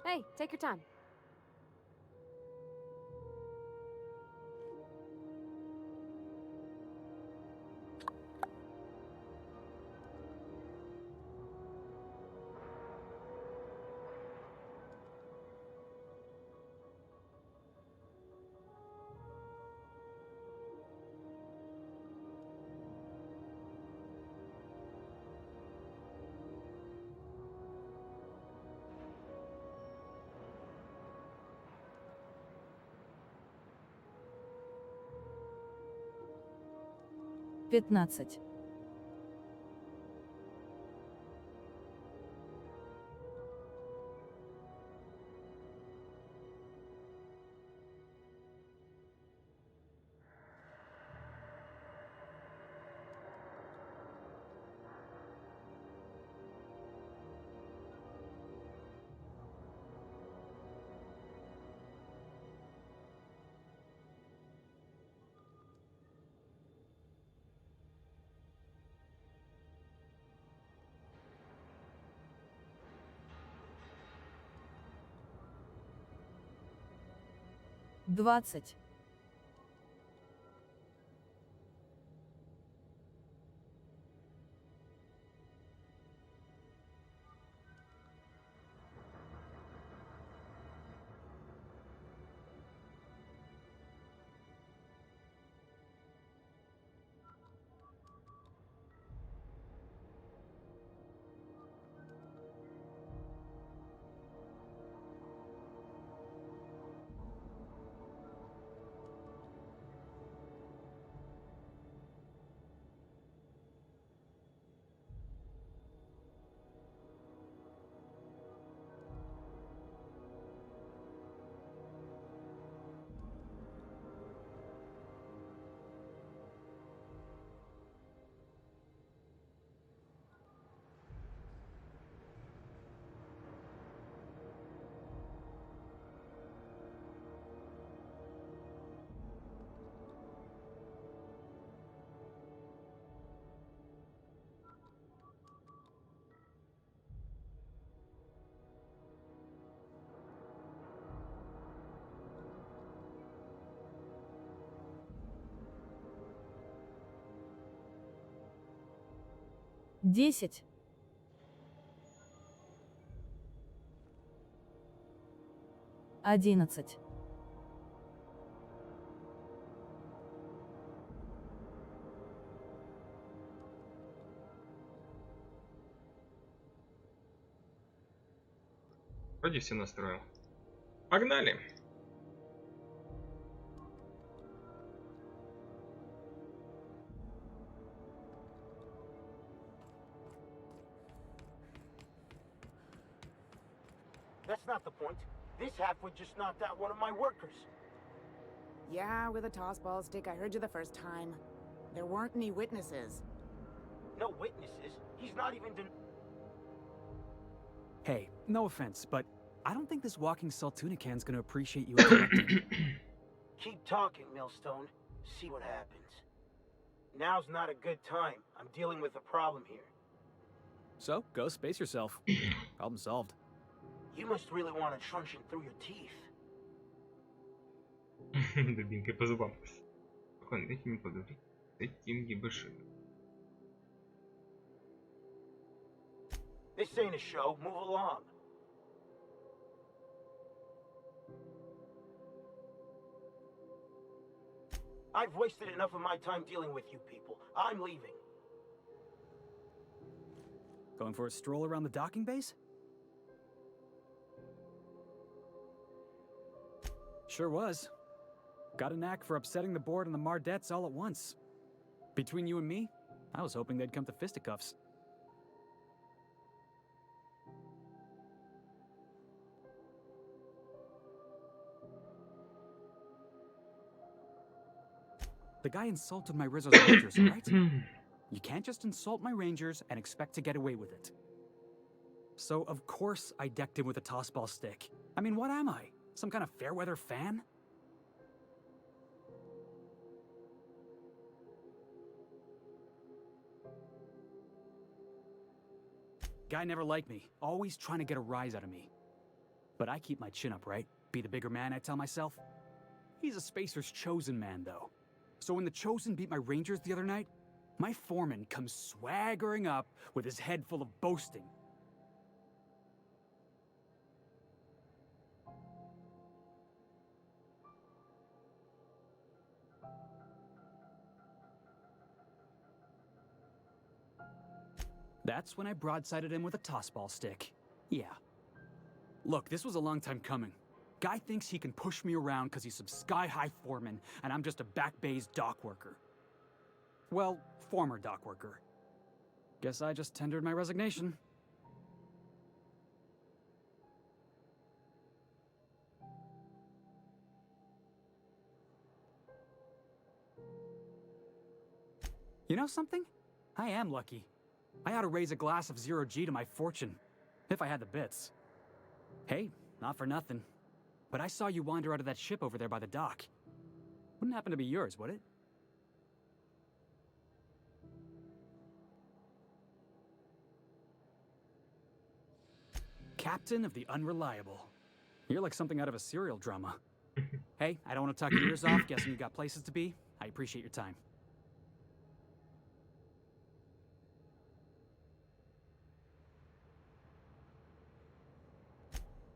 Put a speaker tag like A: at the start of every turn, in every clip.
A: Hey, take your time.
B: Пятнадцать. Двадцать. Десять. 11.
C: Вроде все настроил. Погнали!
D: That's not the point. This halfwit just knocked out one of my workers.
E: Yeah, with a toss-ball stick. I heard you the first time. There weren't any witnesses.
D: No witnesses. He's not even
F: Hey, no offense, but I don't think this walking Saltunican's gonna appreciate you interrupting.
D: Keep talking, Millstone. See what happens. Now's not a good time. I'm dealing with a problem here.
F: So, go space yourself. Problem solved.
D: You must really want a truncheon through your teeth.
C: Дубинкой по зубам. Спокойно, дайте мне поговорить с этим ебашином.
D: This ain't a show. Move along. I've wasted enough of my time dealing with you people. I'm leaving.
F: Going for a stroll around the docking base? Sure was. Got a knack for upsetting the board and the Mardettes all at once. Between you and me, I was hoping they'd come to fisticuffs. The guy insulted my Rizzo's Rangers, right? You can't just insult my Rangers and expect to get away with it. So, of course, I decked him with a tossball stick. I mean, what am I? Some kind of fair-weather fan? Guy never liked me, always trying to get a rise out of me. But I keep my chin up, right? Be the bigger man, I tell myself. He's a Spacer's chosen man, though. So when the Chosen beat my Rangers the other night, my foreman comes swaggering up with his head full of boasting. That's when I broadsided him with a tossball stick. Yeah. Look, this was a long time coming. Guy thinks he can push me around because he's some sky-high foreman, and I'm just a back bay's dock worker. Well, former dock worker. Guess I just tendered my resignation. You know something? I am lucky. I ought to raise a glass of 0G to my fortune, if I had the bits. Hey, not for nothing, but I saw you wander out of that ship over there by the dock. Wouldn't happen to be yours, would it? Captain of the Unreliable. You're like something out of a serial drama. Hey, I don't want to tuck your ears off, guessing you got places to be. I appreciate your time.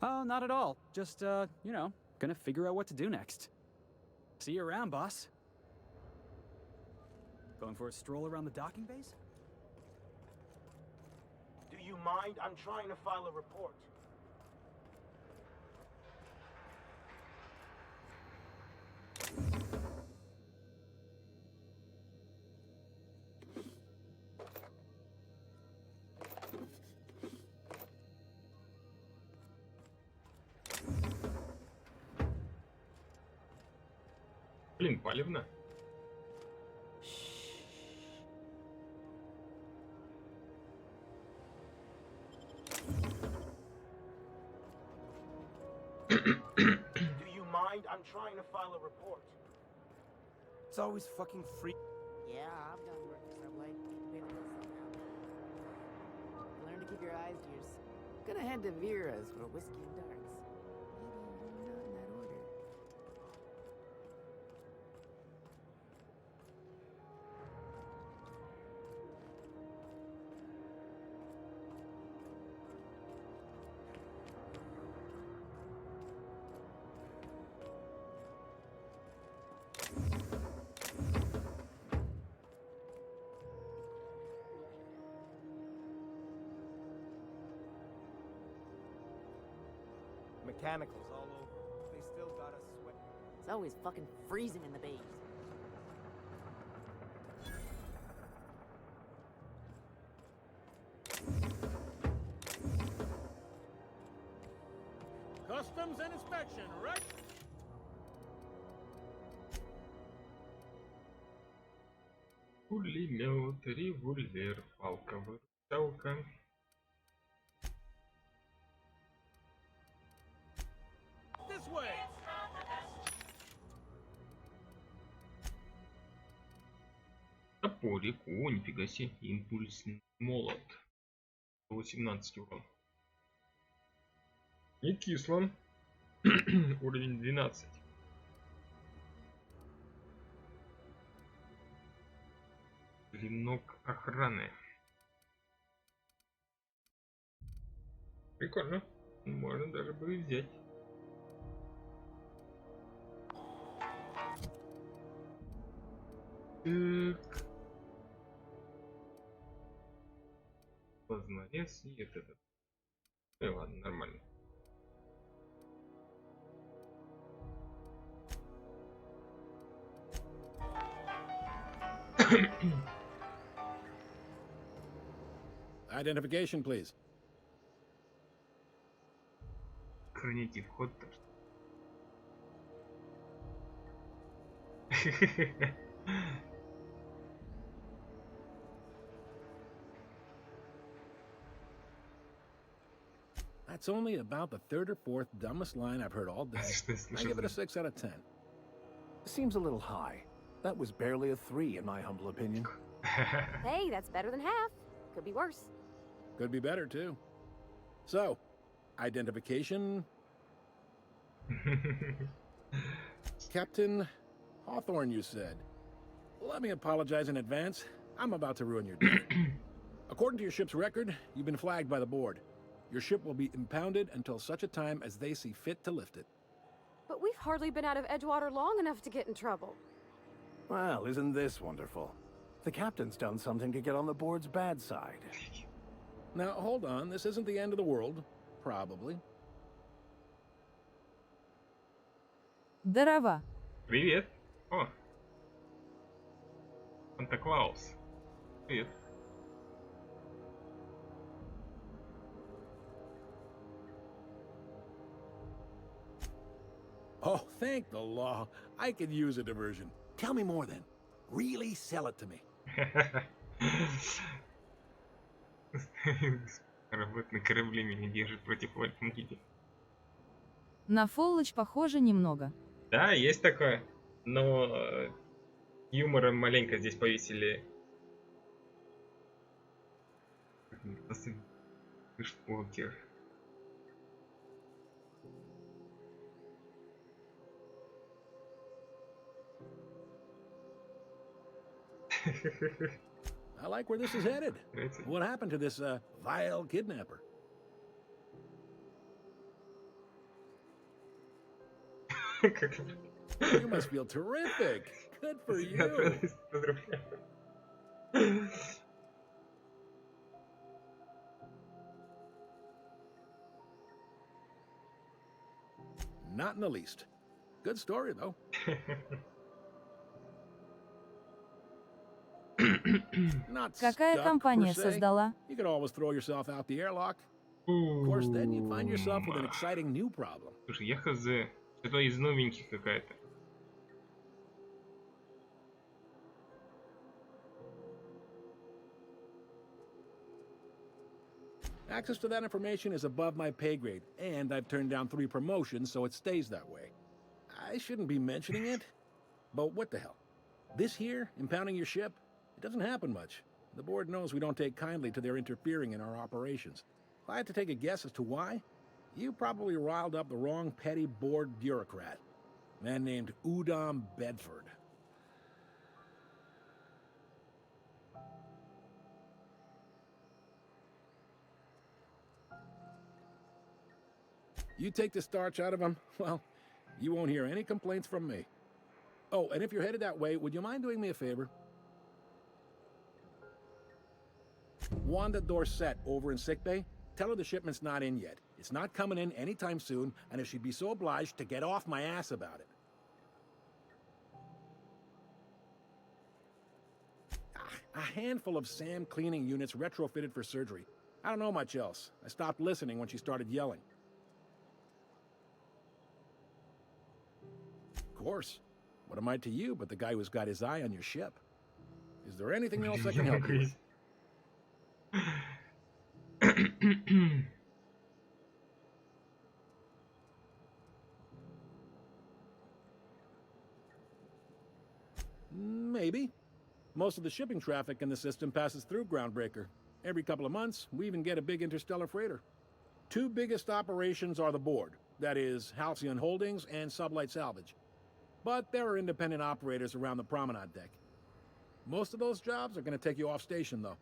F: Oh, not at all. Just, you know, gonna figure out what to do next. See you around, boss. Going for a stroll around the docking bays?
D: Do you mind? I'm trying to file a report.
C: Блин, палевно.
D: Do you mind? I'm trying to file a report.
A: It's always fucking free.
E: Yeah, I've done work for Subway. Pay the bills somehow. Learn to keep your eyes to yours. Gonna head to Vera's for whiskey and darts. Maybe not in that order.
A: Mechanicals all over. They still got us sweat.
E: It's always fucking freezing in the bays.
G: Customs and inspection, right?
C: Пулемет, револьвер, палка, выручалка.
G: This way.
C: Топорик, о, нифига себе, импульсный молот. 18 урон. Не кисло. Уровень 12. Клинок охраны. Прикольно. Можно даже бы и взять. Так. Познарез и это. Ладно, нормально.
G: Identification, please.
C: Храните вход.
G: That's only about the third or fourth dumbest line I've heard all day. I give it a 6 out of 10.
H: Seems a little high. That was barely a 3 in my humble opinion.
I: Hey, that's better than half. Could be worse.
G: Could be better, too. So, identification, Captain Hawthorne, you said. Let me apologize in advance. I'm about to ruin your day. According to your ship's record, you've been flagged by the board. Your ship will be impounded until such a time as they see fit to lift it.
I: But we've hardly been out of Edgewater long enough to get in trouble.
H: Well, isn't this wonderful? The captain's done something to get on the board's bad side.
G: Now, hold on. This isn't the end of the world. Probably.
B: Здорово.
C: Привет. О. Санта-Клаус. Привет.
G: Oh, thank the law. I could use a diversion. Tell me more then. Really sell it to me.
C: Работа на корабле меня держит против Вольфмгиди.
B: На Фоллоч похоже немного.
C: Да, есть такое. Но юмором маленько здесь повесили. Шпокер.
G: I like where this is headed. What happened to this vile kidnapper? You must feel terrific. Good for you. Not in the least. Good story, though. Not
B: Какая
G: stuck,
B: компания
G: per se.
B: создала?
G: You could always throw yourself out the airlock. Of course, then you'd find yourself with an exciting new problem.
C: Слушай, я хз. Что-то из новеньких какая-то.
G: Access to that information is above my pay grade, and I've turned down 3 promotions, so it stays that way. I shouldn't be mentioning it, but what the hell? This here, impounding your ship, it doesn't happen much. The board knows we don't take kindly to their interfering in our operations. If I had to take a guess as to why, you probably riled up the wrong petty board bureaucrat. A man named Udom Bedford. You take the starch out of him, well, you won't hear any complaints from me. Oh, and if you're headed that way, would you mind doing me a favor? Wanda Dorset over in sickbay, tell her the shipment's not in yet. It's not coming in anytime soon, and if she'd be so obliged to get off my ass about it. A handful of SAM cleaning units retrofitted for surgery. I don't know much else. I stopped listening when she started yelling. Of course. What am I to you but the guy who's got his eye on your ship? Is there anything else I can help you with? Maybe. Most of the shipping traffic in the system passes through Groundbreaker. Every couple of months, we even get a big interstellar freighter. 2 biggest operations are the board. That is, Halcyon Holdings and Sublight Salvage. But there are independent operators around the promenade deck. Most of those jobs are going to take you off station, though.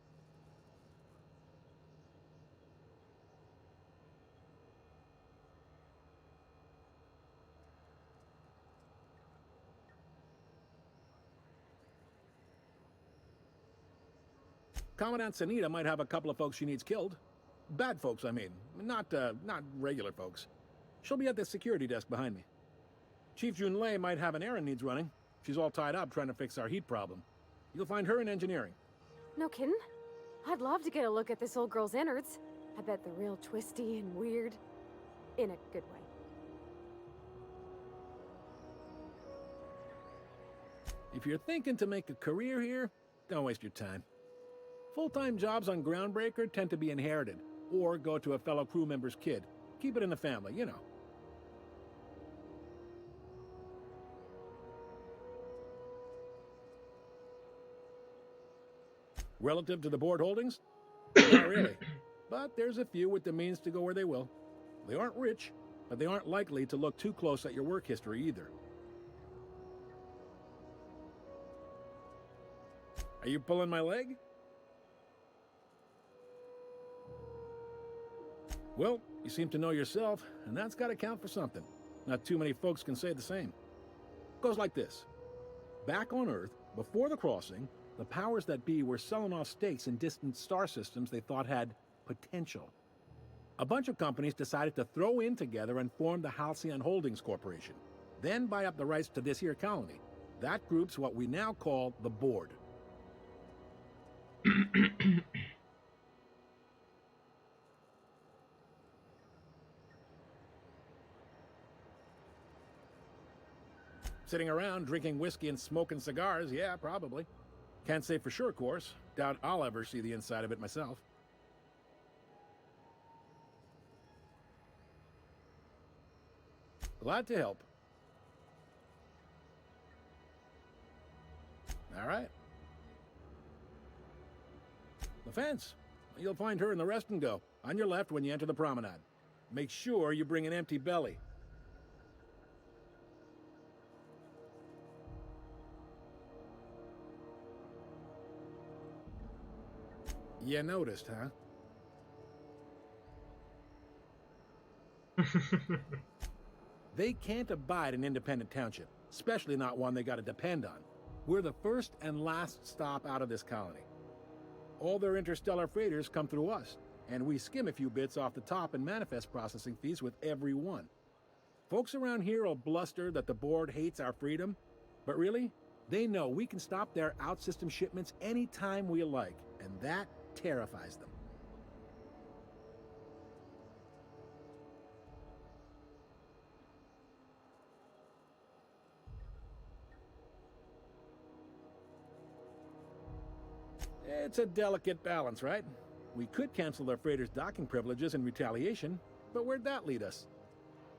G: Commandant Sanita might have a couple of folks she needs killed. Bad folks, I mean. Not regular folks. She'll be at the security desk behind me. Chief Junlei might have an errand needs running. She's all tied up trying to fix our heat problem. You'll find her in engineering.
I: No kidding? I'd love to get a look at this old girl's innards. I bet they're real twisty and weird. In a good way.
G: If you're thinking to make a career here, don't waste your time. Full-time jobs on Groundbreaker tend to be inherited, or go to a fellow crew member's kid. Keep it in the family, you know. Relative to the board holdings? Not really. But there's a few with the means to go where they will. They aren't rich, but they aren't likely to look too close at your work history either. Are you pulling my leg? Well, you seem to know yourself, and that's got to count for something. Not too many folks can say the same. Goes like this. Back on Earth, before the crossing, the powers that be were selling off stakes in distant star systems they thought had potential. A bunch of companies decided to throw in together and form the Halcyon Holdings Corporation, then buy up the rights to this here colony. That group's what we now call the Board. Sitting around drinking whiskey and smoking cigars, yeah, probably. Can't say for sure, of course. Doubt I'll ever see the inside of it myself. Glad to help. All right. The fence. You'll find her in the rest and go, on your left when you enter the promenade. Make sure you bring an empty belly. You noticed, huh? They can't abide an independent township, especially not one they gotta depend on. We're the first and last stop out of this colony. All their interstellar freighters come through us, and we skim a few bits off the top and manifest processing fees with every one. Folks around here will bluster that the Board hates our freedom, but really, they know we can stop their out-system shipments anytime we like, and that terrifies them. It's a delicate balance, right? We could cancel their freighters' docking privileges in retaliation, but where'd that lead us?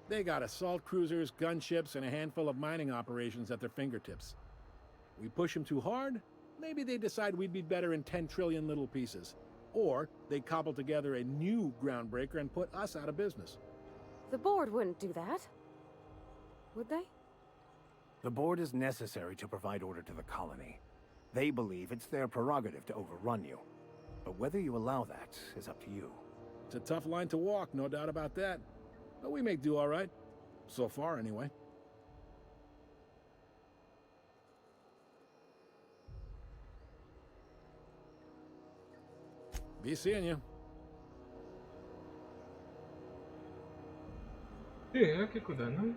G: They got assault cruisers, gunships, and a handful of mining operations at their fingertips. We push them too hard, maybe they decide we'd be better in 10 trillion little pieces. Or they cobble together a new groundbreaker and put us out of business.
I: The Board wouldn't do that. Would they?
H: The Board is necessary to provide order to the colony. They believe it's their prerogative to overrun you. But whether you allow that is up to you.
G: It's a tough line to walk, no doubt about that. But we make do all right. So far, anyway. Be seeing you.
C: Так, и куда нам?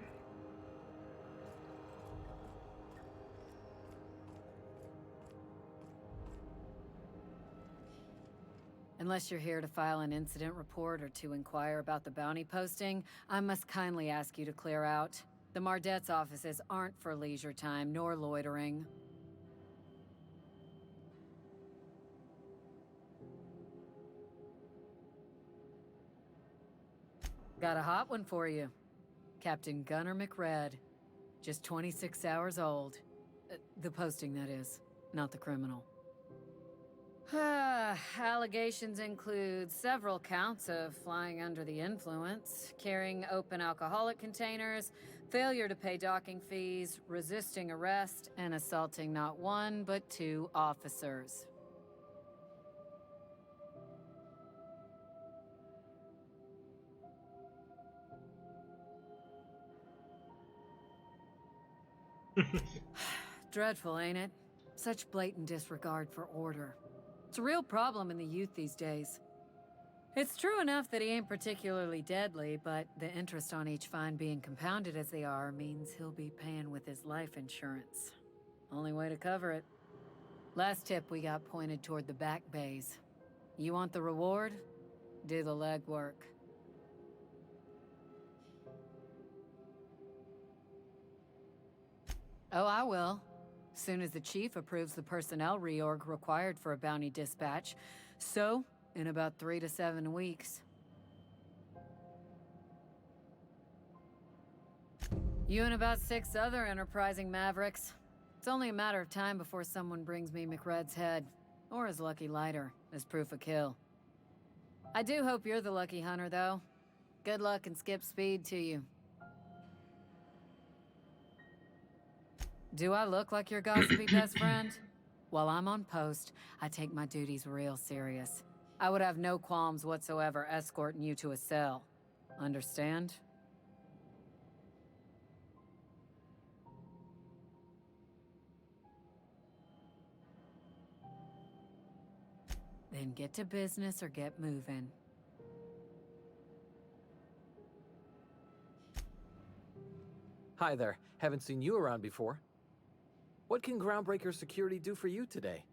J: Unless you're here to file an incident report or to inquire about the bounty posting, I must kindly ask you to clear out. The Mardet's offices aren't for leisure time nor loitering. Got a hot one for you. Captain Gunnar McRed. Just 26 hours old. The posting, that is, not the criminal. Allegations include several counts of flying under the influence, carrying open alcoholic containers, failure to pay docking fees, resisting arrest, and assaulting not one but 2 officers. Dreadful, ain't it? Such blatant disregard for order. It's a real problem in the youth these days. It's true enough that he ain't particularly deadly, but the interest on each fine being compounded as they are means he'll be paying with his life insurance. Only way to cover it. Last tip we got pointed toward the back bays. You want the reward? Do the legwork. Oh, I will. Soon as the chief approves the personnel reorg required for a bounty dispatch. So, in about 3 to 7 weeks. You and about 6 other enterprising mavericks. It's only a matter of time before someone brings me McRed's head, or his lucky lighter, as proof of kill. I do hope you're the lucky hunter, though. Good luck and skip speed to you. Do I look like your gossipy best friend? While I'm on post, I take my duties real serious. I would have no qualms whatsoever escorting you to a cell. Understand? Then get to business or get moving.
K: Hi there. Haven't seen you around before. What can Groundbreaker Security do for you today?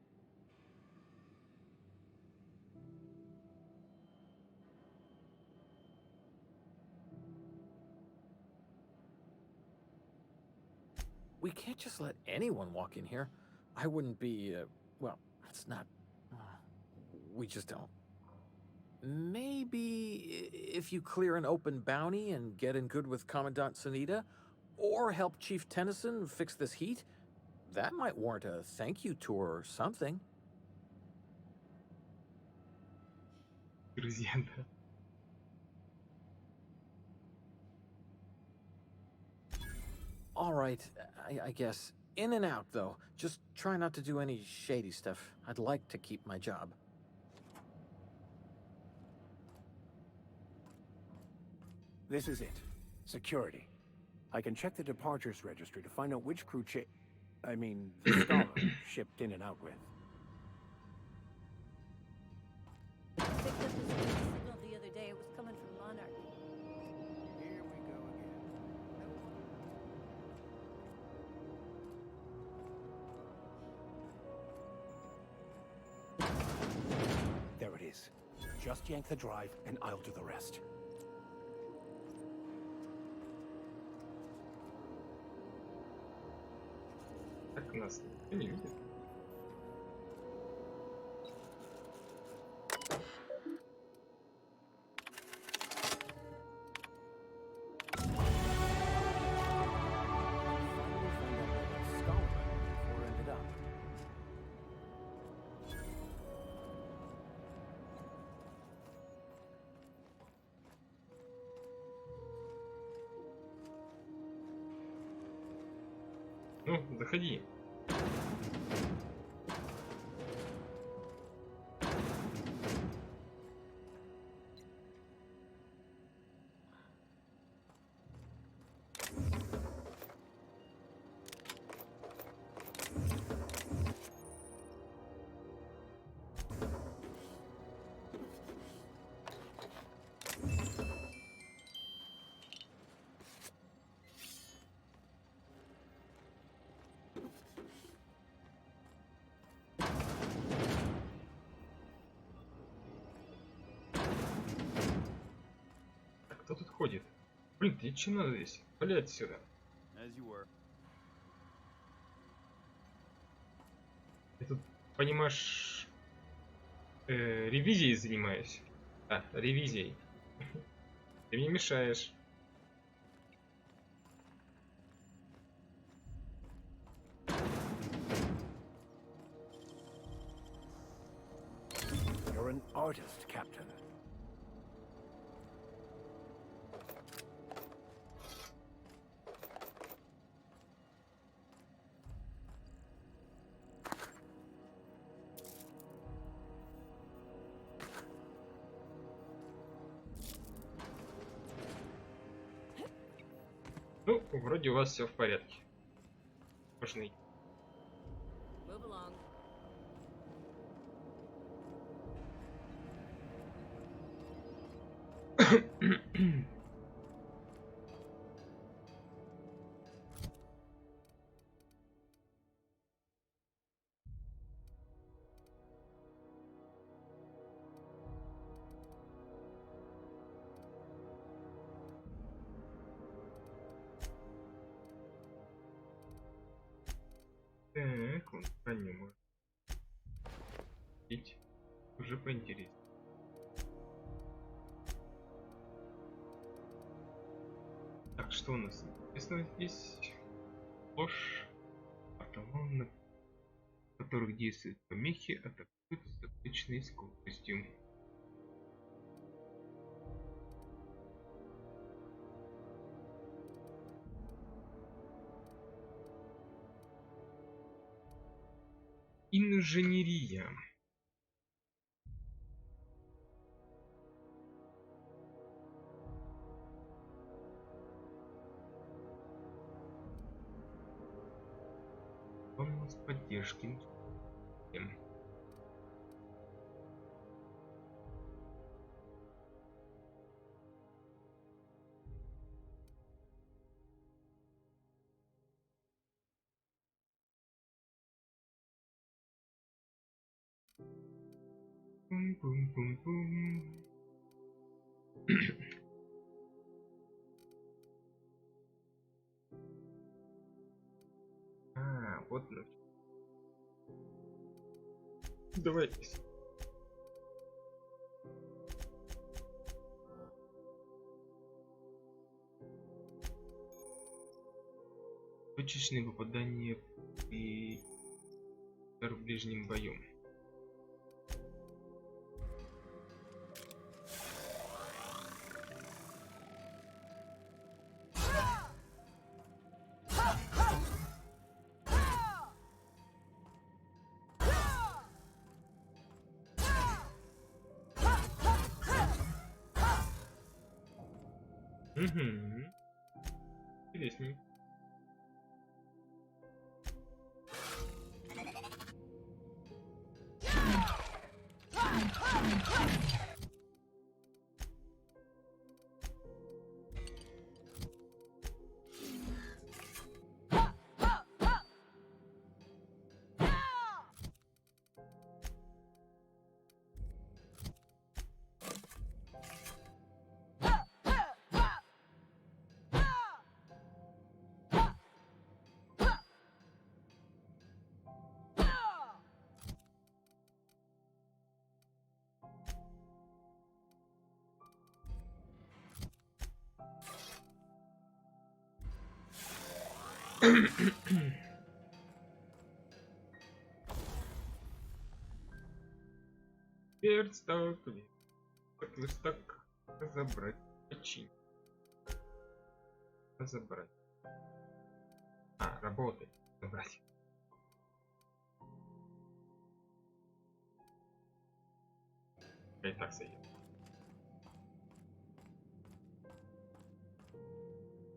K: We can't just let anyone walk in here. I wouldn't be, well, it's not... we just don't. Maybe if you clear an open bounty and get in good with Commandant Sunita, or help Chief Tennyson fix this heat, that might warrant a thank you tour or something.
C: Друзья, да.
K: All right, I guess. In and out, though. Just try not to do any shady stuff. I'd like to keep my job.
H: This is it. Security. I can check the departures registry to find out which crew the scholar shipped in and out with.
L: I picked up this signal the other day. It was coming from Monarch.
A: Here we go again.
H: There it is. Just yank the drive, and I'll do the rest.
C: Так нас никто не видит. Ну, заходи. Кто тут ходит? Блин, тебе че надо здесь? Вали отсюда. Я тут, понимаешь, ревизией занимаюсь. Да, ревизией. Ты мне мешаешь.
H: You're an artist, Captain.
C: Ну, вроде у вас все в порядке. Можно идти.
L: Move along.
C: Так, он броню может видеть. Уже поинтереснее. Так, что у нас написано здесь? Ложь. Автомат, на которых действуют помехи, атакуют с обычной скоростью. Инженерия. Он у нас поддержки. Бум-бум-бум-бум. Вот. Давай. Точечные попадания при удар в ближнем бою. Интересней. Верстак, верстак, разобрать, починить, разобрать. Работает, разобрать. И так сойдет.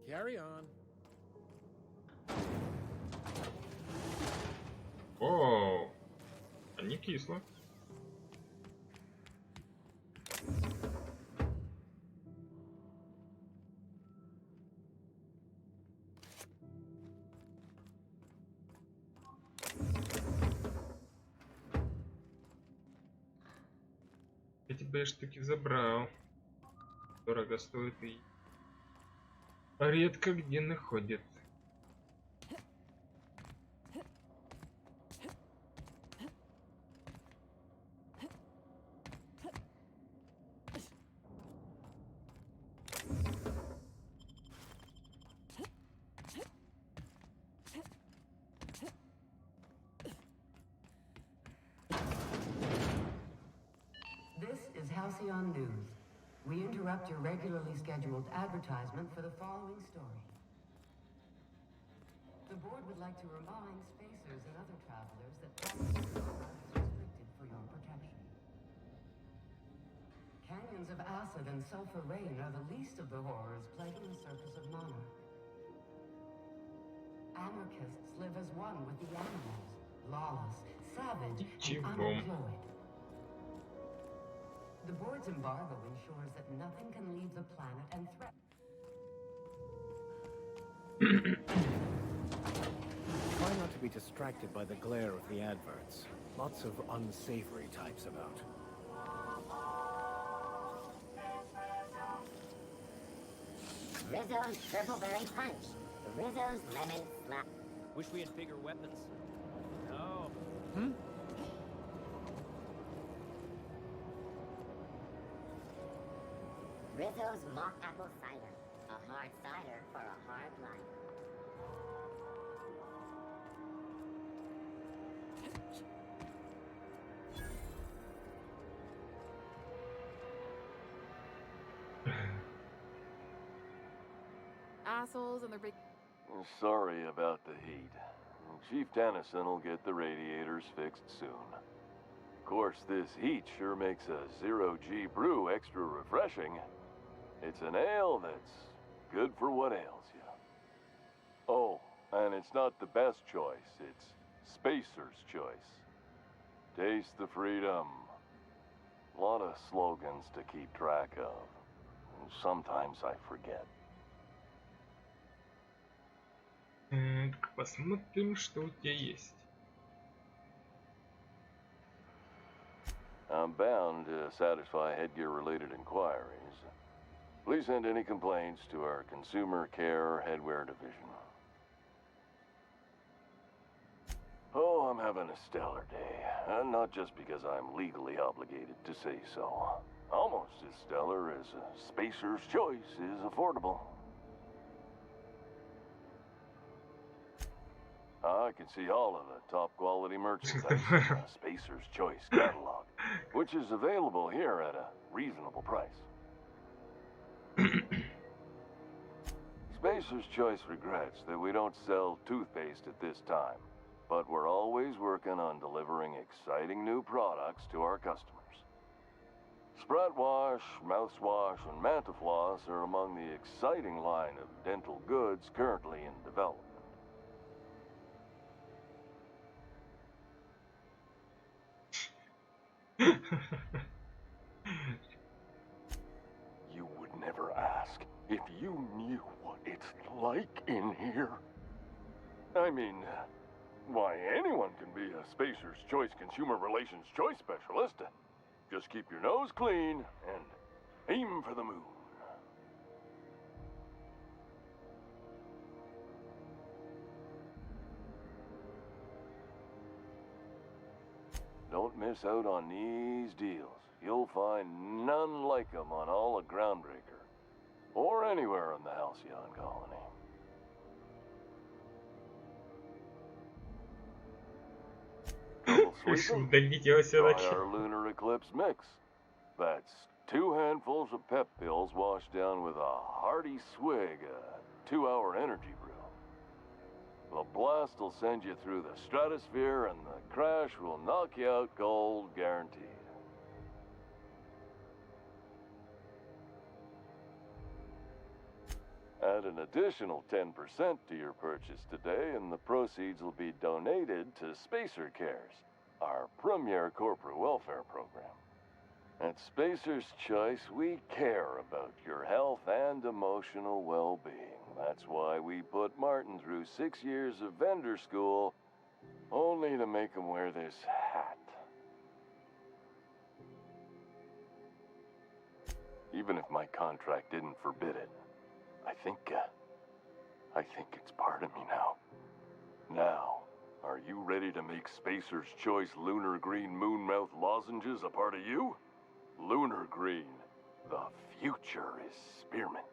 G: Carry on.
C: О, а не кисло. Я тебя ж таки забрал. Дорого стоит и редко где находят.
M: Halcyon News. We interrupt your regularly scheduled advertisement for the following story. The board would like to remind spacers and other travelers that passage is restricted for your protection. Canyons of acid and sulfur rain are the least of the horrors plaguing the surface of Mana. Anarchists live as one with the animals, lawless, savage, and unemployed. The board's embargo ensures that nothing can leave the planet and
H: Try not to be distracted by the glare of the adverts. Lots of unsavory types about.
N: Rizzo's Triple Berry Punch. Rizzo's Lemon Slap.
O: Wish we had bigger weapons. No.
N: Rizzo's Mock Apple Cider. A hard cider for a hard life.
E: Assholes and their big...
P: Sorry about the heat. Chief Tennyson will get the radiators fixed soon. Of course, this heat sure makes a zero-G brew extra refreshing. It's an ale that's good for what ails you. Oh, and it's not the best choice, it's Spacer's choice. Taste the freedom. A lot of slogans to keep track of. Sometimes I forget.
C: Так, посмотрим, что у тебя есть.
P: I'm bound to satisfy headgear-related inquiries. Please send any complaints to our Consumer Care Headwear Division. Oh, I'm having a stellar day. Not just because I'm legally obligated to say so. Almost as stellar as Spacer's Choice is affordable. I can see all of the top quality merchandise in the Spacer's Choice catalog, which is available here at a reasonable price. Spacer's Choice regrets that we don't sell toothpaste at this time, but we're always working on delivering exciting new products to our customers. Sprat Wash, Mouthwash, and Mantafloss are among the exciting line of dental goods currently in development. You would never ask if you knew what it's like in here. I mean, why, anyone can be a Spacer's Choice Consumer Relations Choice Specialist. Just keep your nose clean and aim for the moon. Don't miss out on these deals. You'll find none like them on all of Groundbreaker, or anywhere in the Halcyon Colony. Try our Lunar Eclipse mix. That's 2 handfuls of pep pills washed down with a hearty swig of 2-hour energy brew. The blast will send you through the stratosphere, and the crash will knock you out cold, guaranteed. Add an additional 10% to your purchase today, and the proceeds will be donated to Spacer Cares, our premier corporate welfare program. At Spacer's Choice, we care about your health and emotional well-being. That's why we put Martin through 6 years of vendor school, only to make him wear this hat. Even if my contract didn't forbid it, I think it's part of me now. Now, are you ready to make Spacer's Choice Lunar Green Moonmouth lozenges a part of you? Lunar Green, the future is spearmint.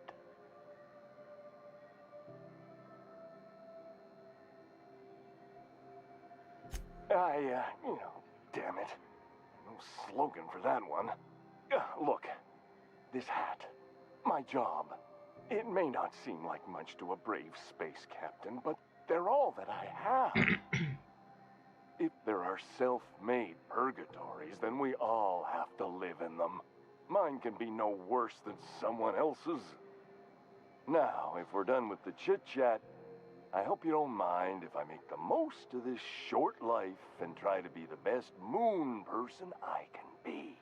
P: Damn it. No slogan for that one. Look, this hat, my job. It may not seem like much to a brave space captain, but they're all that I have. If there are self-made purgatories, then we all have to live in them. Mine can be no worse than someone else's. Now, if we're done with the chit-chat, I hope you don't mind if I make the most of this short life and try to be the best moon person I can be.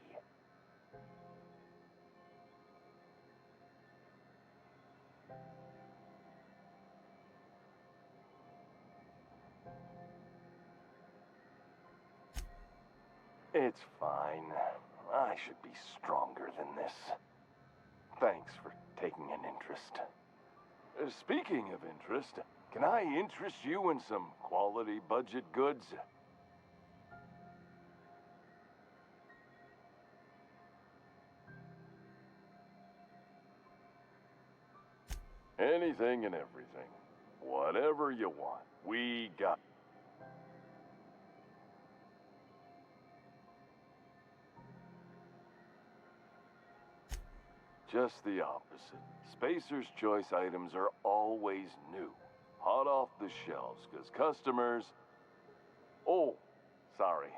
P: It's fine. I should be stronger than this. Thanks for taking an interest. Speaking of interest, can I interest you in some quality budget goods? Anything and everything. Whatever you want. We got. Just the opposite. Spacer's Choice items are always new, hot off the shelves, because customers... Oh, sorry.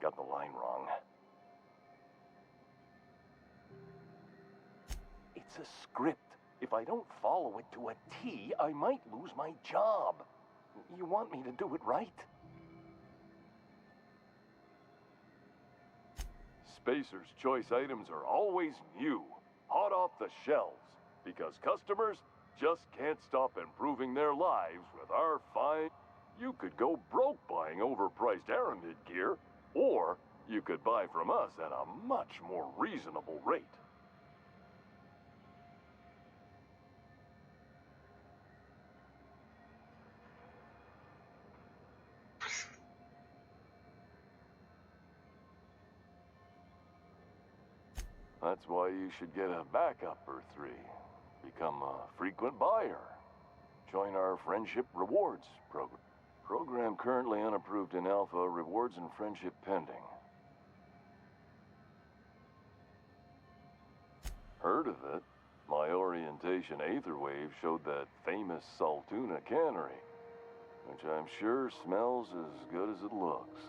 P: Got the line wrong. It's a script. If I don't follow it to a T, I might lose my job. You want me to do it right? Spacer's Choice items are always new, hot off the shelves, because customers just can't stop improving their lives with our fine... You could go broke buying overpriced Aramid gear, or you could buy from us at a much more reasonable rate. That's why you should get a backup or 3. Become a frequent buyer. Join our Friendship Rewards program. Program currently unapproved in Alpha, rewards and friendship pending. Heard of it? My orientation Aetherwave showed that famous Saltuna cannery, which I'm sure smells as good as it looks.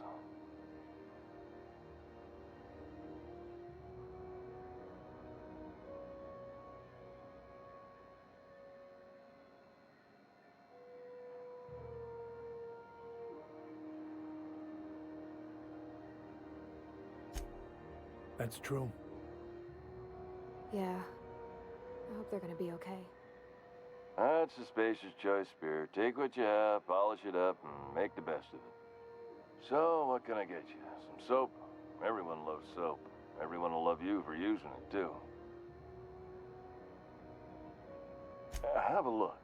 H: That's true.
I: Yeah. I hope they're gonna be okay.
P: That's the Spacer's Choice spirit. Take what you have, polish it up, and make the best of it. So, what can I get you? Some soap? Everyone loves soap. Everyone will love you for using it, too. Have a look.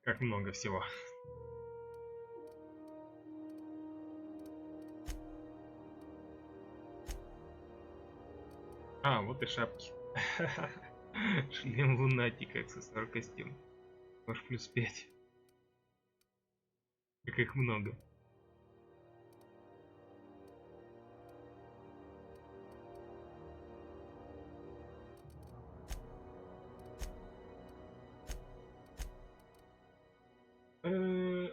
C: Как много всего. А, вот и шапки. Шлем лунатика, аксессуар костюм. Может плюс 5. Как их много.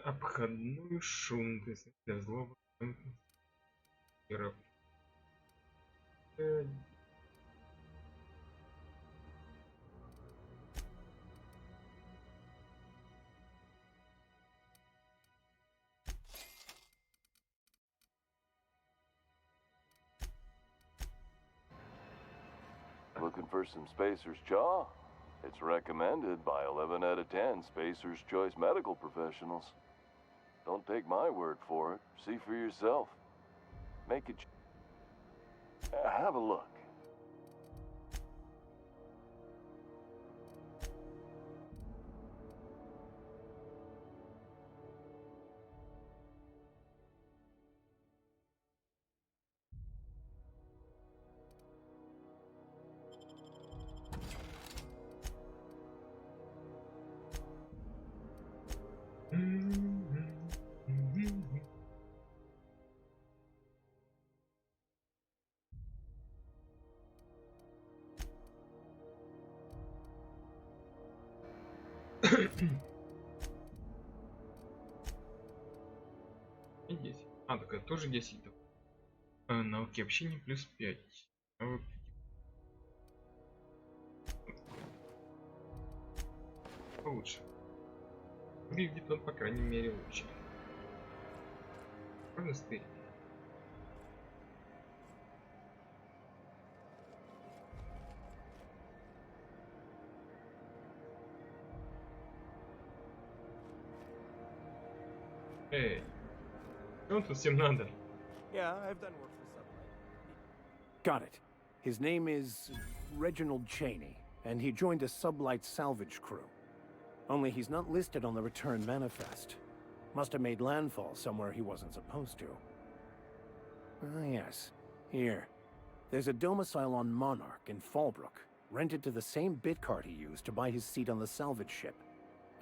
C: Обходной шум, то есть для злого
P: Looking for some Spacer's Jaw? It's recommended by 11 out of 10 Spacer's Choice medical professionals. Don't take my word for it. See for yourself. Make it... Have a look.
C: И 10. А, такая тоже 10. Науки общения плюс 5. Получше. Выглядит он, по крайней мере, лучше. Можно стырить? Эй, что тут всем надо?
H: Yeah, I've done work for Sublight. Got it. His name is Reginald Cheney, and he joined a Sublight salvage crew. Only he's not listed on the return manifest. Must have made landfall somewhere he wasn't supposed to. Ah, yes. Here. There's a domicile on Monarch in Fallbrook, rented to the same bit card he used to buy his seat on the salvage ship.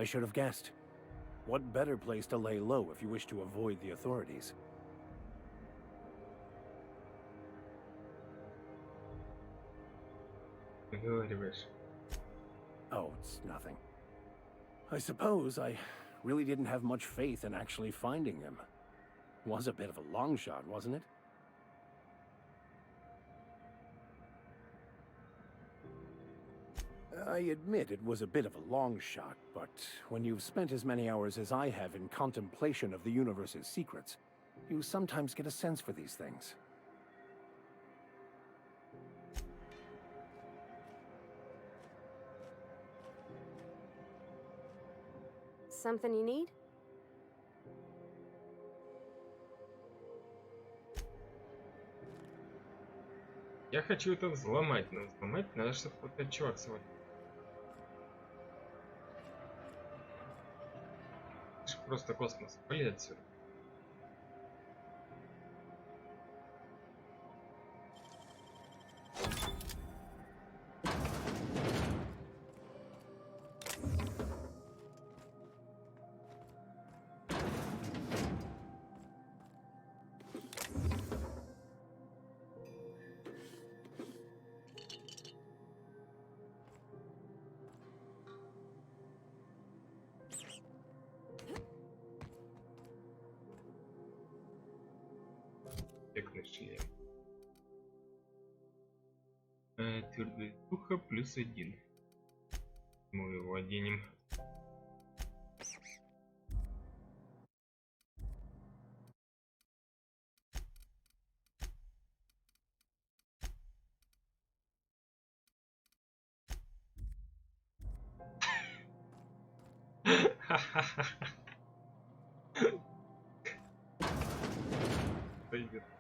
H: I should have guessed. What better place to lay low if you wish to avoid the authorities? Oh, it's nothing. I suppose I really didn't have much faith in actually finding him. Was a bit of a long shot, wasn't it? I admit it was a bit of a long shot, but when you've spent as many hours as I have in contemplation of the universe's secrets, you sometimes get a sense for these things.
I: Something you need?
C: Я хочу это взломать, но взломать надо, чтобы какой-то чувак сегодня. Просто космос, вали отсюда. Шлем. Твердость духа +1. Мы его оденем.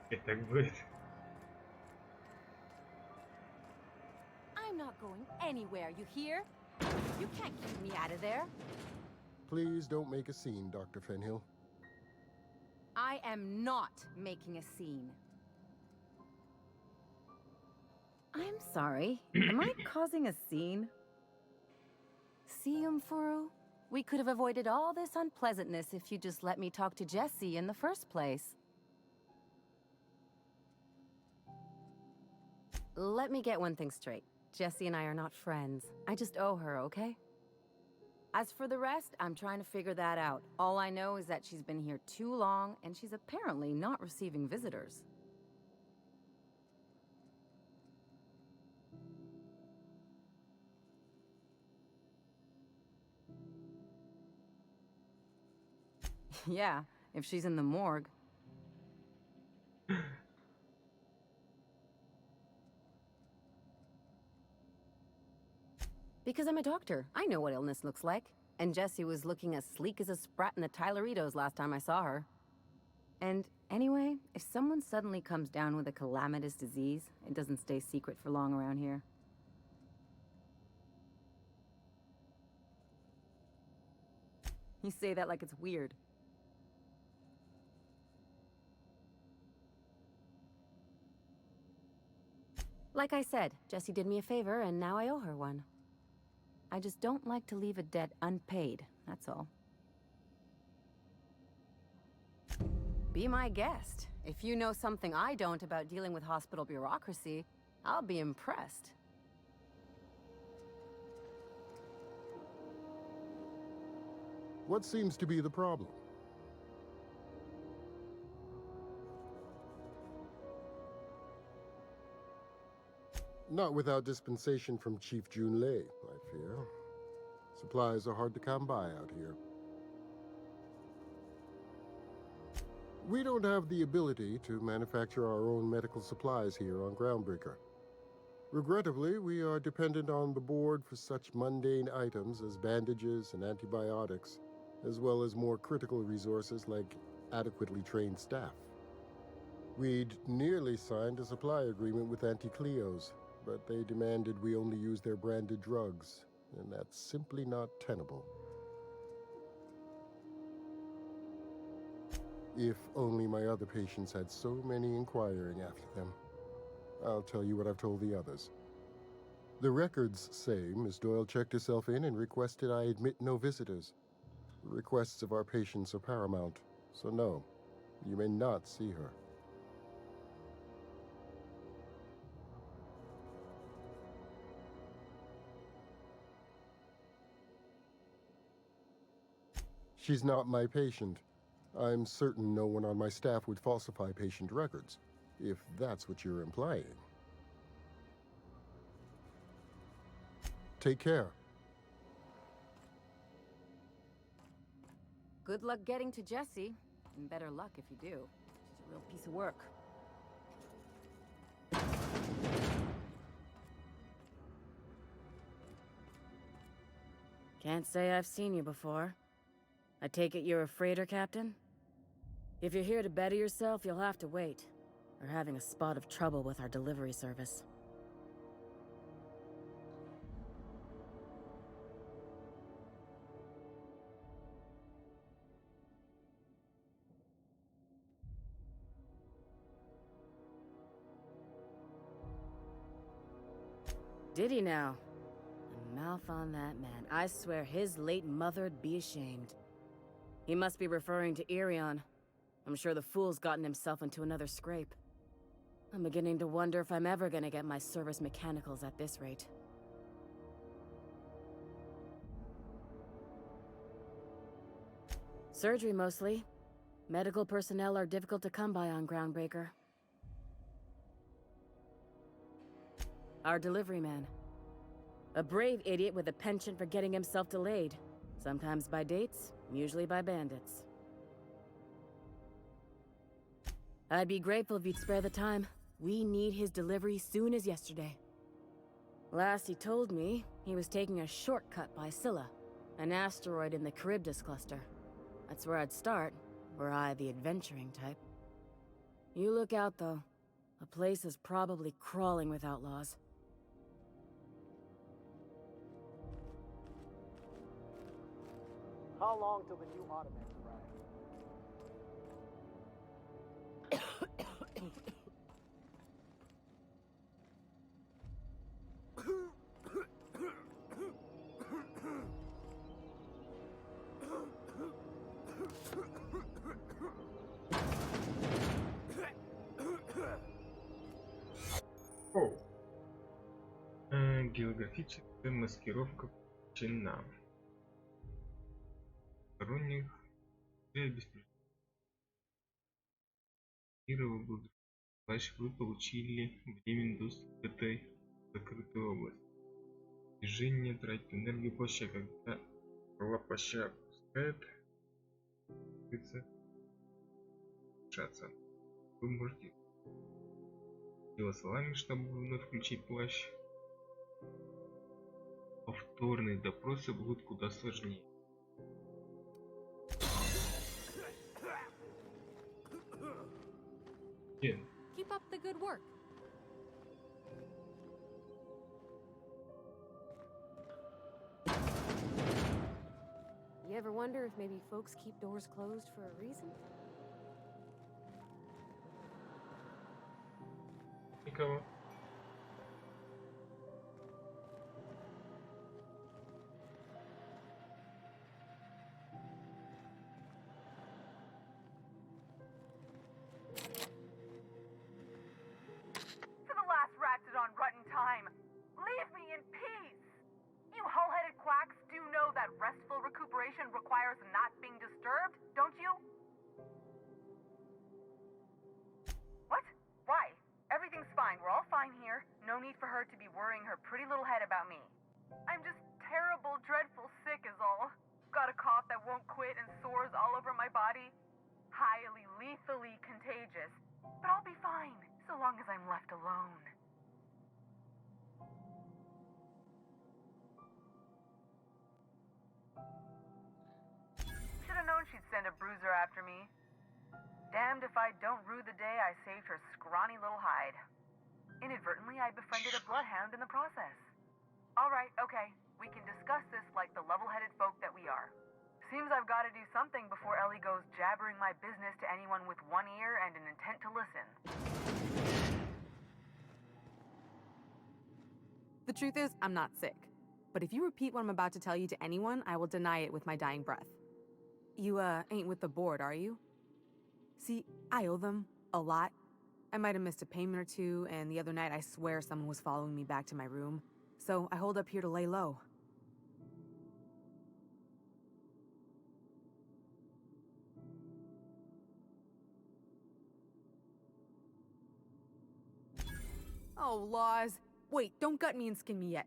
C: И так будет.
Q: I'm not going anywhere, you hear? You can't keep me out of there.
R: Please don't make a scene, Dr. Fenhill.
Q: I am not making a scene. I'm sorry. Am I causing a scene? See, Umfuru? We could have avoided all this unpleasantness if you just let me talk to Jesse in the first place. Let me get one thing straight. Jesse and I are not friends. I just owe her, okay? As for the rest, I'm trying to figure that out. All I know is that she's been here too long, and she's apparently not receiving visitors. Yeah, if she's in the morgue. Because I'm a doctor. I know what illness looks like. And Jessie was looking as sleek as a sprat in the Tyleritos last time I saw her. And anyway, if someone suddenly comes down with a calamitous disease, it doesn't stay secret for long around here. You say that like it's weird. Like I said, Jessie did me a favor, and now I owe her one. I just don't like to leave a debt unpaid, that's all. Be my guest. If you know something I don't about dealing with hospital bureaucracy, I'll be impressed.
R: What seems to be the problem? Not without dispensation from Chief Junlei, I fear. Supplies are hard to come by out here. We don't have the ability to manufacture our own medical supplies here on Groundbreaker. Regrettably, we are dependent on the board for such mundane items as bandages and antibiotics, as well as more critical resources like adequately trained staff. We'd nearly signed a supply agreement with Anti-Cleos, but they demanded we only use their branded drugs, and that's simply not tenable. If only my other patients had so many inquiring after them. I'll tell you what I've told the others. The records say Miss Doyle checked herself in and requested I admit no visitors. The requests of our patients are paramount, so no, you may not see her. She's not my patient. I'm certain no one on my staff would falsify patient records, if that's what you're implying. Take care.
Q: Good luck getting to Jessie, and better luck if you do. She's a real piece of work.
S: Can't say I've seen you before. I take it you're a freighter captain? If you're here to better yourself, you'll have to wait. We're having a spot of trouble with our delivery service. Did he now? A mouth on that man. I swear his late mother'd be ashamed. He must be referring to Irion. I'm sure the fool's gotten himself into another scrape. I'm beginning to wonder if I'm ever gonna get my service mechanicals at this rate. Surgery mostly. Medical personnel are difficult to come by on Groundbreaker. Our delivery man. A brave idiot with a penchant for getting himself delayed. Sometimes by dates, usually by bandits. I'd be grateful if you'd spare the time. We need his delivery soon as yesterday. Last he told me, he was taking a shortcut by Scylla, an asteroid in the Charybdis cluster. That's where I'd start, were I the adventuring type. You look out, though. The place is probably crawling with outlaws.
O: How long till the new Ottomans arrive?
C: О. Географическая маскировка включена. Сторонних обеспечения. Значит, вы получили временный доступ к этой закрытой области. Движение тратит энергию плаща, когда крыла плаща опускает, решаться. Вы можете делать словами, чтобы вновь включить плащ. Повторные допросы будут куда сложнее.
I: Keep up the good work. You ever wonder if maybe folks keep doors closed for a reason?
C: Никого.
T: On rotten time. Leave me in peace. You hull-headed quacks do know that restful recuperation requires not being disturbed, don't you? What? Why? Everything's fine. We're all fine here. No need for her to be worrying her pretty little head about me. I'm just terrible, dreadful sick is all. Got a cough that won't quit and sores all over my body. Highly, lethally contagious. But I'll be fine, so long as I'm left alone. Should've known she'd send a bruiser after me. Damned if I don't rue the day I saved her scrawny little hide. Inadvertently, I befriended a bloodhound in the process. Alright, okay. We can discuss this like the level-headed folk that we are. Seems I've got to do something before Ellie goes jabbering my business to anyone with one ear and an intent to listen.
U: The truth is, I'm not sick. But if you repeat what I'm about to tell you to anyone, I will deny it with my dying breath. You, ain't with the board, are you? See, I owe them a lot. I might have missed a payment or two, and the other night I swear someone was following me back to my room. So I hold up here to lay low. Oh, laws. Wait, don't gut me and skin me yet.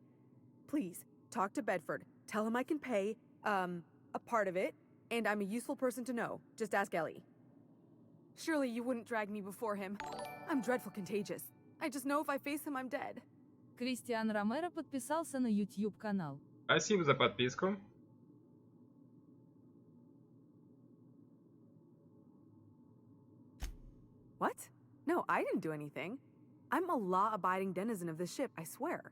U: Please, talk to Bedford. Tell him I can pay, a part of it, and I'm a useful person to know. Just ask Ellie. Surely you wouldn't drag me before him. I'm dreadful contagious. I just know if I face him, I'm dead.
B: Кристиан Ромеро подписался на YouTube-канал.
C: Спасибо за подписку.
U: What? No, I didn't do anything. I'm a law-abiding denizen of this ship, I swear.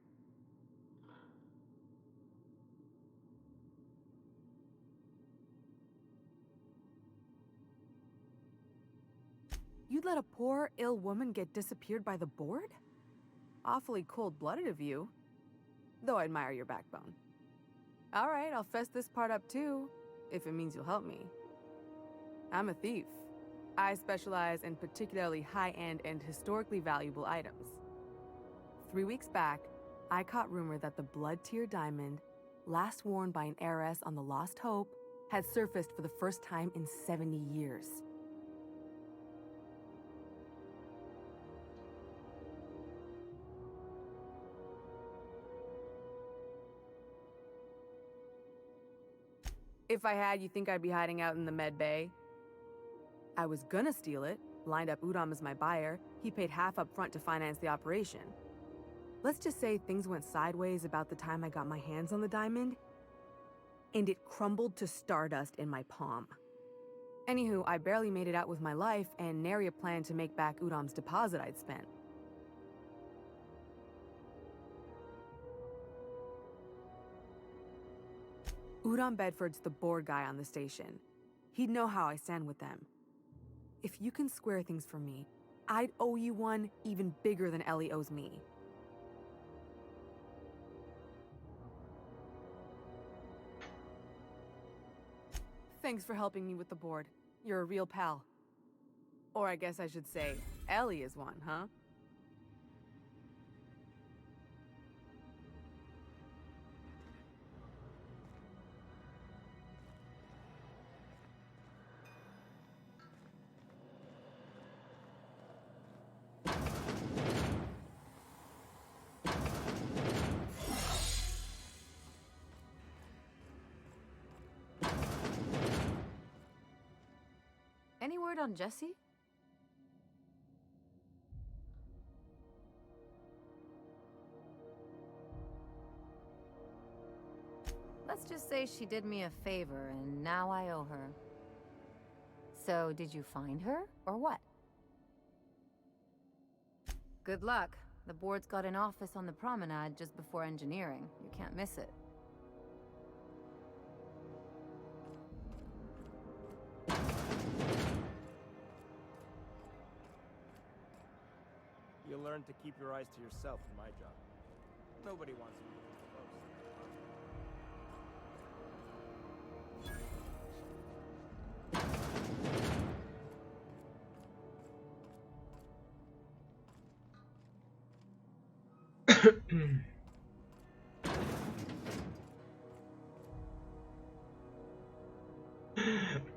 U: You'd let a poor, ill woman get disappeared by the board? Awfully cold-blooded of you. Though I admire your backbone. All right, I'll fess this part up too, if it means you'll help me. I'm a thief. I specialize in particularly high-end and historically valuable items. 3 weeks back, I caught rumor that the blood-tier diamond, last worn by an heiress on the Lost Hope, had surfaced for the first time in 70 years. If I had, you think I'd be hiding out in the med bay? I was gonna steal it, lined up Udom as my buyer. He paid half up front to finance the operation. Let's just say things went sideways about the time I got my hands on the diamond, and it crumbled to stardust in my palm. Anywho, I barely made it out with my life, and nary a plan to make back Udom's deposit I'd spent. Udom Bedford's the board guy on the station. He'd know how I stand with them. If you can square things for me, I'd owe you one even bigger than Ellie owes me. Thanks for helping me with the board. You're a real pal. Or I guess I should say, Ellie is one, huh?
Q: Any word on Jesse? Let's just say she did me a favor and now I owe her. So, did you find her, or what? Good luck. The board's got an office on the promenade just before engineering. You can't miss it.
O: You learn to keep your eyes to yourself in my job. Nobody wants you to get close.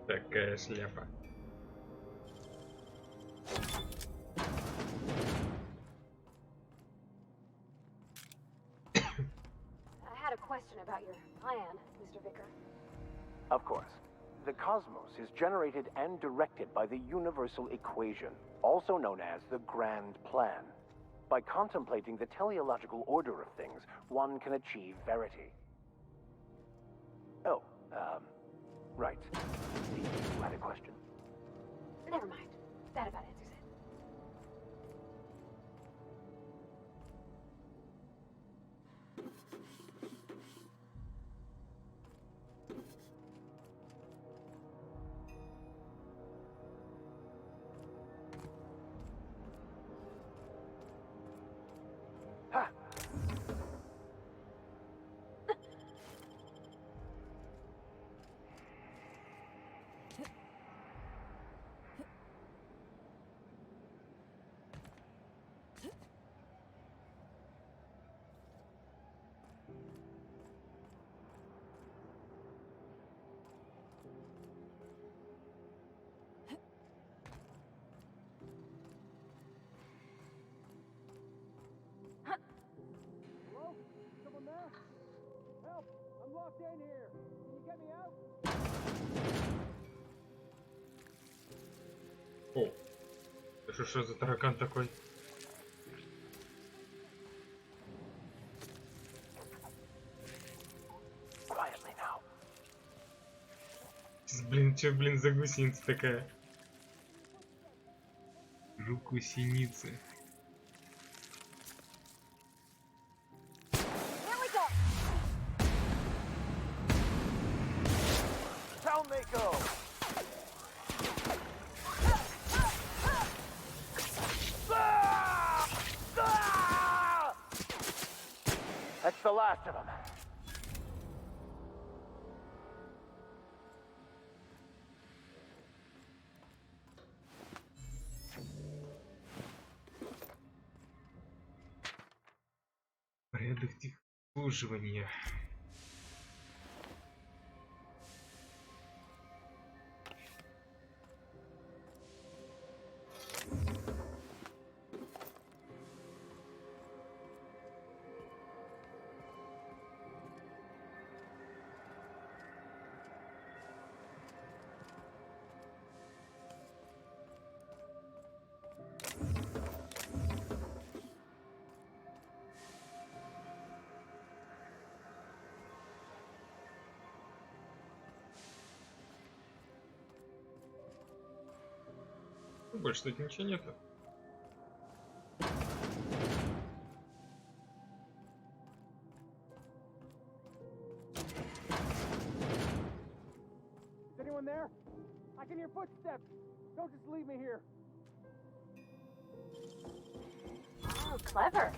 C: Такая шляпа.
I: I had a question about your plan, Mr. Vicker.
H: Of course. The cosmos is generated and directed by the universal equation, also known as the Grand Plan. By contemplating the teleological order of things, one can achieve verity. Oh, right. You had a question?
I: Never mind. That about answers it.
O: locked in here. Can you get me out?
C: О, это что за таракан такой?
P: Quietly now.
C: Блин, чё, блин, за гусеница такая? Гусеницы.
P: Down they go. That's the last of them.
C: Порядок техобслуживания. Больше тут ничего нету.
O: Is anyone there? I can hear footsteps. Don't just leave me here.
I: Oh, clever.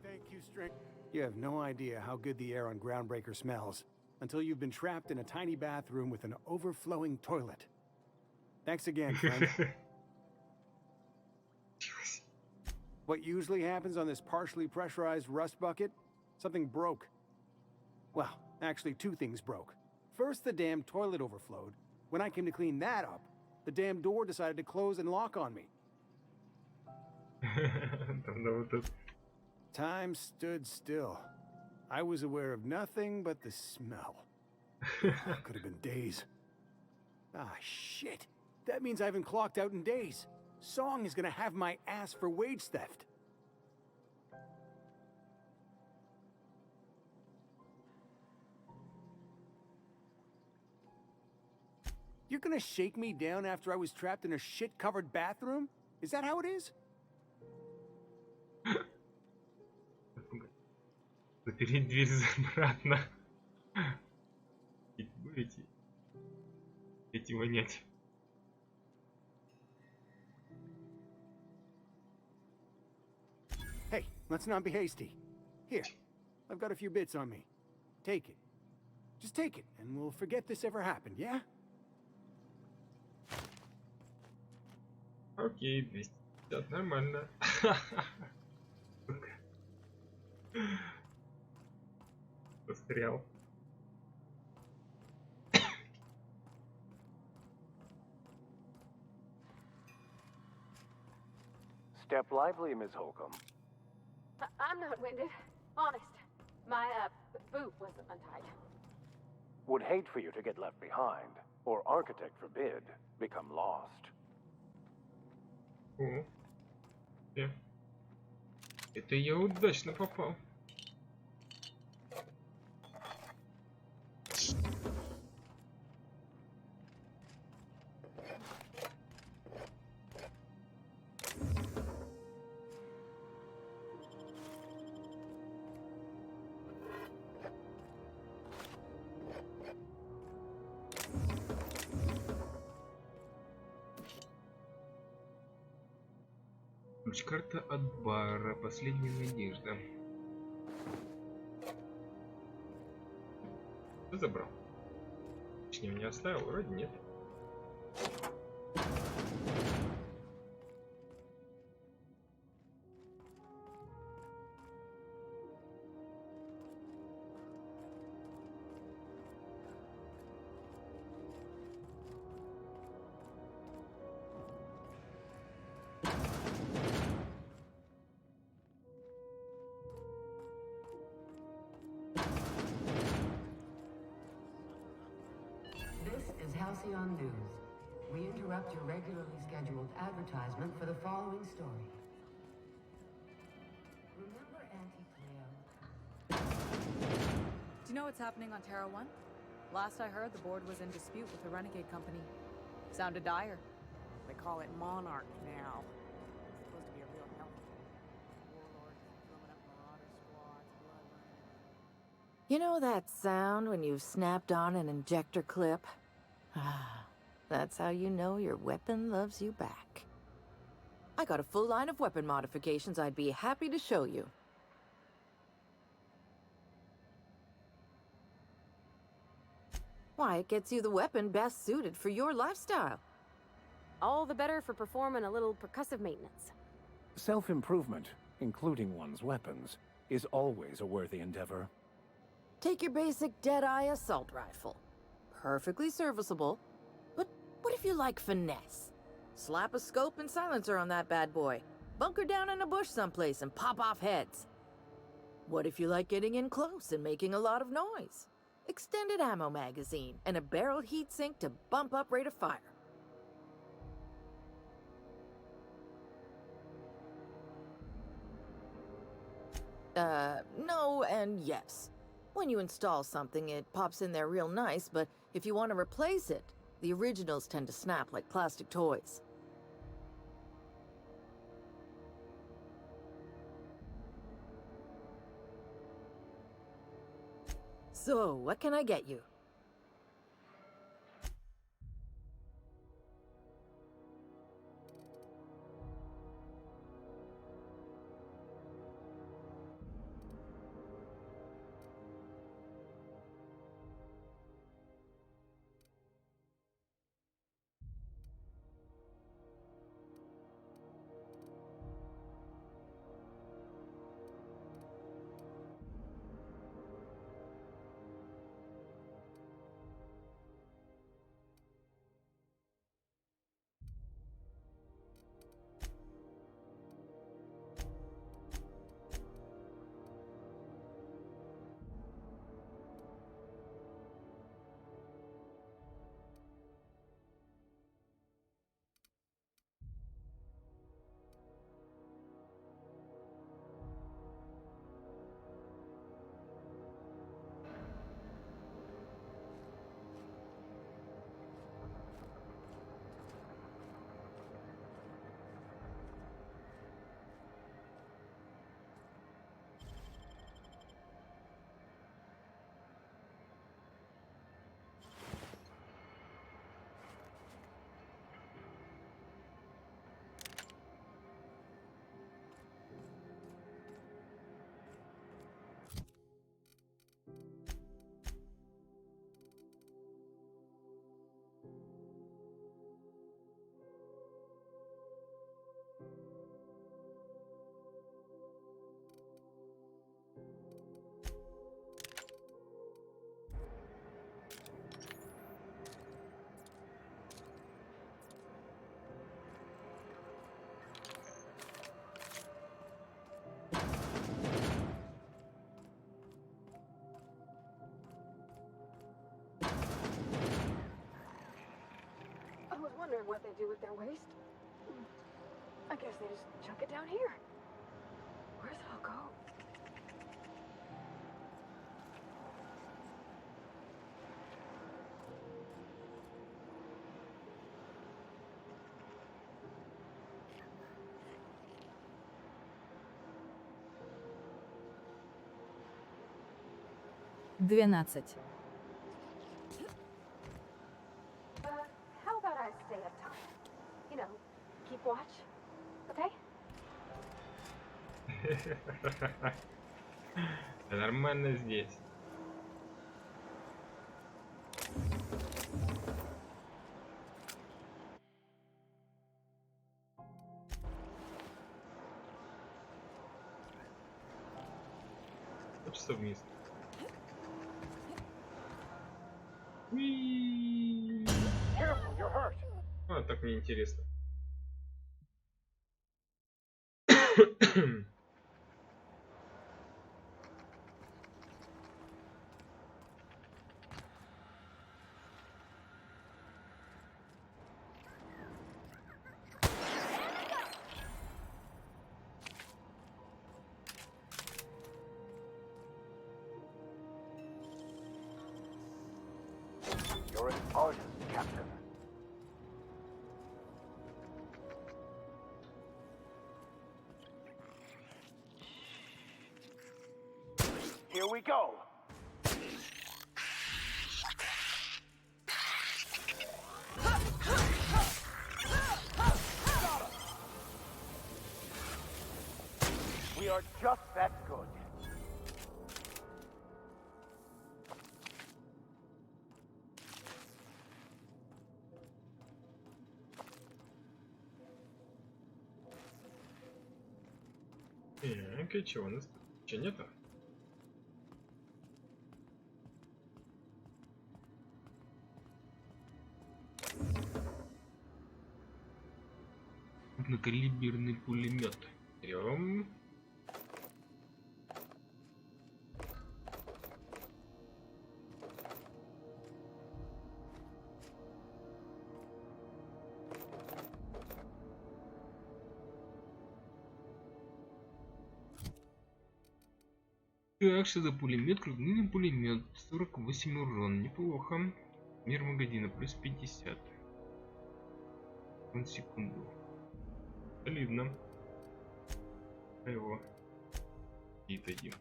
O: Thank you, String. You have no idea how good the air on Groundbreaker smells until you've been trapped in a tiny bathroom with an overflowing toilet. Thanks again, friend. What usually happens on this partially pressurized rust bucket? Something broke. Well, actually, two things broke. First, the damn toilet overflowed. When I came to clean that up, the damn door decided to close and lock on me. Time stood still. I was aware of nothing but the smell. Could have been days. Ah, shit. That means I haven't clocked out in days. Song is gonna have my ass for wage theft. You're gonna shake me down after I was trapped in a shit-covered bathroom? Is that how it is?
C: Запереть дверь обратно. Будете эти вонять.
O: Hey, let's not be hasty. Here, I've got a few bits on me. Take it. Just take it, and we'll forget this ever happened, yeah?
C: Окей, 250, нормально. Застрял.
P: Step lively, Miss Holcomb.
I: I'm not winded. Honest. My, boot wasn't untied.
P: Would hate for you to get left behind, or architect forbid, become lost.
C: О, это я удачно попал. Ключ-карта от бара. Последняя надежда. Кто забрал? Точнее, мне оставил? Вроде нет.
M: is Halcyon News. We interrupt your regularly scheduled advertisement for the following story. Remember Auntie Cleo?
U: Do you know what's happening on Terra 1? Last I heard, the board was in dispute with the Renegade Company. Sounded dire.
E: They call it Monarch now. It's supposed to be a real help. Warlords, drumming up marauder squads, blood running.
F: You know that sound when you've snapped on an injector clip? That's how you know your weapon loves you back. I got a full line of weapon modifications I'd be happy to show you. Why, it gets you the weapon best suited for your lifestyle.
I: All the better for performing a little percussive maintenance.
H: Self-improvement, including one's weapons, is always a worthy endeavor.
F: Take your basic Deadeye assault rifle. Perfectly serviceable. But what if you like finesse? Slap a scope and silencer on that bad boy. Bunker down in a bush someplace and pop off heads. What if you like getting in close and making a lot of noise? Extended ammo magazine and a barrel heatsink to bump up rate of fire. No and yes. When you install something, it pops in there real nice, but if you want to replace it, the originals tend to snap like plastic toys. So, what can I get you?
I: I was wondering what they do with their waste. I guess they just chuck it down here. Where's it all go?
B: Двенадцать.
I: How about I stay up top? You know, keep watch. Okay?
C: Нормально здесь. Хочется вниз.
O: Careful, you're hurt.
C: А, так мне интересно.
P: You're an artist, Captain. Here we go. We are just that good.
C: Так, и чего у нас тут? Ничего нету? Крупнокалиберный пулемет. Берем. Так, что за пулемет? Крупный пулемет. 48 урон. Неплохо. Мир магазина плюс 50. На секунду. Солидно. А его. И дадим.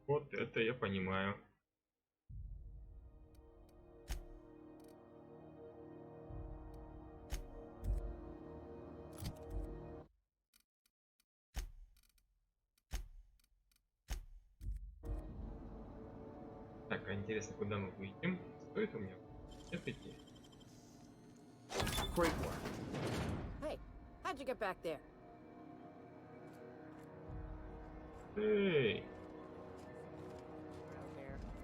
C: Вот это я понимаю. Так, а интересно, куда мы выйдем? Стоит у меня? Нет идти?
F: Great work. Hey, how'd you get back there?
C: Эй!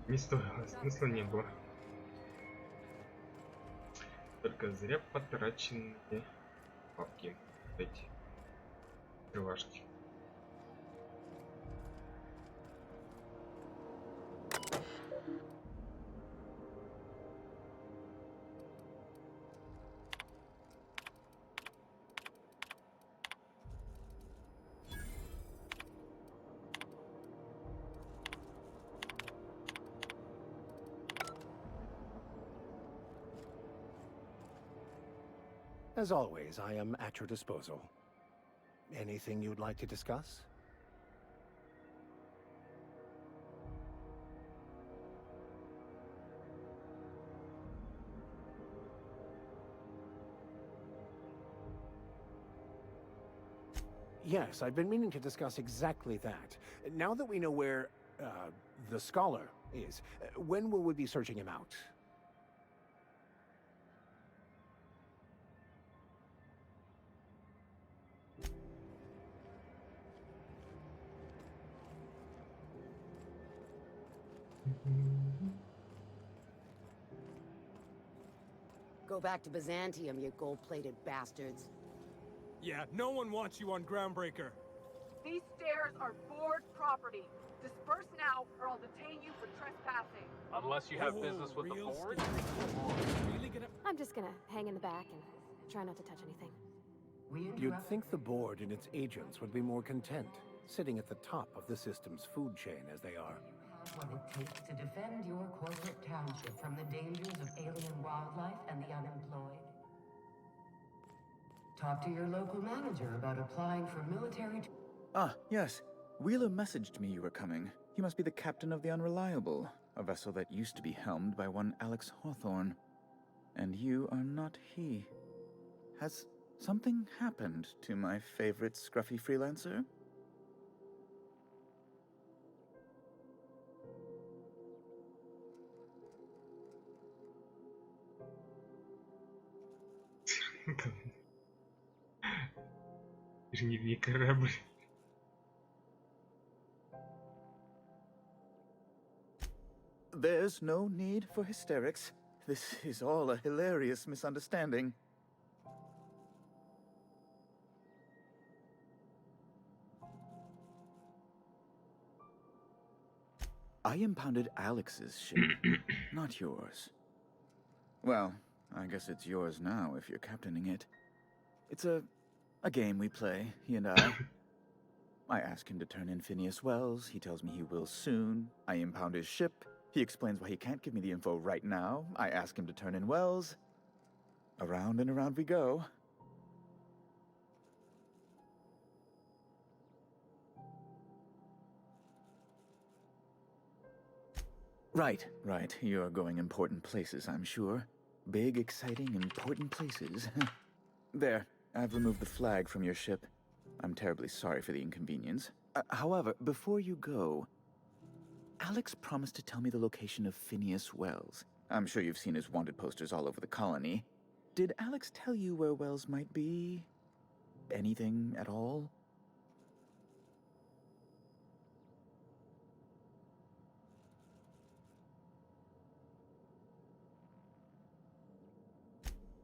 C: Не стоило, смысла не было. Только зря потраченные бабки. Эти крылашки.
H: As always, I am at your disposal. Anything you'd like to discuss? Yes, I've been meaning to discuss exactly that. Now that we know where, the scholar is, when will we be searching him out?
F: Go back to Byzantium, you gold-plated bastards.
D: Yeah, no one wants you on Groundbreaker.
T: These stairs are board property. Disperse now, or I'll detain you for trespassing.
K: Unless you have business with the board.
I: I'm just gonna hang in the back and try not to touch anything.
H: You'd think the board and its agents would be more content, sitting at the top of the system's food chain as they are.
M: What it takes to defend your corporate township from the dangers of alien wildlife and the unemployed. Talk to your local manager about applying for military.
V: Ah, yes. Wheeler messaged me you were coming. He must be the captain of the Unreliable, a vessel that used to be helmed by one Alex Hawthorne. And you are not he. Has something happened to my favorite scruffy freelancer?
C: Дневник корабль.
V: There's no need for hysterics. This is all a hilarious misunderstanding. I impounded Alex's ship, not yours. Well, I guess it's yours now if you're captaining it. It's a game we play, he and I. I ask him to turn in Phineas Wells, he tells me he will soon. I impound his ship, He explains why he can't give me the info right now. I ask him to turn in Wells. Around and around we go. Right. You're going important places, I'm sure. Big, exciting, important places. There, I've removed the flag from your ship. I'm terribly sorry for the inconvenience. However, before you go, Alex promised to tell me the location of Phineas Wells. I'm sure you've seen his wanted posters all over the colony. Did Alex tell you where Wells might be? Anything at all?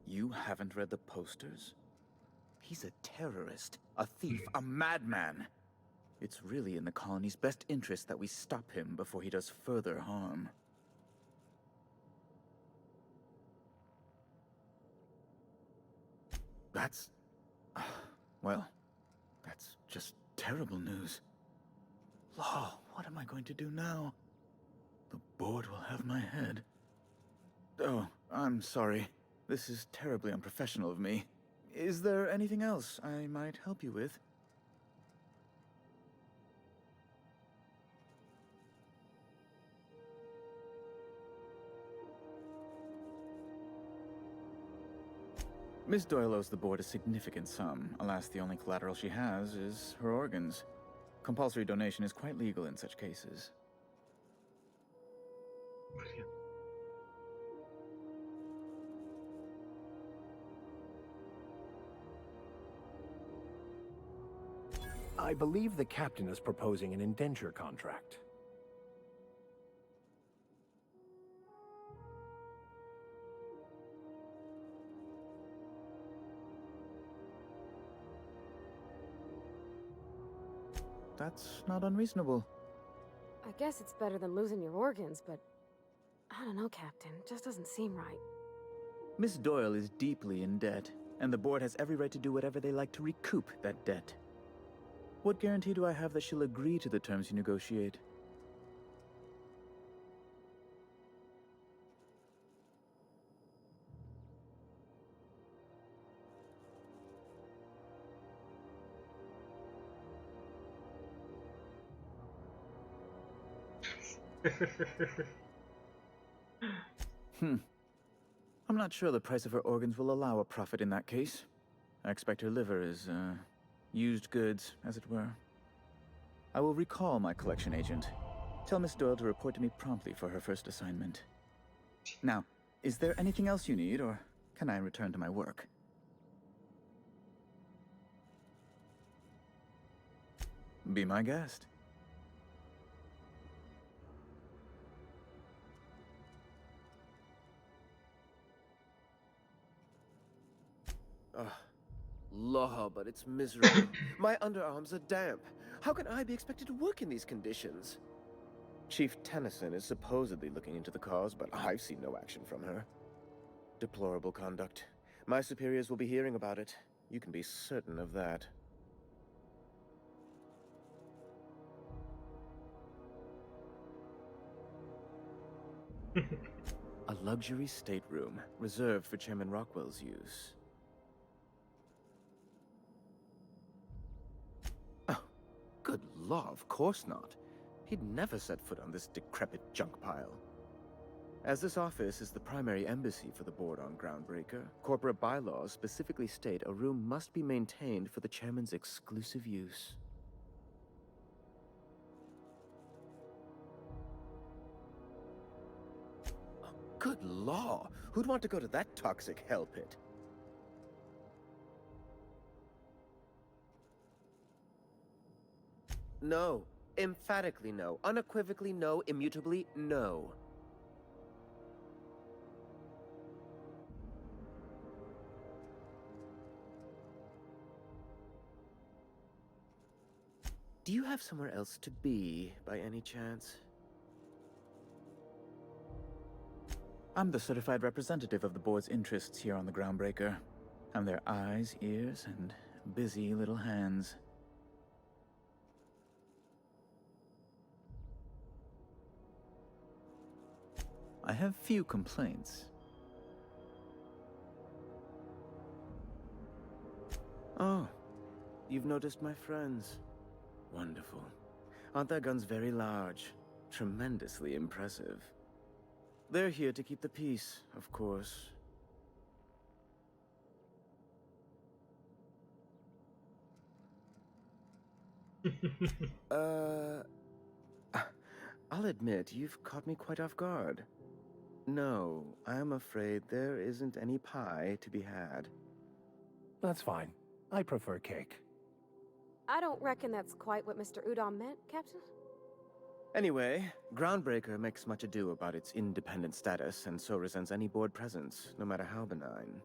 V: You haven't read the posters? He's a terrorist, a thief, a madman. It's really in the colony's best interest that we stop him before he does further harm. That's... well, that's just terrible news. Law, what am I going to do now? The board will have my head. Oh, I'm sorry. This is terribly unprofessional of me. Is there anything else I might help you with? Miss Doyle owes the board a significant sum. Alas, the only collateral she has is her organs. Compulsory donation is quite legal in such cases.
H: I believe the captain is proposing an indenture contract.
V: That's not unreasonable.
I: I guess it's better than losing your organs, but I don't know, Captain. It just doesn't seem right.
V: Miss Doyle is deeply in debt, and the board has every right to do whatever they like to recoup that debt. What guarantee do I have that she'll agree to the terms you negotiate? I'm not sure the price of her organs will allow a profit in that case. I expect her liver is, used goods, as it were. I will recall my collection agent. Tell Miss Doyle to report to me promptly for her first assignment. Now, is there anything else you need, or can I return to my work? Be my guest.
A: Law, but it's miserable. My underarms are damp. How can I be expected to work in these conditions? Chief Tennyson is supposedly looking into the cause, but I've seen no action from her. Deplorable conduct. My superiors will be hearing about it. You can be certain of that. A luxury stateroom, reserved for Chairman Rockwell's use. Good law, of course not. He'd never set foot on this decrepit junk pile. As this office is the primary embassy for the board on Groundbreaker, corporate bylaws specifically state a room must be maintained for the chairman's exclusive use. Oh, good law! Who'd want to go to that toxic hell pit? No. Emphatically no. Unequivocally no. Immutably no. Do you have somewhere else to be, by any chance?
V: I'm the certified representative of the board's interests here on the Groundbreaker. I'm their eyes, ears, and busy little hands. I have few complaints.
A: Oh, you've noticed my friends. Wonderful. Aren't their guns very large? Tremendously impressive. They're here to keep the peace, of course. I'll admit, you've caught me quite off guard. No, I'm afraid there isn't any pie to be had.
H: That's fine. I prefer cake.
I: I don't reckon that's quite what Mr. Udon meant, Captain.
A: Anyway, Groundbreaker makes much ado about its independent status, and so resents any board presence, no matter how benign.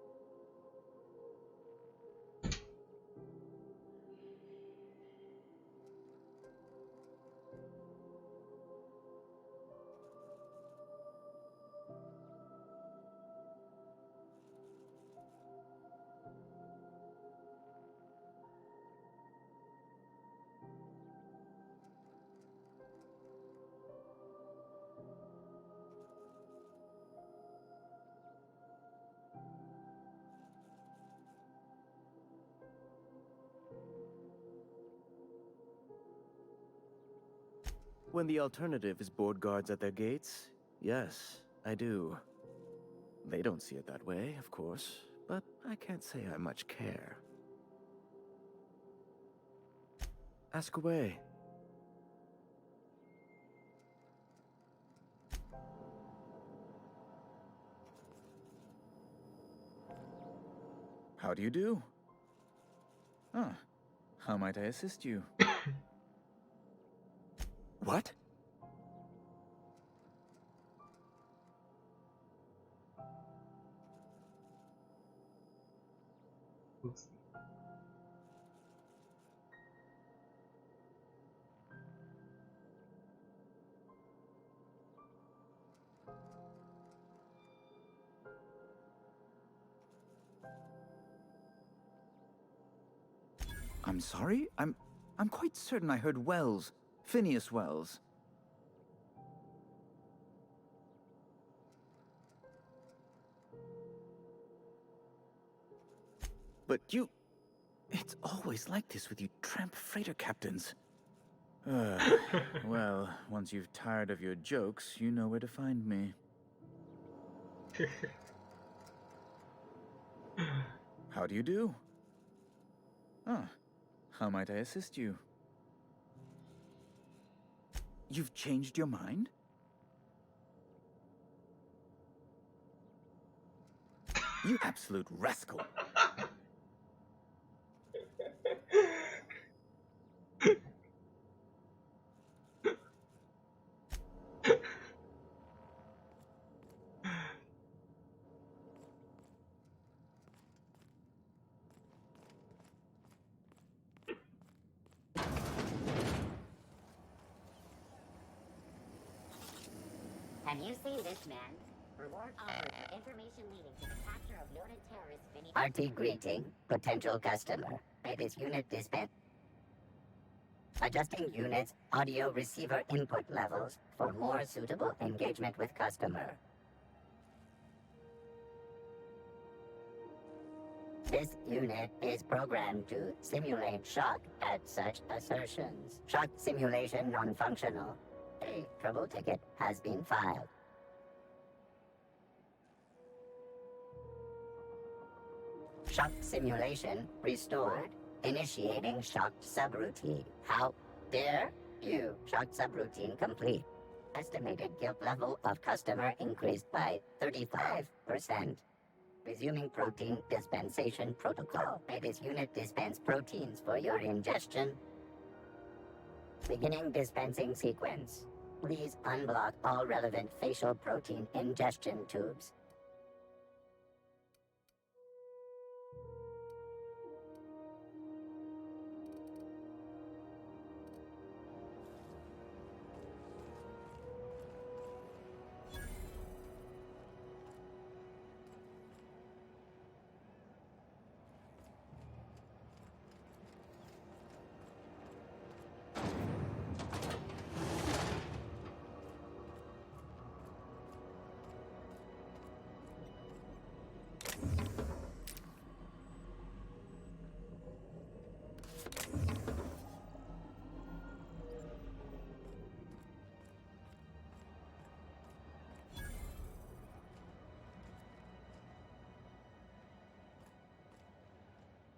A: When the alternative is board guards at their gates, yes, I do. They don't see it that way, of course, but I can't say I much care. Ask away.
V: How do you do? Ah, how might I assist you?
A: What?
C: Oops.
V: I'm sorry? I'm quite certain I heard Wells. Phineas Wells.
A: But you...
V: It's always like this with you tramp freighter captains. Well, once you've tired of your jokes, you know where to find me. How do you do? Ah, how might I assist you? You've changed your mind? You absolute rascal!
N: Have you seen this man? Reward offered for information leading to the capture of noted terrorist Vinny. RT greeting, potential customer. It is unit dispense. Adjusting unit's audio receiver input levels for more suitable engagement with customer. This unit is programmed to simulate shock at such assertions. Shock simulation non-functional. A trouble ticket has been filed. Shock simulation restored. Initiating shocked subroutine. How dare you? Shocked subroutine complete. Estimated guilt level of customer increased by 35%. Resuming protein dispensation protocol. May this unit dispense proteins for your ingestion. Beginning dispensing sequence. Please unblock all relevant facial protein ingestion tubes.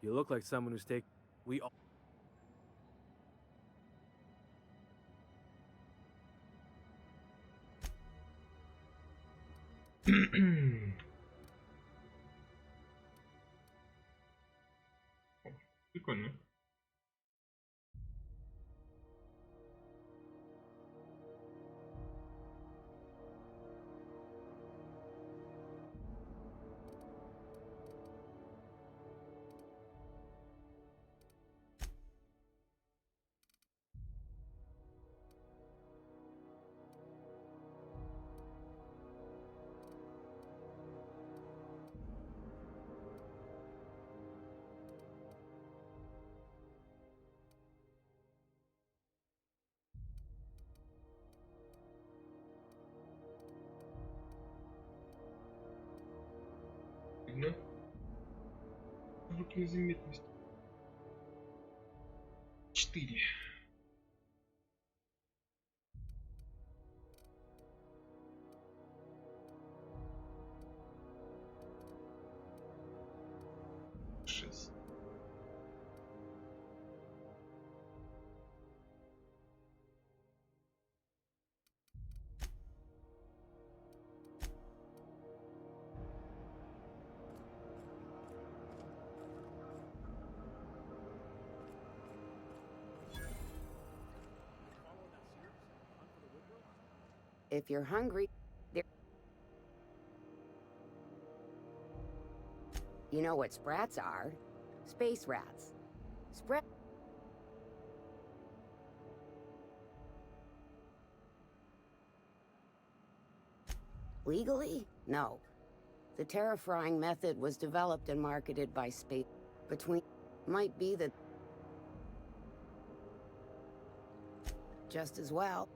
H: You look like someone who's taken... We all...
C: Прикольно. Видно? Звук незаметности. 4. Шесть.
F: If you're hungry, there... You know what sprats are? Space rats. Sprat... Legally? No. The terra-frying method was developed and marketed by space... Between... Might be that... Just as well.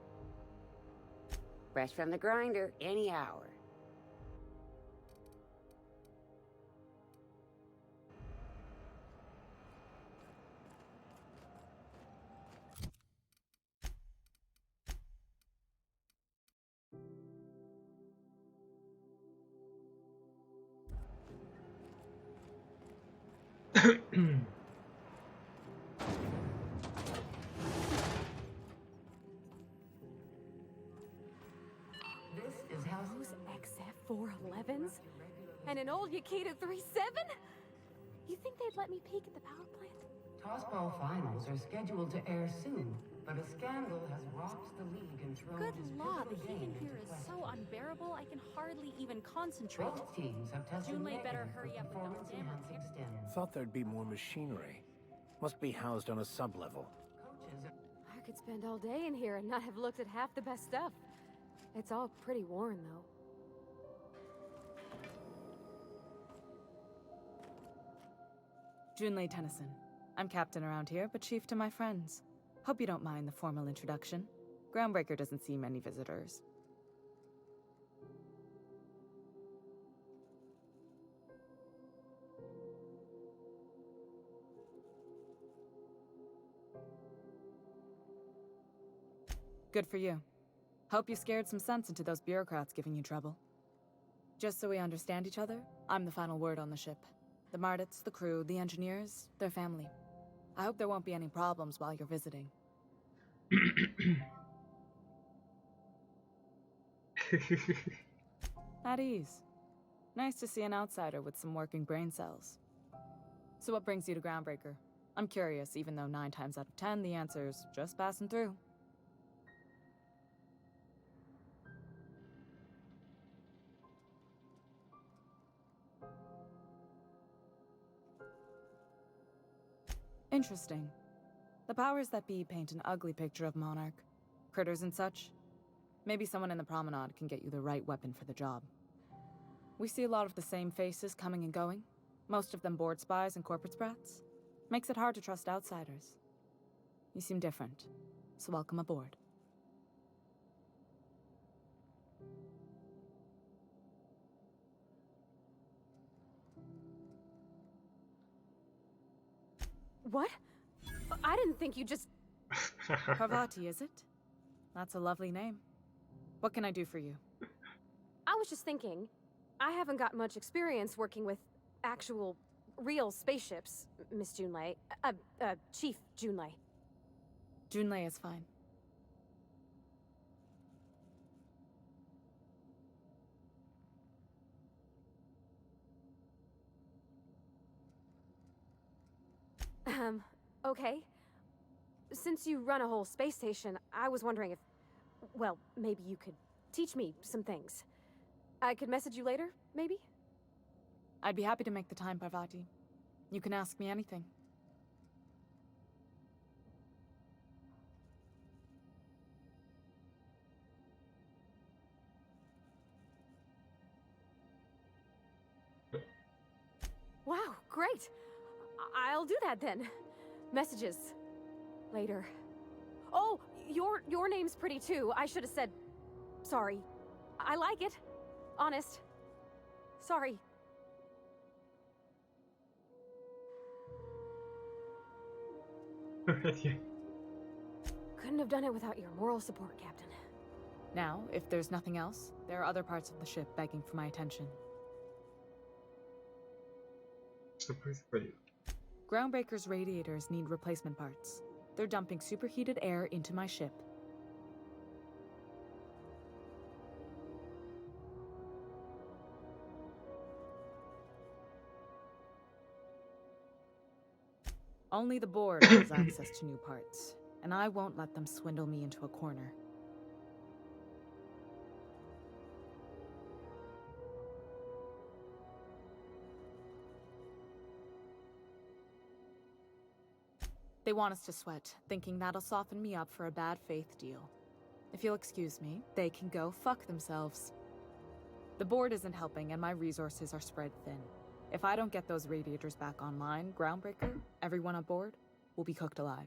F: Fresh from the grinder, any hour.
I: Those XF411s? And an old Yakita 37? You think they'd let me peek at the power plant?
M: Tossball finals are scheduled to air soon, but a scandal has rocked the league and thrown
J: Good
M: his
J: law, the
M: pivotal
J: heat in
M: game
J: here
M: into
J: is
M: question.
J: so unbearable I can hardly even concentrate.
M: Both teams have tested
J: Junlei better
M: negative for
J: hurry up with those damn
M: performance-enhancing stims.
H: Thought there'd be more machinery. Must be housed on a sub-level.
I: I could spend all day in here and not have looked at half the best stuff. It's all pretty worn, though.
U: Junlei Tennyson. I'm captain around here, but chief to my friends. Hope you don't mind the formal introduction. Groundbreaker doesn't see many visitors. Good for you. Hope you scared some sense into those bureaucrats giving you trouble. Just so we understand each other, I'm the final word on the ship. The Mardits, the crew, the engineers, their family. I hope there won't be any problems while you're visiting. At ease. Nice to see an outsider with some working brain cells. So what brings you to Groundbreaker? I'm curious, even though 9 times out of 10 the answer's just passing through. Interesting. The powers that be paint an ugly picture of Monarch. Critters and such. Maybe someone in the promenade can get you the right weapon for the job. We see a lot of the same faces coming and going. Most of them board spies and corporate sprats. Makes it hard to trust outsiders. You seem different, so welcome aboard.
I: What? I didn't think you just...
U: Parvati, is it? That's a lovely name. What can I do for you?
I: I was just thinking, I haven't got much experience working with actual
G: real spaceships, Miss Junlei. Chief Junlei.
U: Junlei is fine.
G: Okay. Since you run a whole space station, I was wondering if, well, maybe you could teach me some things. I could message you later, maybe?
U: I'd be happy to make the time, Parvati. You can ask me anything.
G: Wow, great. I'll do that then. Messages. Later. Oh, your name's pretty too. I should have said... Sorry. I like it. Honest. Sorry. Couldn't have done it without your moral support, Captain.
U: Now, if there's nothing else, there are other parts of the ship begging for my attention.
C: Что происходит?
U: Groundbreaker's radiators need replacement parts. They're dumping superheated air into my ship. Only the board has access to new parts, and I won't let them swindle me into a corner. They want us to sweat, thinking that'll soften me up for a bad faith deal. If you'll excuse me, they can go fuck themselves. The board isn't helping and my resources are spread thin. If I don't get those radiators back online, Groundbreaker, everyone on board, will be cooked alive.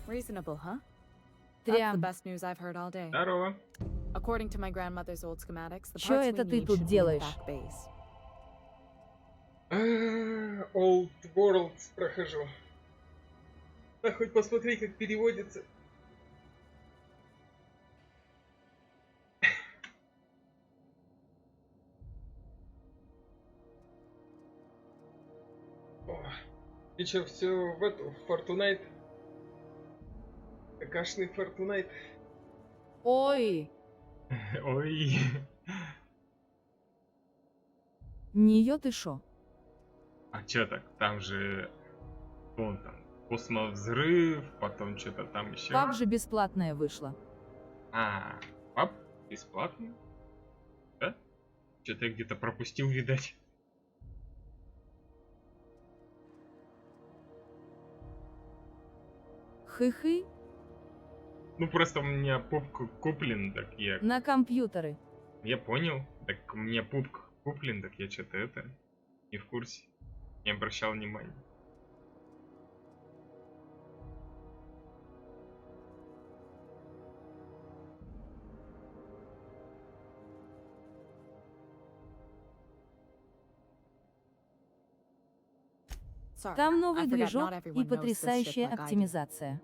U: Reasonable, huh? That's the best news I've heard all day.
C: Здорово.
U: According to my grandmother's old schematics, the
B: Чё
U: parts
B: это
U: we
B: ты
U: need
B: тут
U: should be in the
B: делаешь?
U: back base.
C: Old World прохожу. Да хоть посмотри, как переводится. И чё, все в эту, в Fortnite? Какашный Fortnite.
B: Ой,
C: Ой.
B: неё ты шо?
C: А чё так? Там же... Вон там. Космовзрыв, потом что-то там еще.
B: Как же бесплатное вышло?
C: А, пап? Бесплатно? Да? Что-то я где-то пропустил, видать.
B: Хы-хы,
C: Ну просто у меня пупк куплен, так я...
B: на компьютеры.
C: Я понял. Так у меня пупк куплен, так я что-то это... Не в курсе. Не обращал внимания.
U: Sorry,
B: Там
U: I
B: новый
U: forgot
B: движок
U: not
B: и
U: everyone knows this ship
B: потрясающая
U: like I do.
B: оптимизация.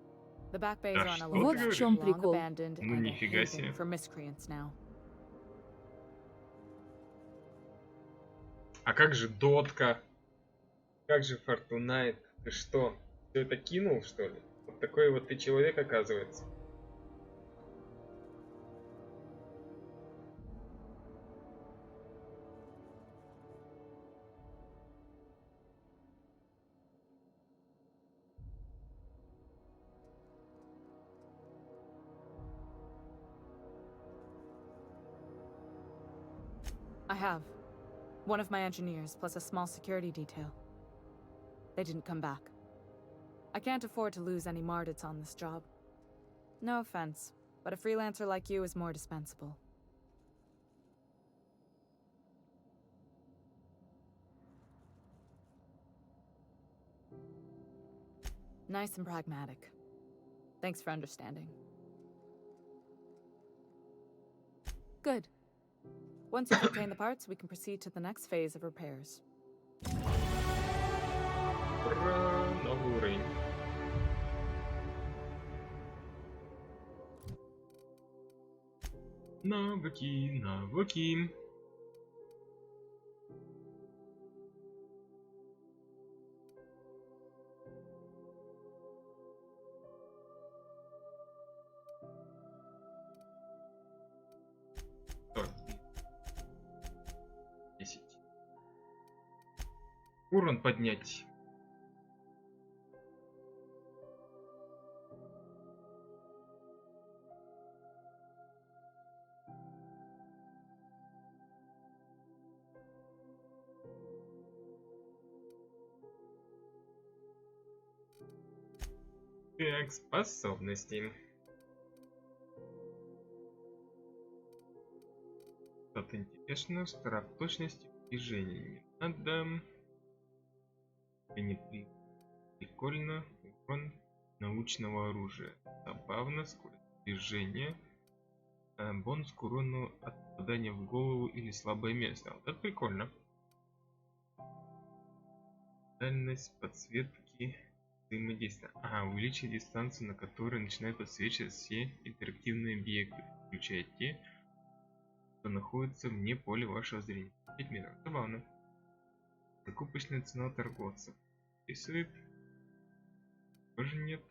U: The back bays are on a
C: что
B: Вот
C: ты
B: в чем
C: говоришь?
B: прикол.
U: abandoned
C: Ну
U: and a
C: нифига
U: haven
C: себе.
U: for miscreants now.
C: А как же Дотка? Как же Fortnite? Ты что? Все это кинул, что ли? Вот такой вот ты человек, оказывается.
U: I have. One of my engineers, plus a small security detail. They didn't come back. I can't afford to lose any Mardits on this job. No offense, but a freelancer like you is more dispensable. Nice and pragmatic. Thanks for understanding. Good. Once you've obtained the parts, we can proceed to the next phase of repairs.
C: Ура, новый уровень. Навыки, навыки. Так, 10. Урон поднять. Так, способности. Что-то интересное, штраф точности движения. Не надо. Не прикольно. Урон научного оружия. Забавно. Скорость движения. Бонус к урону от попадания в голову или слабое место. Вот это прикольно. Дальность подсветки. Взаимодействие. Ага, увеличить дистанцию, на которой начинают подсвечивать все интерактивные объекты, включая те, что находятся вне поля вашего зрения. 5 метров. Забавно. Закупочная цена торговца. Рисует. Тоже нет.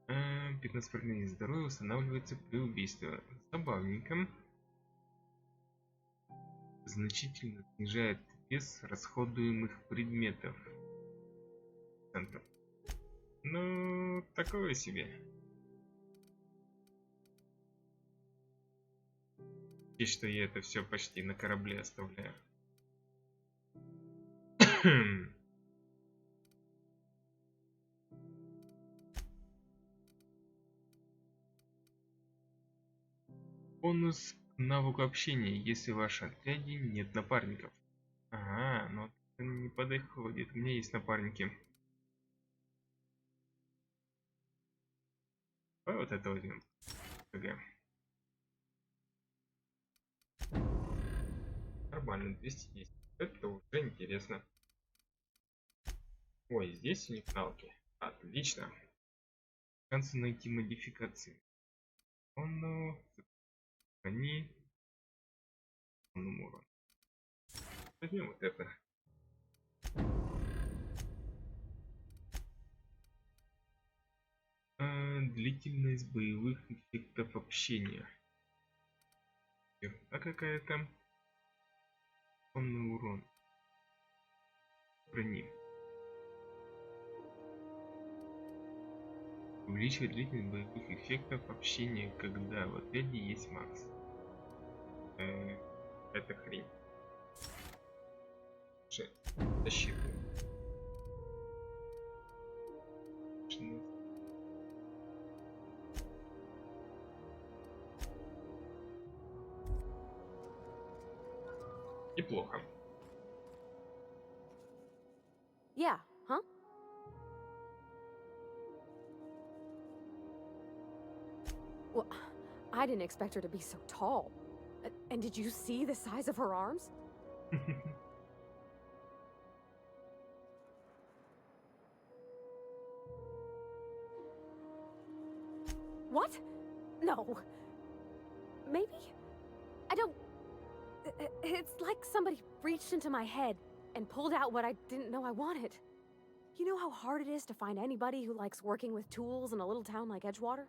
C: А, 15% здоровья устанавливается при убийстве. Забавненько. Значительно снижает вес расходуемых предметов. Ну, такое себе. И что я это все почти на корабле оставляю. Бонус к навыку общения, если в вашем отряде нет напарников. Ага, но это не подходит. У меня есть напарники. А вот это возьмем. Нормально, 210. Это уже интересно. Ой, здесь у них навыки. Отлично. Шансы найти модификации. Он, они, урон. Возьмем вот это. Длительность боевых эффектов общения. А какая-то. Сонный урон. Брони. Увеличивает длительность боевых эффектов общения, когда в отряде есть макс. Это хрень. Защита. Неплохо.
G: Yeah, huh? Well, I didn't expect her to be so tall. And did you see the size of her arms? What? No. Maybe? I don't... It's like somebody reached into my head and pulled out what I didn't know I wanted. You know how hard it is to find anybody who likes working with tools in a little town like Edgewater?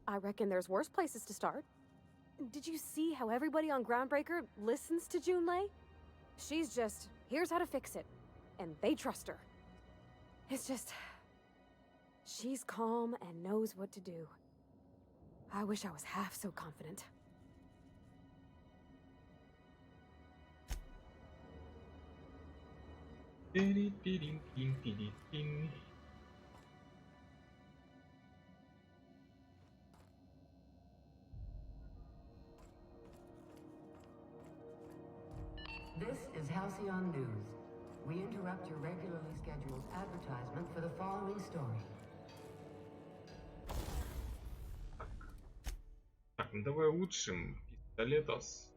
G: I reckon there's worse places to start. Did you see how everybody on Groundbreaker listens to Junlei? She's just, here's how to fix it. And they trust her. It's just... she's calm and knows what to do. I wish I was half so confident.
M: This is Halcyon News. We interrupt your regularly scheduled advertisement for the following story.
C: Так, ну давай улучшим пистолетос.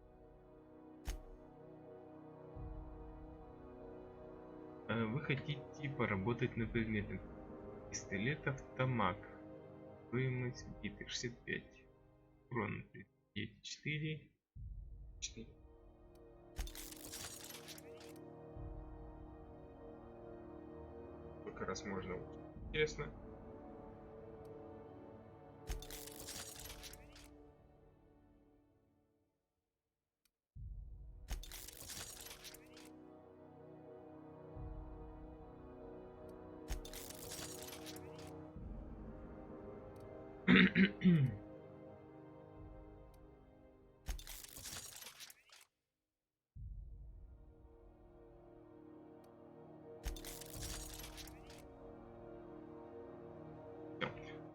C: Вы хотите поработать на предметах. Пистолет автомат. Стоимость битых 65. Урон 4. 4. Сколько раз можно улучшить? Интересно.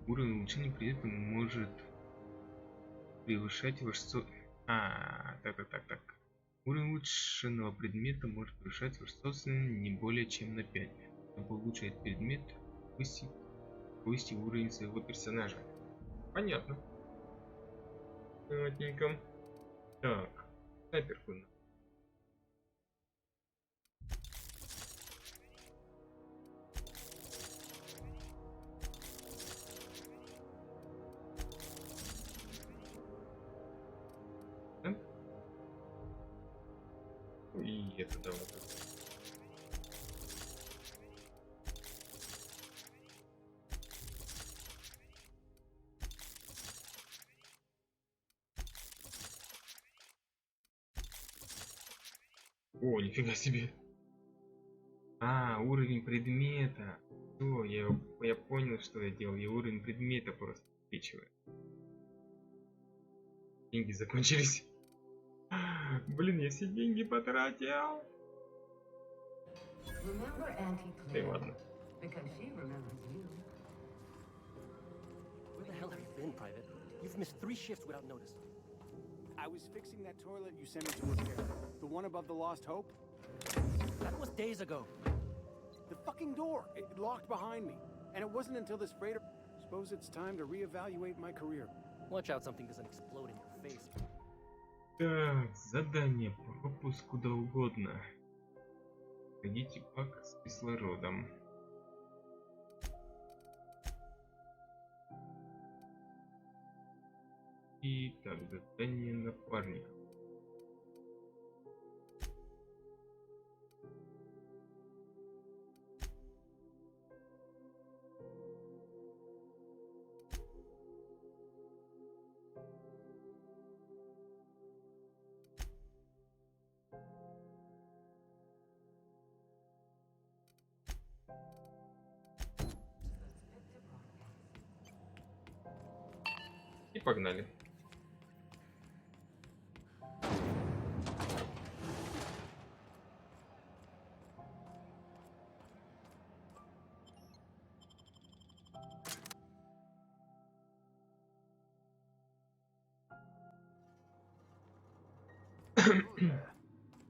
C: Уровень улучшения предмета может превышать ваш так. Уровень улучшенного предмета может превышать ваш собственный не более чем на 5. Чтобы улучшить предмет, повысьте уровень своего персонажа. Понятно. Понятненько. Так, снайперку. И это давно. О, нифига себе. Уровень предмета. Все, я понял, что я делал. Я уровень предмета просто увеличиваю. Деньги закончились. Блин, я все деньги потратил. Да и ладно.
H: Where the hell have you been, Private? You've missed 3 shifts without notice.
O: I was fixing that toilet you sent me to repair. The one above the Lost Hope?
H: That was days ago.
O: The fucking door! It locked behind me. And it wasn't until this freighter... Suppose it's time to reevaluate my career.
H: Watch out something doesn't explode in your face.
C: Так, задание. Пропуск куда угодно. Найдите пак с кислородом. И так, задание напарника. И погнали.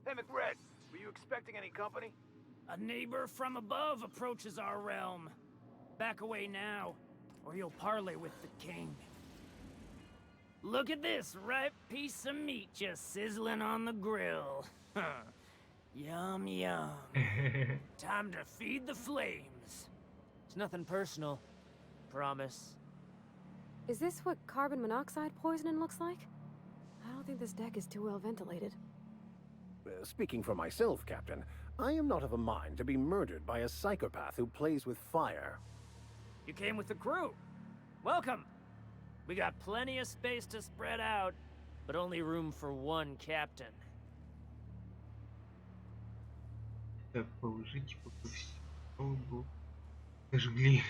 O: Hey, McRed, were you expecting any company?
L: A neighbor from above approaches our realm. Back away now, or you'll parley with the king. Look at this ripe piece of meat just sizzling on the grill. Yum, yum. Time to feed the flames.
R: It's nothing personal. Promise.
G: Is this what carbon monoxide poisoning looks like? I don't think this deck is too well ventilated.
H: Speaking for myself, Captain, I am not of a mind to be murdered by a psychopath who plays with fire.
L: You came with the crew. Welcome. We got plenty of space to spread out,
R: but only room for one captain.
C: Так, положите пока все. Сожгли.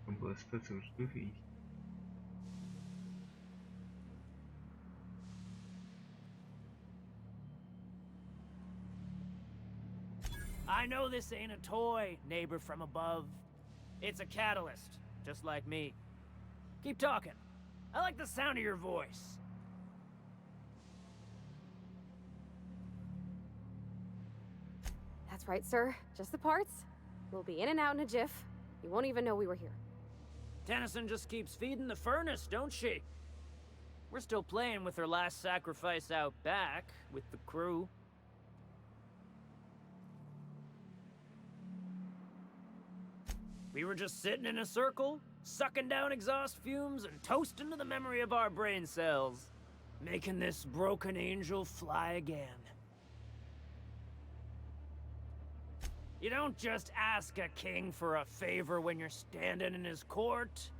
C: Чтобы остаться в живых.
L: I know this ain't a toy, neighbor from above. It's a catalyst, just like me. Keep talking. I like the sound of your voice.
G: That's right, sir. Just the parts. We'll be in and out in a jiff. You won't even know we were here.
R: Tennyson just keeps feeding the furnace, don't she? We're still playing with her last sacrifice out back, with the crew. We were just sitting in a circle, sucking down exhaust fumes and toasting to the memory of our brain cells, making this broken angel fly again. You don't just ask a king for a favor when you're standing in his court.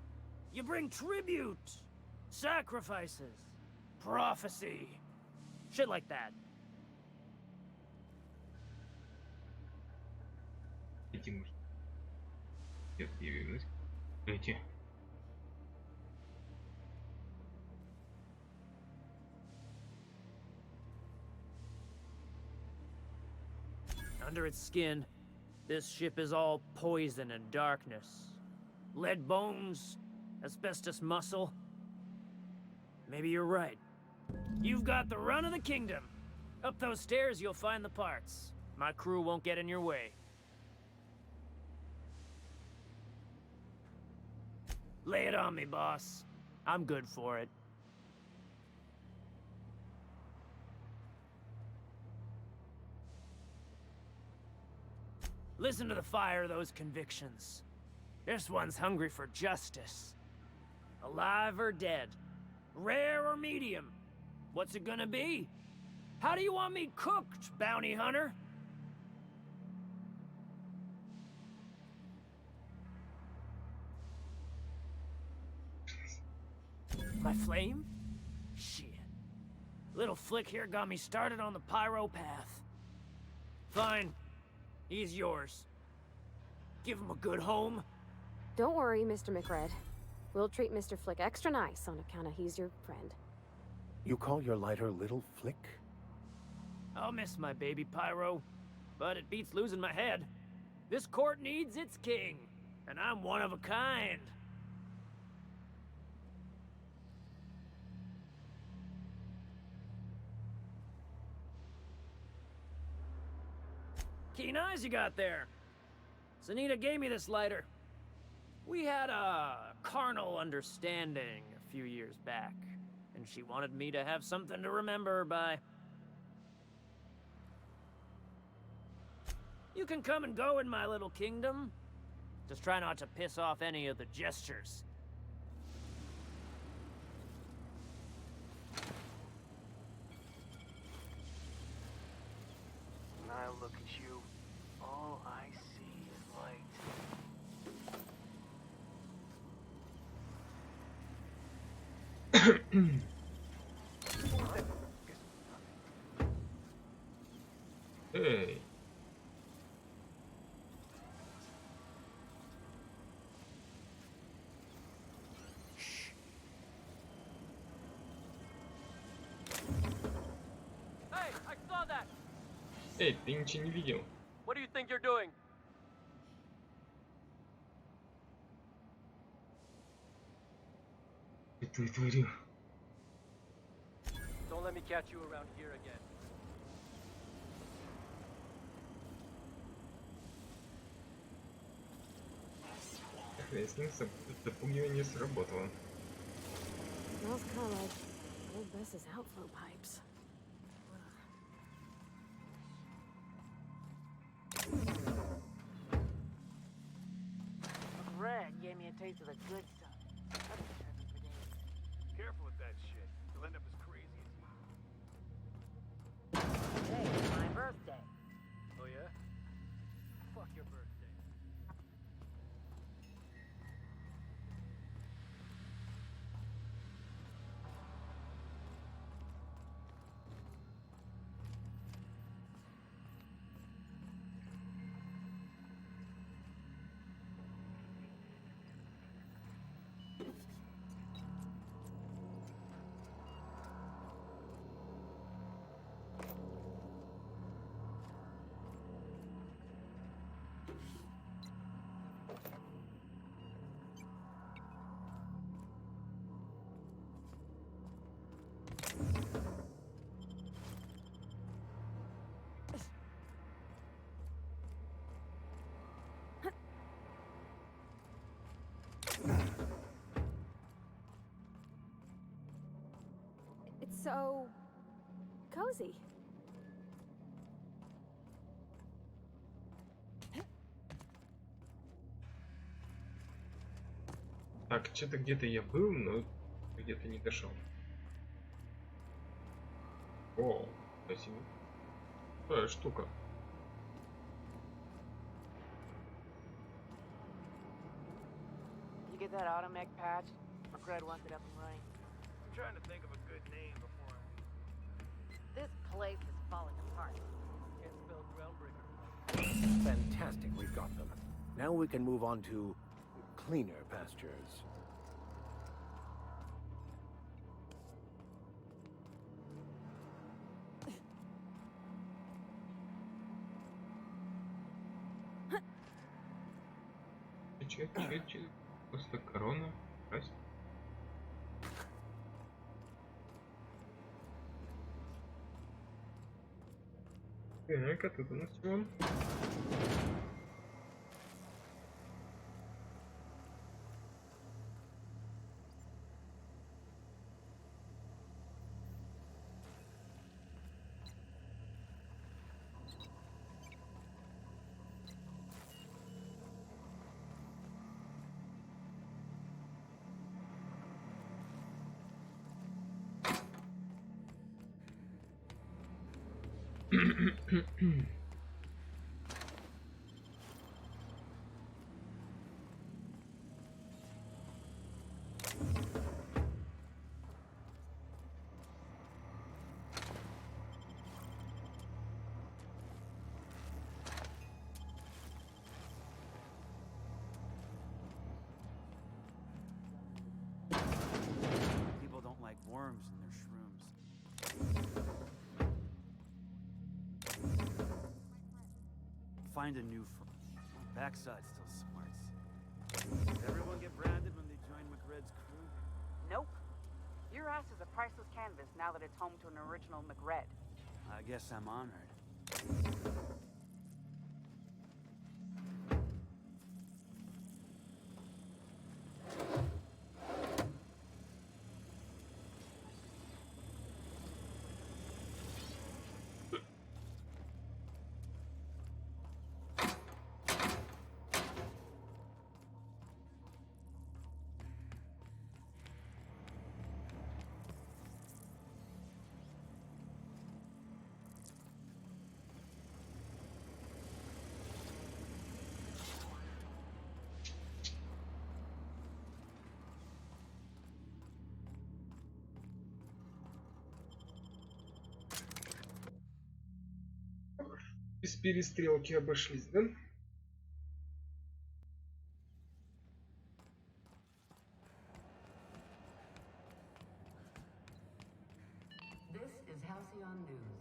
R: You bring tribute, sacrifices, prophecy, shit like that. Under its skin, this ship is all poison and darkness. Lead bones, asbestos muscle. Maybe you're right. You've got the run of the kingdom. Up those stairs, you'll find the parts. My crew won't get in your way. Lay it on me, boss. I'm good for it. Listen to the fire of those convictions. This one's hungry for justice. Alive or dead? Rare or medium? What's it gonna be? How do you want me cooked, bounty hunter? My flame? Shit. Little flick here got me started on the pyro path. Fine. He's yours. Give him a good home.
G: Don't worry, Mr. McRed. We'll treat Mr. Flick extra nice on account of he's your friend.
H: You call your lighter Little Flick?
R: I'll miss my baby pyro, but it beats losing my head. This court needs its king, and I'm one of a kind. Keen eyes you got there. Sunita gave me this lighter. We had a carnal understanding a few years back, and she wanted me to have something to remember her by. You can come and go in my little kingdom. Just try not to piss off any of the gestures.
Q: When I look at you, all I see is
C: Hey.
R: Hey, I saw that.
C: Эй, ты ничего не видел?
R: What do you think you're doing?
C: Что ты творил?
R: Don't let me catch you around here again.
C: Выяснился, запугивание сработало.
G: Smells kind of like old Bess's outflow pipes.
Q: Red gave me a taste of the good stuff. I've been checking for days.
D: Careful with that shit. You'll end up as crazy as
Q: Today is my birthday.
D: he. Oh yeah? Fuck your birthday.
G: So cozy.
C: Так, что-то где-то я был, но где-то не дошел. О, спасибо. Какая штука.
Q: You get that automech patch? McRed wants it up and running.
D: I'm trying to think of a good name before I leave.
Q: This place is falling apart.
D: Can't spell groundbreaker.
H: Fantastic, we've got them. Now we can move on to cleaner pastures.
C: Че, просто корона. Здрасте. Так, а тут у нас чего?
E: People don't like worms in their shrooms. Find a new friend. My backside still smarts. Everyone get branded when they join McRed's crew?
T: Nope. Your ass is a priceless canvas now that it's home to an original McRed.
E: I guess I'm honored.
C: Без перестрелки обошлись, да?
M: This is Halcyon News.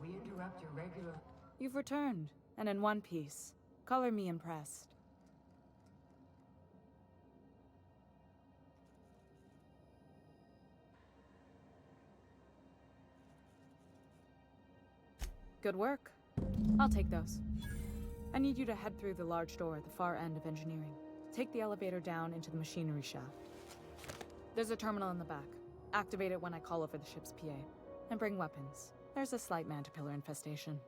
M: We interrupt your regular...
U: You've returned, and in one piece. Color me impressed. Good work. I'll take those. I need you to head through the large door at the far end of engineering. Take the elevator down into the machinery shaft. There's a terminal in the back. Activate it when I call over the ship's PA. And bring weapons. There's a slight mantipillar infestation.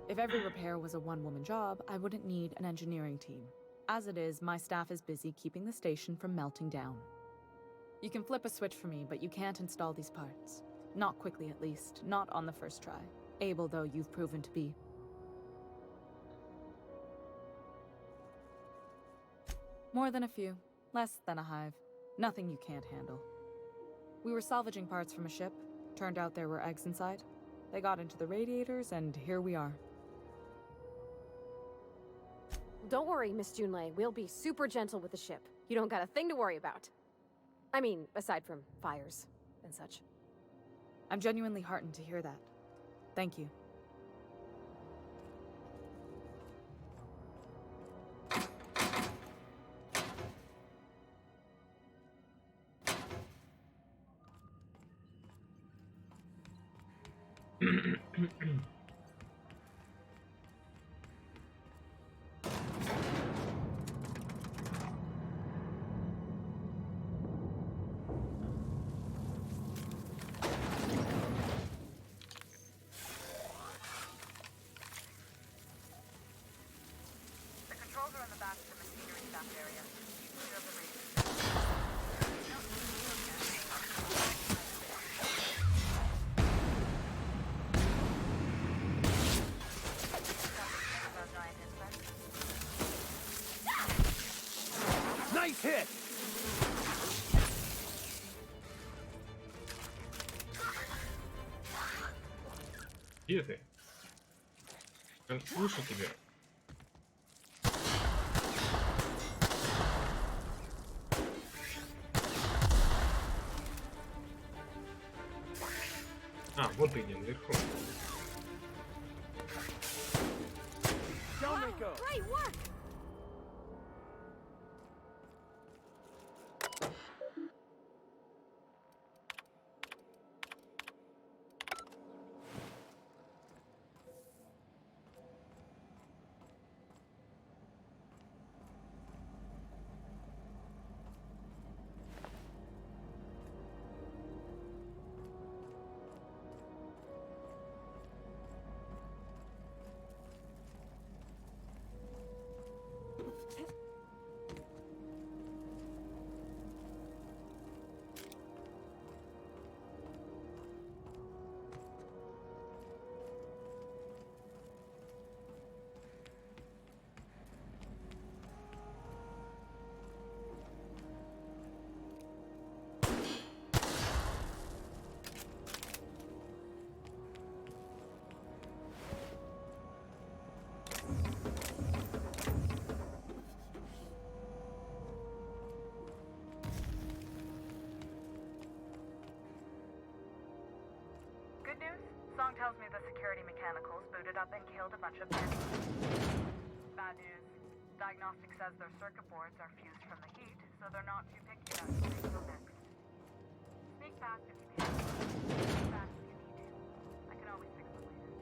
U: If every repair was a one-woman job, I wouldn't need an engineering team. As it is, my staff is busy keeping the station from melting down. You can flip a switch for me, but you can't install these parts. Not quickly, at least. Not on the first try. Able though you've proven to be. More than a few. Less than a hive. Nothing you can't handle. We were salvaging parts from a ship. Turned out there were eggs inside. They got into the radiators, and here we are.
G: Don't worry, Miss Junlei. We'll be super gentle with the ship. You don't got a thing to worry about. I mean, aside from fires and such.
U: I'm genuinely heartened to hear that. Thank you.
T: shaft area. Keep clear of the radius.
H: Nice hit!
C: Где ты? Я слышу тебя. А, вот ты где, наверху.
H: Down they go.
G: Great work!
T: Good news? Song tells me the security mechanicals booted up and killed a bunch of men. Bad news. Diagnostic says their circuit boards are fused from the heat, so they're not too picky about who they kill next. Sneak past if you can. Sneak back if you need to. I can always fix them later.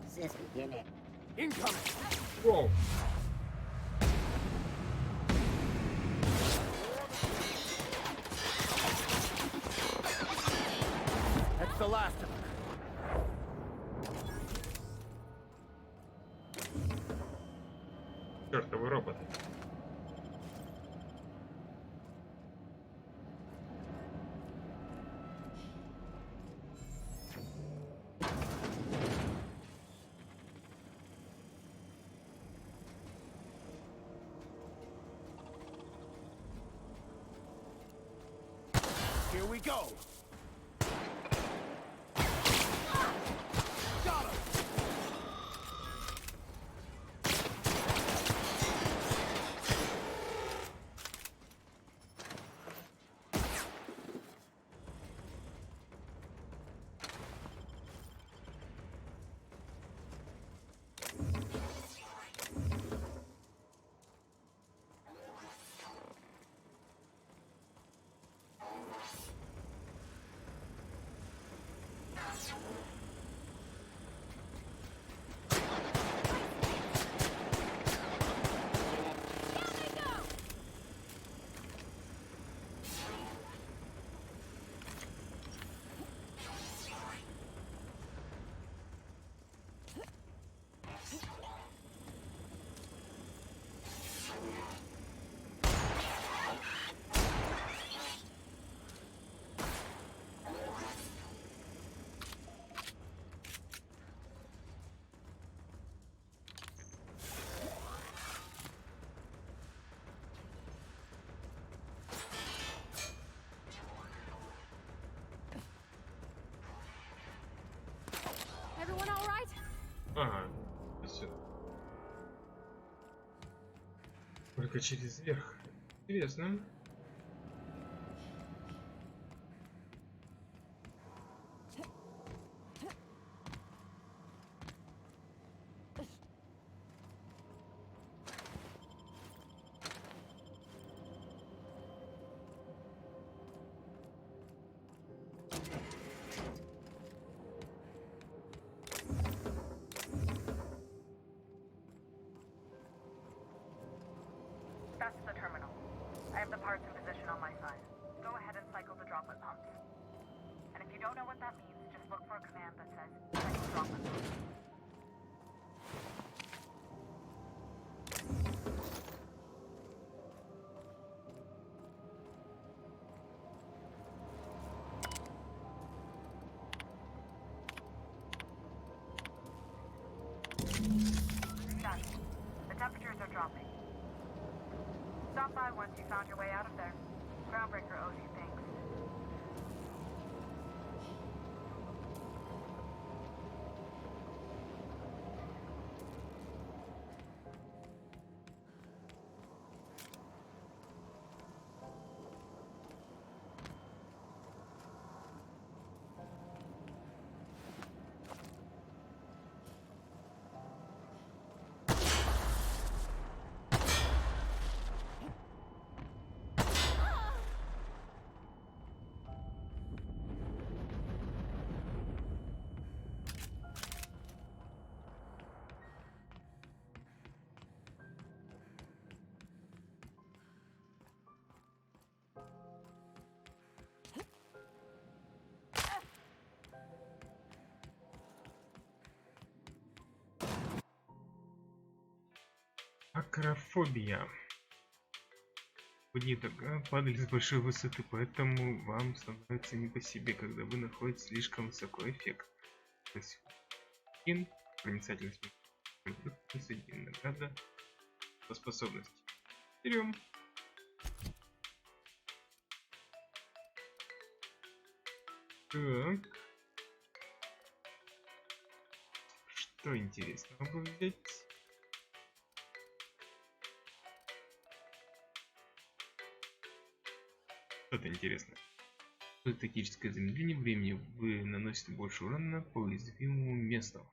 N: System unit.
H: Incoming!
C: Whoa!
H: That's the last of them.
C: Чертовы роботы.
H: Here we go! Got him!
G: Everyone all right?
C: Ага, все. Только через верх. Интересно.
T: That's the terminal. I have the parts in position on my side. Go ahead and cycle the droplet pumps. And if you don't know what that means, just Look for a command that says second drop missile. Done. The temperatures are dropping. Stop by once you found your way out of there. Groundbreaker owes you thanks.
C: Акрофобия. Вы падали с большой высоты, поэтому вам становится не по себе, когда вы находите слишком высоко эффект. То есть проницательность плюс 1 награда по способности. Берем. Так. Что интересного бы взять? Что-то интересное. Тактическое замедление времени. Вы наносите больше урона по уязвимому месту.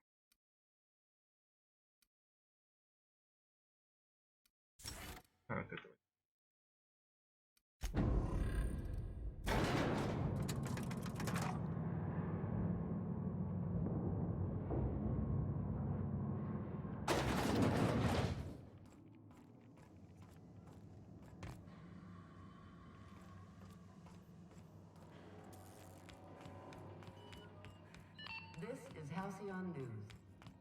C: Вот это.
M: This is Halcyon News.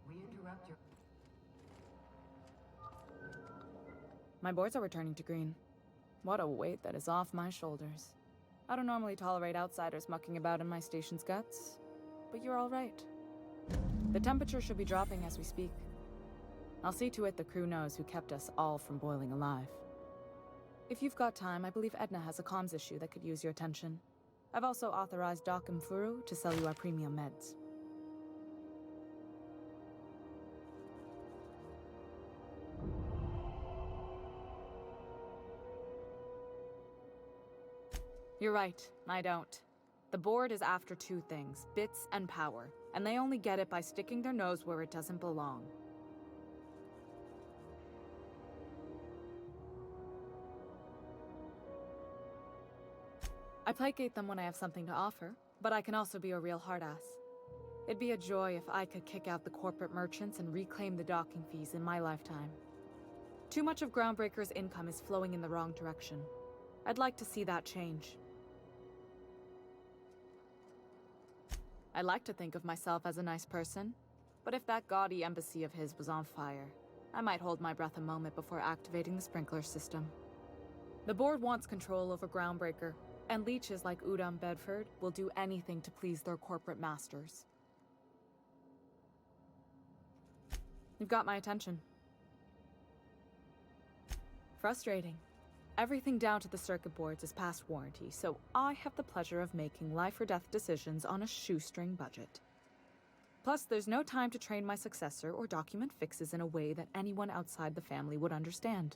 M: We interrupt your...
U: My boards are returning to green. What a weight that is off my shoulders. I don't normally tolerate outsiders mucking about in my station's guts, but you're all right. The temperature should be dropping as we speak. I'll see to it the crew knows who kept us all from boiling alive. If you've got time, I believe Edna has a comms issue that could use your attention. I've also authorized Doc and Furu to sell you our premium meds. You're right, I don't. The board is after two things, bits and power, and they only get it by sticking their nose where it doesn't belong. I placate them when I have something to offer, but I can also be a real hard-ass. It'd be a joy if I could kick out the corporate merchants and reclaim the docking fees in my lifetime. Too much of Groundbreaker's income is flowing in the wrong direction. I'd like to see that change. I like to think of myself as a nice person, but if that gaudy embassy of his was on fire, I might hold my breath a moment before activating the sprinkler system. The board wants control over Groundbreaker, and leeches like Udom Bedford will do anything to please their corporate masters. You've got my attention. Frustrating. Everything down to the circuit boards is past warranty, so I have the pleasure of making life or death decisions on a shoestring budget. Plus, there's no time to train my successor or document fixes in a way that anyone outside the family would understand.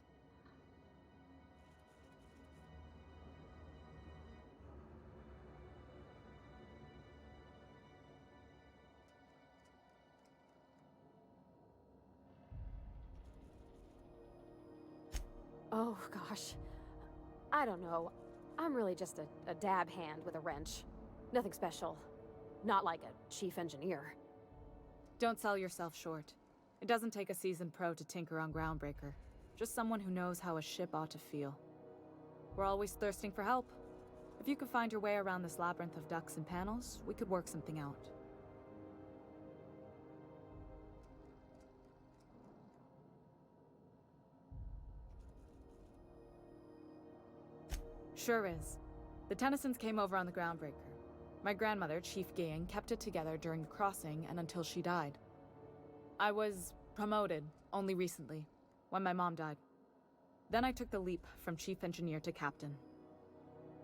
G: Oh, gosh. I don't know. I'm really just a dab hand with a wrench. Nothing special. Not like a chief engineer.
U: Don't sell yourself short. It doesn't take a seasoned pro to tinker on Groundbreaker. Just someone who knows how a ship ought to feel. We're always thirsting for help. If you could find your way around this labyrinth of ducts and panels, we could work something out.
P: Sure is. The Tennysons came over on the Groundbreaker. My grandmother, Chief Gayan, kept it together during the crossing and until she died. I was promoted only recently, when my mom died. Then I took the leap from chief engineer to captain.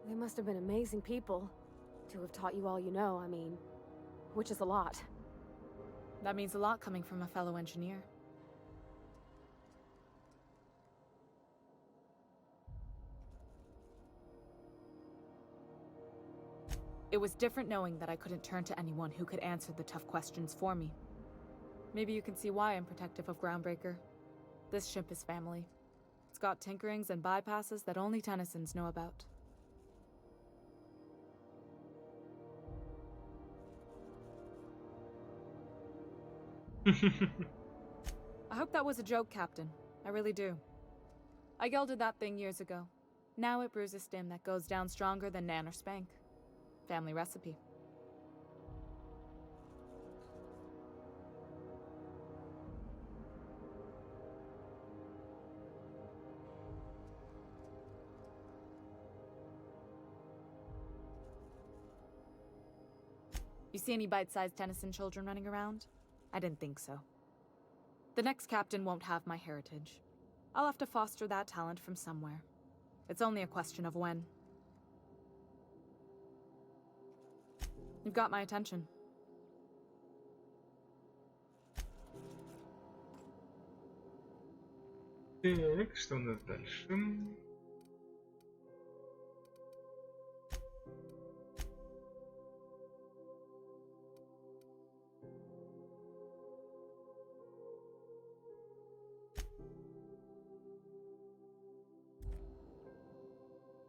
G: They must have been amazing people to have taught you all you know, I mean, which is a lot.
P: That means a lot coming from a fellow engineer. It was different knowing that I couldn't turn to anyone who could answer the tough questions for me. Maybe you can see why I'm protective of Groundbreaker. This ship is family. It's got tinkerings and bypasses that only Tennysons know about. I hope that was a joke, Captain. I really do. I gelded that thing years ago. Now it brews a stim that goes down stronger than Nan or Spank. Family recipe. You see any bite-sized Tennyson children running around? I didn't think so. The next captain won't have my heritage. I'll have to foster that talent from somewhere. It's only a question of when. You've got my attention.
C: Так, что у нас дальше?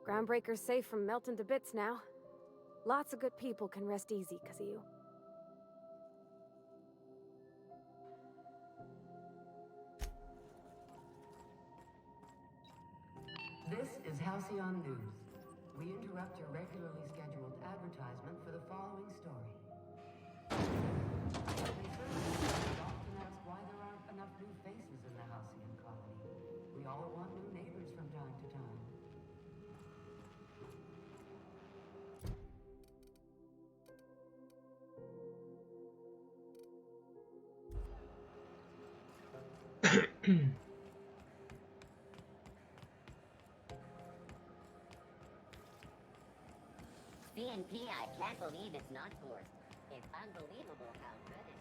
G: Groundbreaker's safe from melting to bits now. Lots of good people can rest easy because of you.
M: This is Halcyon News. We interrupt your regularly scheduled advertisement for the following story. We often ask why there aren't enough new faces in the Halcyon colony. We all want new neighbors from time to time.
N: CNP, I can't believe it's not forced. It's unbelievable how good it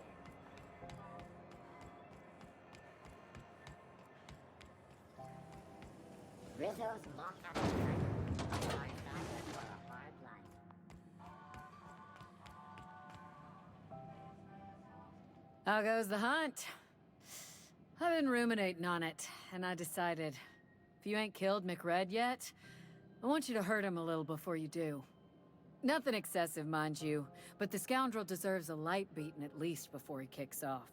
N: is. Rizzo's mock appetite. A hard diet for a hard life.
S: How goes the hunt? I've been ruminating on it, and I decided, if you ain't killed McRed yet, I want you to hurt him a little before you do. Nothing excessive, mind you, but the scoundrel deserves a light beating at least before he kicks off.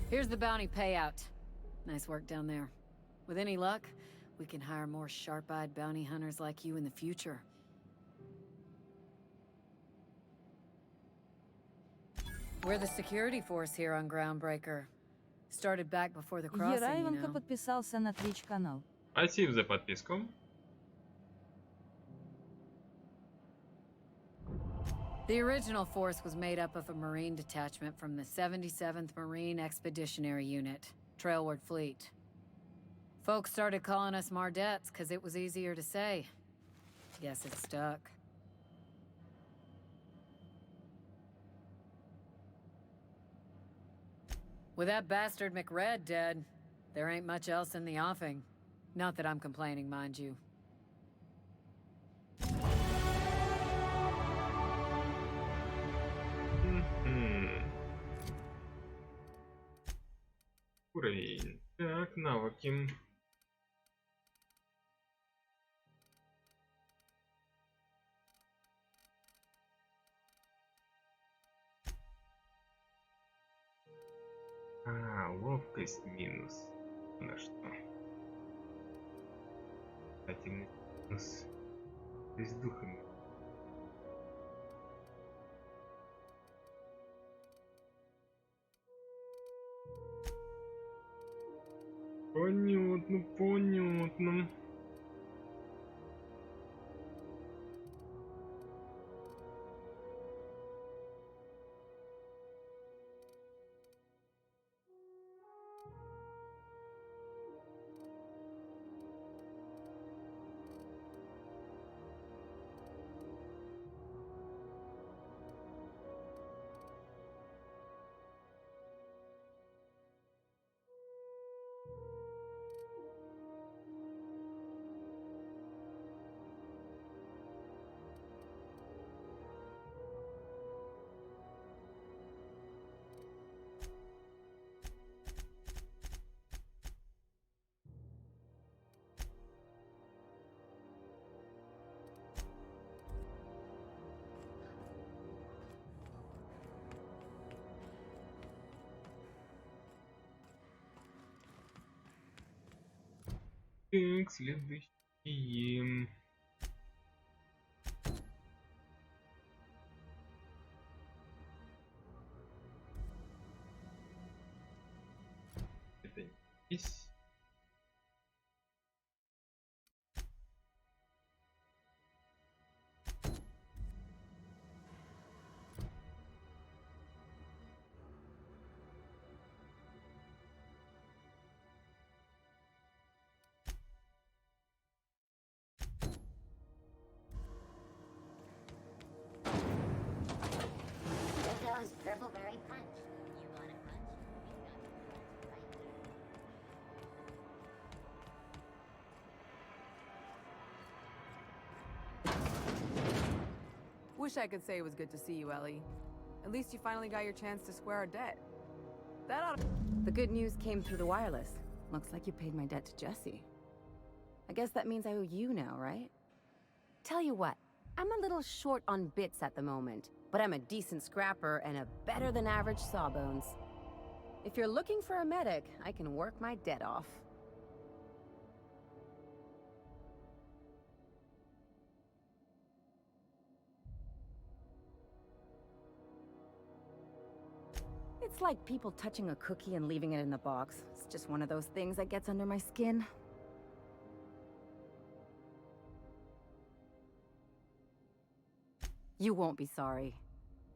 S: Here's the bounty payout. Nice work down there. With any luck, we can hire more sharp-eyed bounty hunters like you in the future. We're the security force here on Groundbreaker. Started back before the crossing, you know.
B: подписался на Twitch канал.
C: Спасибо за подписку.
S: The original force was made up of a Marine detachment from the 77th Marine Expeditionary Unit, Trailward Fleet. Folks started calling us Mardettes because it was easier to say. Guess it stuck. With that bastard McRed dead, there ain't much else in the offing. Not that I'm complaining, mind you.
C: Уровень. Так, навыки. Ловкость минус. На что? Кстати, минус. То есть духами. понятно. Так, следующие. Это здесь.
N: Those dribbleberry punch. You want a punch?
U: Wish I could say it was good to see you, Ellie. At least you finally got your chance to square our debt. That ought to...
A: The good news came through the wireless. Looks like you paid my debt to Jesse. I guess that means I owe you now, right? Tell you what, I'm a little short on bits at the moment, but I'm a decent scrapper and a better-than-average sawbones. If you're looking for a medic, I can work my debt off. It's like people touching a cookie and leaving it in the box. It's just one of those things that gets under my skin. You won't be sorry.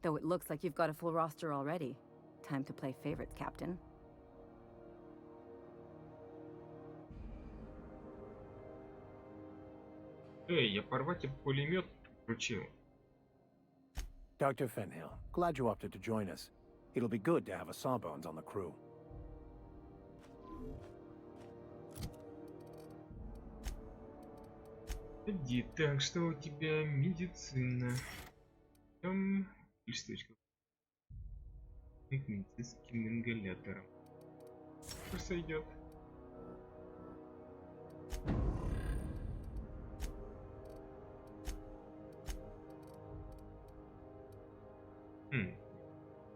A: Though it looks like you've got a full roster already. Time to play favorites, Captain.
C: Эй, я порвать пулемет включил.
H: Dr. Fenhill, glad you opted to join us. It'll be good to have a Sawbones on the crew.
C: Иди, так, что у тебя медицина? Листочка. К медицинским ингалятором. Сойдет.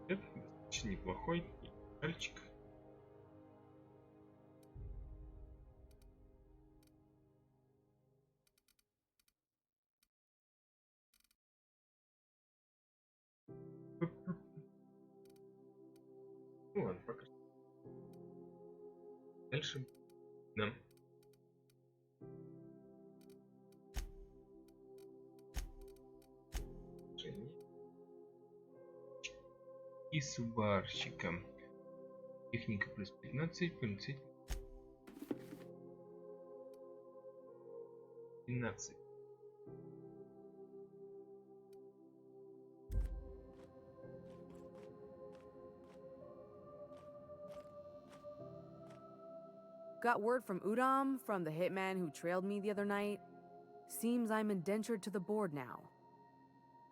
C: Это достаточно неплохой мальчик. Ну ладно, пока что. Дальше. Да. И с уборщиком. Техника плюс 15, полицейский 12.
U: Got word from Udom, from the hitman who trailed me the other night. Seems I'm indentured to the board now.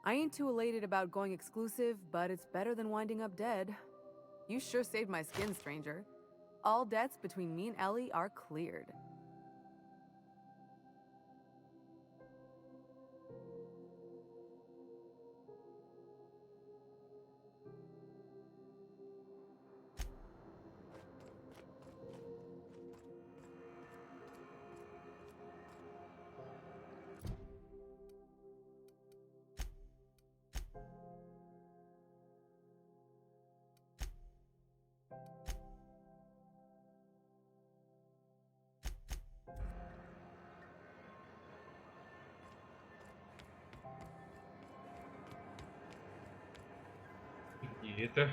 U: I ain't too elated about going exclusive, but it's better than winding up dead. You sure saved my skin, stranger. All debts between me and Ellie are cleared.
C: это?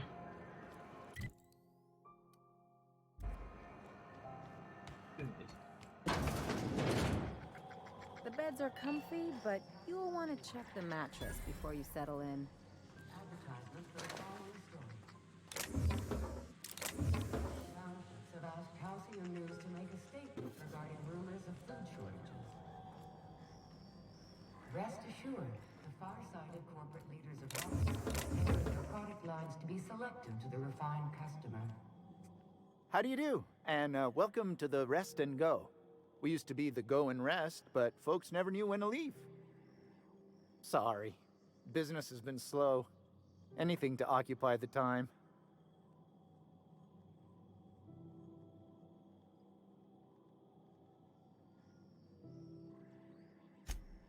C: Здесь.
A: The beds are comfy, but you'll want to check the mattress before you settle in.
M: Advertisement for the following story. Founders have asked Halcyon News to make a statement regarding rumors of food shortages. Rest assured, the far-sighted corporate leaders of Halcyon tailor their product lines to be selective to the refined customer.
K: How do you do? And welcome to the Rest and Go. We used to be the Go and Rest, but folks never knew when to leave. Sorry. Business has been slow. Anything to occupy the time.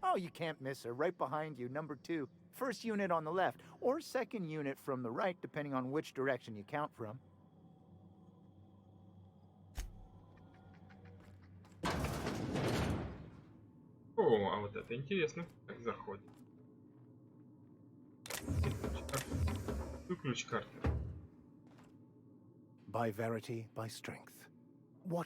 K: Oh, you can't miss her. Right behind you, number 2. First unit on the left, or second unit from the right, depending on which direction you count from.
C: О, а вот это интересно. Так, заходим. Ключ карты.
H: By verity, by strength. What?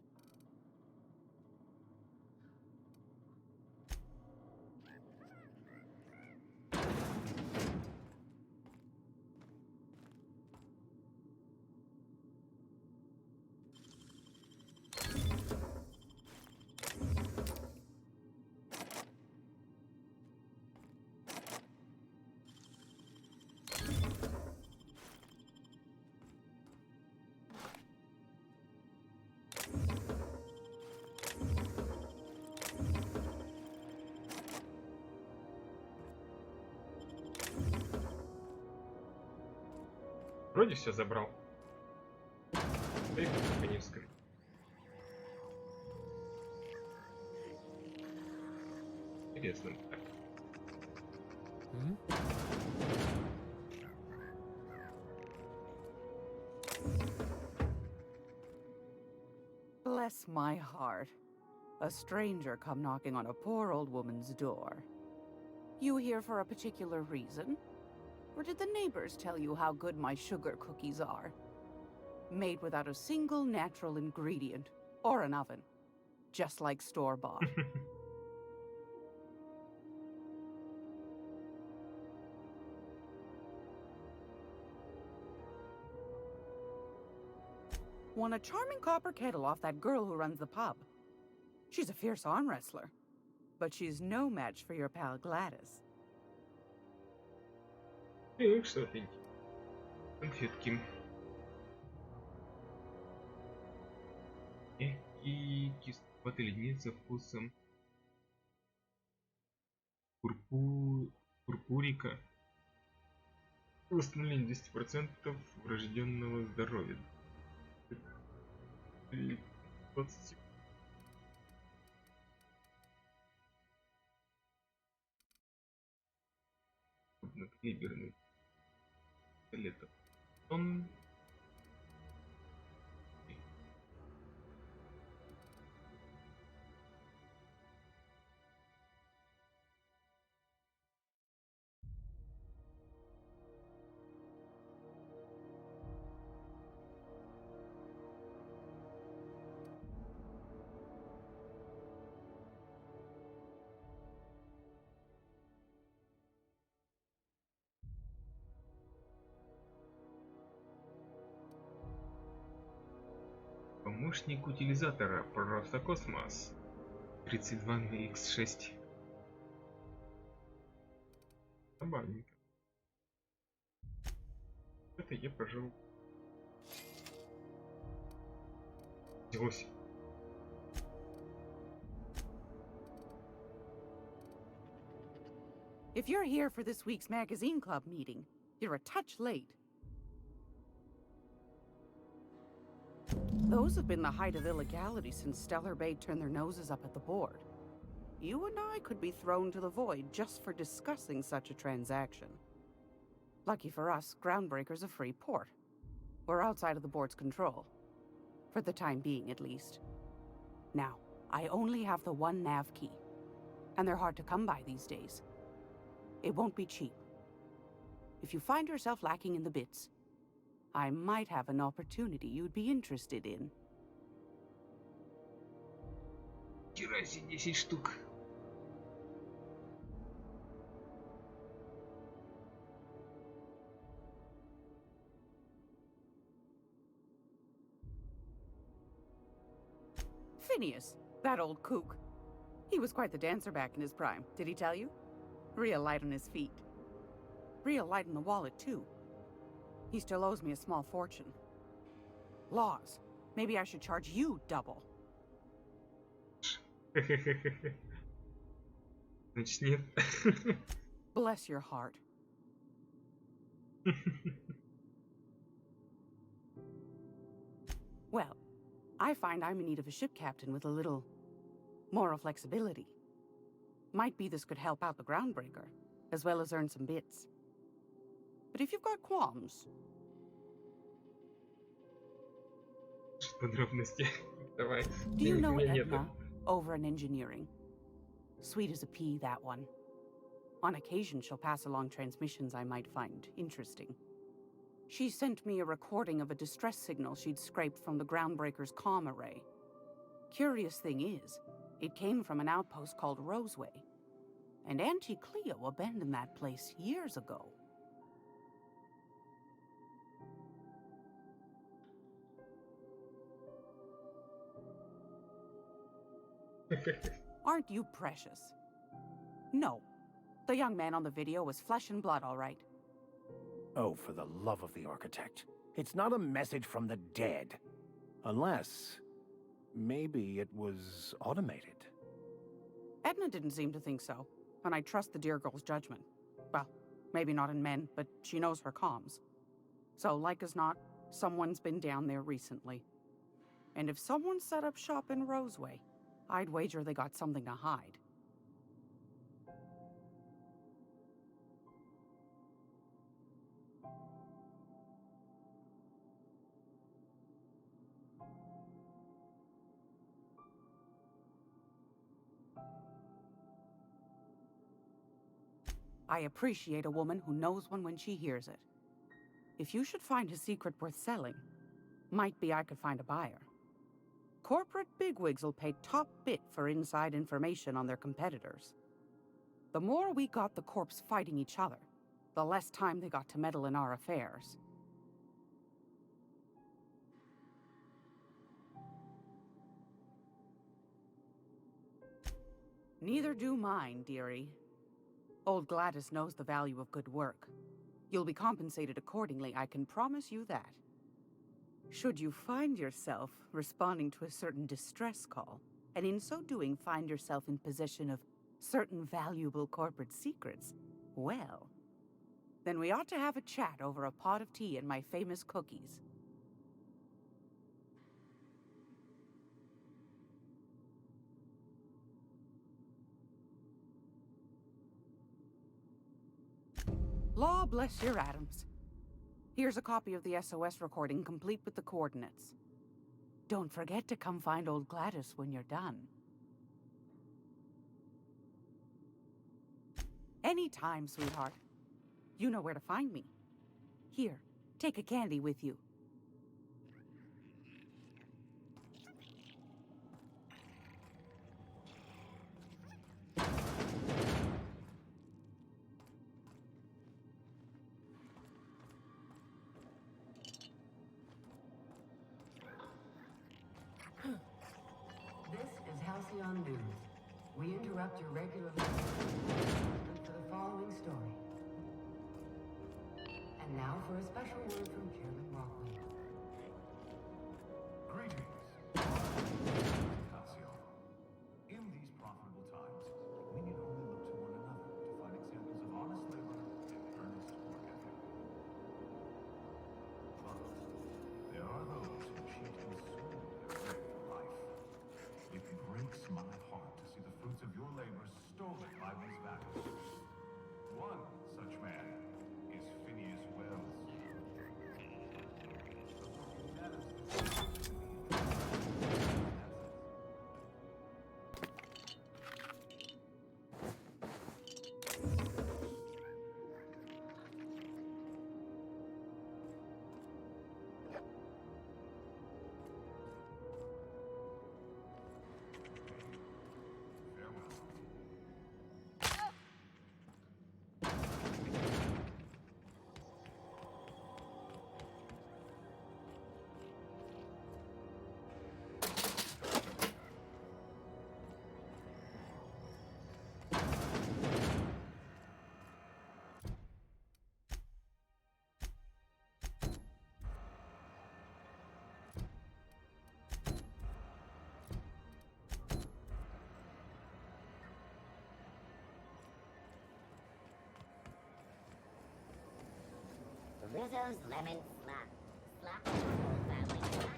C: Вроде все забрал. Эх, только не вскрыть. Интересно.
V: Bless my heart. A stranger come knocking on a poor old woman's door. You here for a particular reason? Or did the neighbors tell you how good my sugar cookies are? Made without a single natural ingredient, or an oven. Just like store-bought. Won a charming copper kettle off that girl who runs the pub. She's a fierce arm wrestler. But she's no match for your pal Gladys.
C: Что-то конфетки. И кисловатый леденец со вкусом пурпурика. Восстановление 200% врожденного здоровья. 20. Клиберный. Лето. Он... Помощник утилизатора просто космос 32 на X6. Забавненько. Это я прожил. Взялось.
V: If you're here for this week's magazine club meeting, you're a touch late. Those have been the height of illegality since Stellar Bay turned their noses up at the board. You and I could be thrown to the void just for discussing such a transaction. Lucky for us, Groundbreaker's a free port. We're outside of the board's control. For the time being, at least. Now, I only have the one nav key. And they're hard to come by these days. It won't be cheap. If you find yourself lacking in the bits, I might have an opportunity you'd be interested in.
C: Хера себе, 10 штук.
V: Phineas, that old kook. He was quite the dancer back in his prime, did he tell you? Real light on his feet. Real light in the wallet, too. He still owes me a small fortune. Laws. Maybe I should charge you double.
C: Значит, нет.
V: Bless your heart. Well, I find I'm in need of a ship captain with a little moral flexibility. Might be this could help out the groundbreaker, as well as earn some bits. But if you've got qualms...
C: Подробности. Давай.
V: Do you know
C: Меня
V: Edna
C: нету.
V: over in engineering? Sweet as a pea, that one. On occasion, she'll pass along transmissions I might find interesting. She sent me a recording of a distress signal she'd scraped from the groundbreaker's comm array. Curious thing is, it came from an outpost called Roseway. And Auntie Cleo abandoned that place years ago. Aren't you precious? No. The young man on the video was flesh and blood, all right.
H: Oh, for the love of the architect. It's not a message from the dead. Unless... maybe it was automated.
V: Edna didn't seem to think so, and I trust the dear girl's judgment. Well, maybe not in men, but she knows her comms. So, like as not, someone's been down there recently. And if someone set up shop in Roseway, I'd wager they got something to hide. I appreciate a woman who knows one when she hears it. If you should find a secret worth selling, might be I could find a buyer. Corporate bigwigs will pay top bit for inside information on their competitors. The more we got the corps fighting each other, the less time they got to meddle in our affairs. Neither do mine, dearie. Old Gladys knows the value of good work. You'll be compensated accordingly, I can promise you that. Should you find yourself responding to a certain distress call, and in so doing find yourself in possession of certain valuable corporate secrets, well, then we ought to have a chat over a pot of tea and my famous cookies. Law bless your atoms. Here's a copy of the SOS recording, complete with the coordinates. Don't forget to come find old Gladys when you're done. Anytime, sweetheart. You know where to find me. Here, take a candy with you.
M: This is Halcyon News. We interrupt your regular for the following story. And now for a special word from Chairman Rockley.
F: Greetings, Halcyon. In these profitable times, we need only look to one another to find examples of honest labor and earnest work ethic. But there are those who cheat and consume their way of life. It breaks my heart to see the fruits of your labor stolen by these values. One such man is Phineas Wells.
N: Rizzo's lemon slap. Slap the whole family tonight.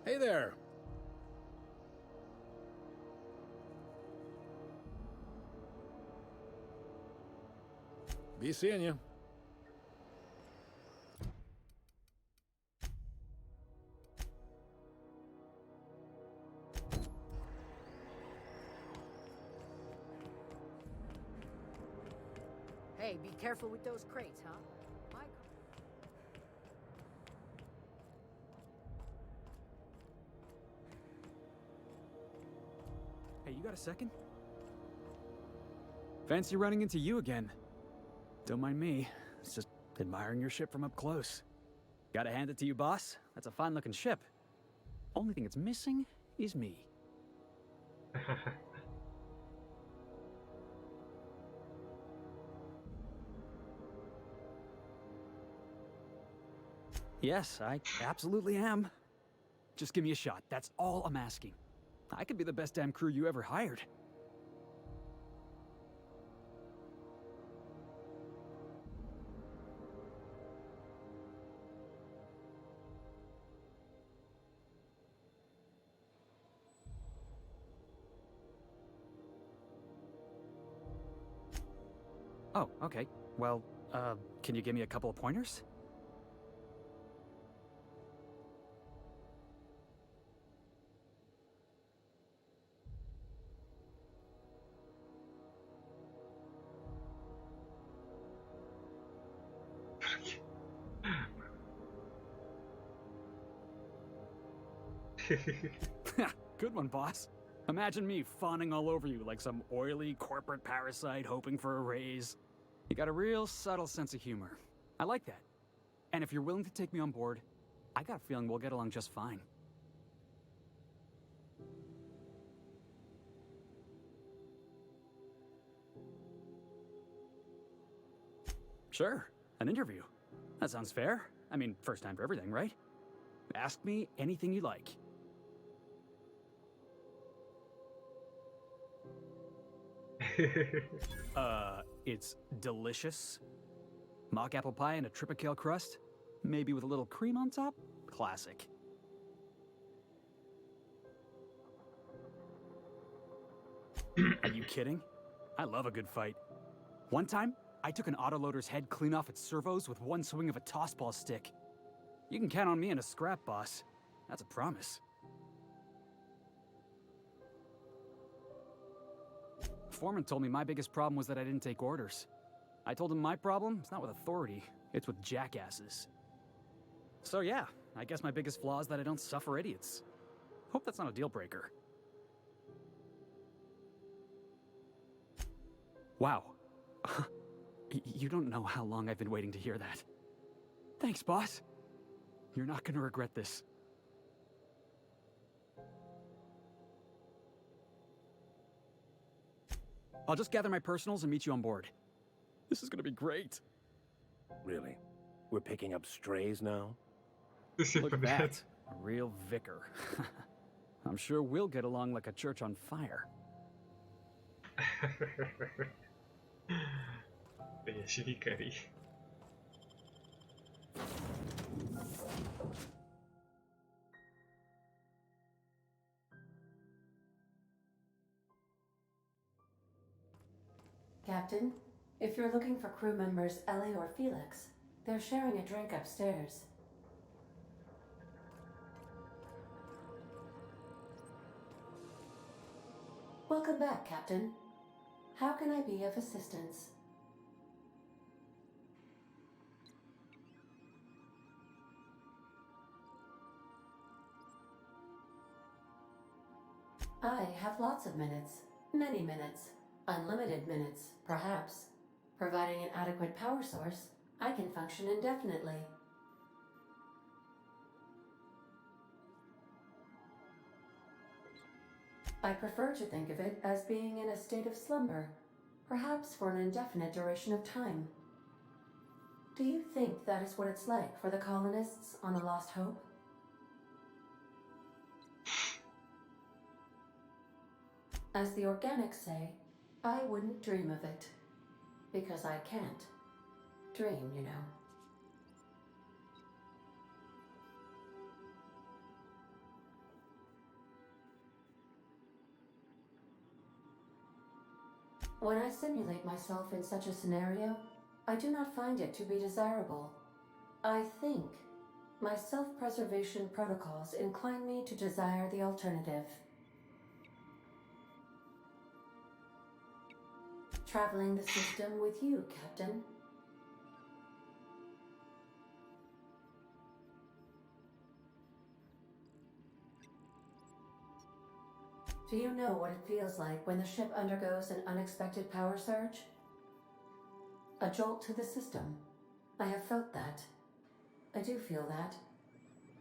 I: Hey there. Be seeing you.
Q: Hey, be careful with those crates, huh?
J: Hey, you got a second? Fancy running into you again. Don't mind me. It's just admiring your ship from up close. Gotta hand it to you, boss. That's a fine-looking ship. Only thing it's missing is me. Yes, I absolutely am. Just give me a shot. That's all I'm asking. I could be the best damn crew you ever hired. Oh, okay. Well, can you give me a couple of pointers? Good one, boss. Imagine me fawning all over you like some oily corporate parasite hoping for a raise. You got a real subtle sense of humor. I like that. And if you're willing to take me on board, I got a feeling we'll get along just fine. Sure, an interview. That sounds fair. I mean, first time for everything, right? Ask me anything you like. It's delicious. Mock apple pie and a tripicale crust, maybe with a little cream on top. Classic. Are you kidding? I love a good fight. One time, I took an autoloader's head clean off its servos with one swing of a tossball stick. You can count on me in a scrap, boss. That's a promise. Foreman told me my biggest problem was that I didn't take orders. I told him my problem is not with authority, it's with jackasses. So yeah, I guess my biggest flaw is that I don't suffer idiots. Hope that's not a deal breaker. Wow. You don't know how long I've been waiting to hear that. Thanks, boss. You're not gonna regret this. I'll just gather my personals and meet you on board. This is gonna be great.
H: Really? We're picking up strays now?
J: Look at that. A real vicar. I'm sure we'll get along like a church on fire.
W: Captain, if you're looking for crew members Ellie or Felix, they're sharing a drink upstairs. Welcome back, Captain. How can I be of assistance? I have lots of minutes. Many minutes. Unlimited minutes, perhaps. Providing an adequate power source, I can function indefinitely. I prefer to think of it as being in a state of slumber, perhaps for an indefinite duration of time. Do you think that is what it's like for the colonists on the Lost Hope? As the organics say, I wouldn't dream of it. Because I can't dream, you know. When I simulate myself in such a scenario, I do not find it to be desirable. I think my self-preservation protocols incline me to desire the alternative. Traveling the system with you, Captain. Do you know what it feels like when the ship undergoes an unexpected power surge? A jolt to the system. I have felt that. I do feel that.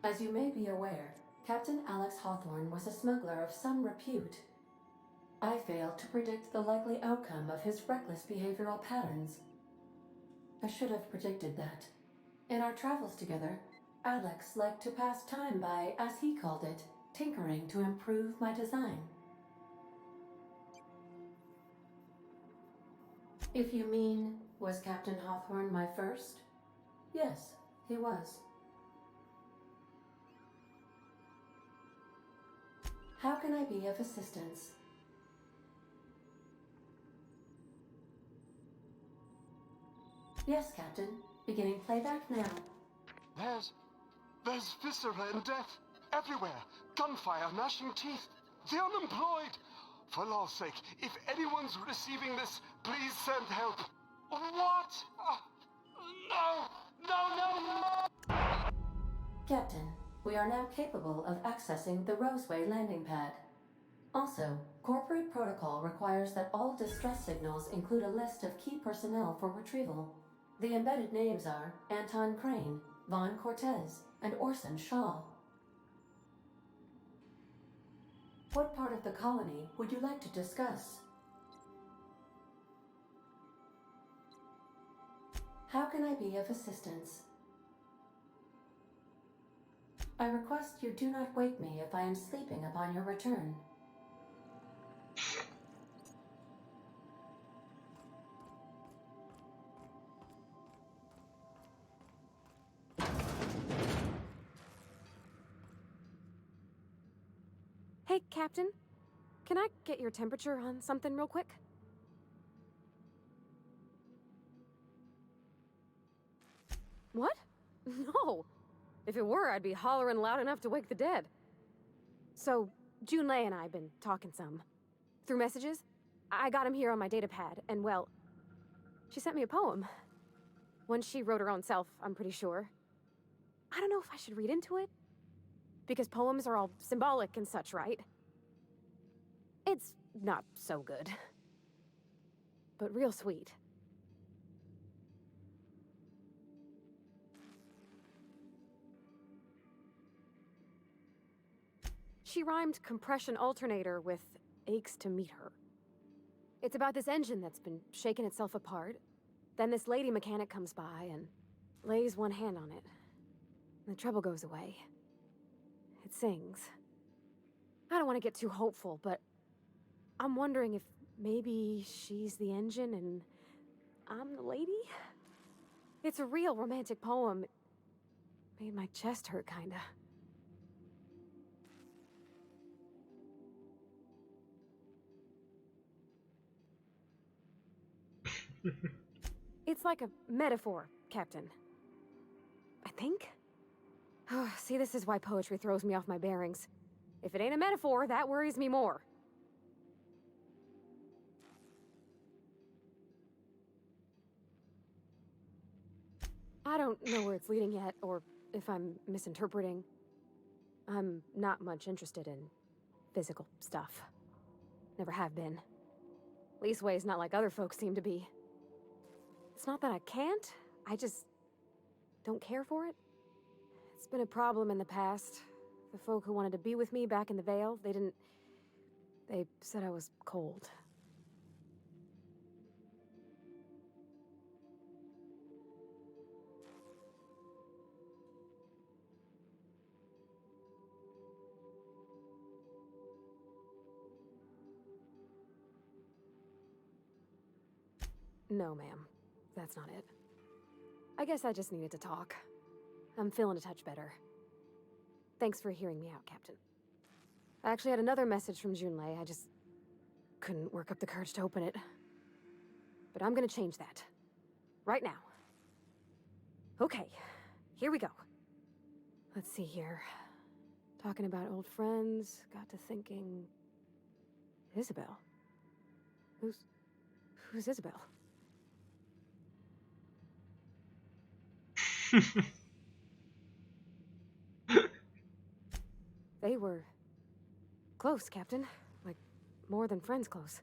W: As you may be aware, Captain Alex Hawthorne was a smuggler of some repute. I failed to predict the likely outcome of his reckless behavioral patterns. I should have predicted that. In our travels together, Alex liked to pass time by, as he called it, tinkering to improve my design. If you mean, was Captain Hawthorne my first? Yes, he was. How can I be of assistance? Yes, Captain. Beginning playback now.
L: There's viscera and death everywhere. Gunfire, gnashing teeth. The unemployed. For law's sake, if anyone's receiving this, please send help. What? No!
W: Captain, we are now capable of accessing the Roseway landing pad. Also, corporate protocol requires that all distress signals include a list of key personnel for retrieval. The embedded names are Anton Crane, Vaughn Cortez, and Orson Shaw. What part of the colony would you like to discuss? How can I be of assistance? I request you do not wake me if I am sleeping upon your return.
G: Hey, Captain. Can I get your temperature on something real quick? What? No. If it were, I'd be hollering loud enough to wake the dead. So, Junlei and I have been talking some. Through messages. I got him here on my data pad, and well, she sent me a poem. One she wrote her own self, I'm pretty sure. I don't know if I should read into it. Because poems are all symbolic and such, right? It's not so good. But real sweet. She rhymed compression alternator with aches to meet her. It's about this engine that's been shaking itself apart. Then this lady mechanic comes by and lays one hand on it. And the trouble goes away. It sings. I don't want to get too hopeful, but I'm wondering if maybe she's the engine and I'm the lady? It's a real romantic poem. It made my chest hurt, kinda. It's like a metaphor, Captain. I think? Oh, see, this is why poetry throws me off my bearings. If it ain't a metaphor, that worries me more. I don't know where it's leading yet, or if I'm misinterpreting. I'm not much interested in physical stuff. Never have been. Leastways, not like other folks seem to be. It's not that I can't, I just don't care for it. It's been a problem in the past. The folk who wanted to be with me back in the Vale, they said I was cold. No, ma'am. That's not it. I guess I just needed to talk. I'm feeling a touch better. Thanks for hearing me out, Captain. I actually had another message from Junlei. I just couldn't work up the courage to open it. But I'm gonna change that. Right now. Okay, here we go. Let's see here. Talking about old friends, got to thinking... Isabel? Who's Isabel? They were... close, Captain. Like, more than friends close.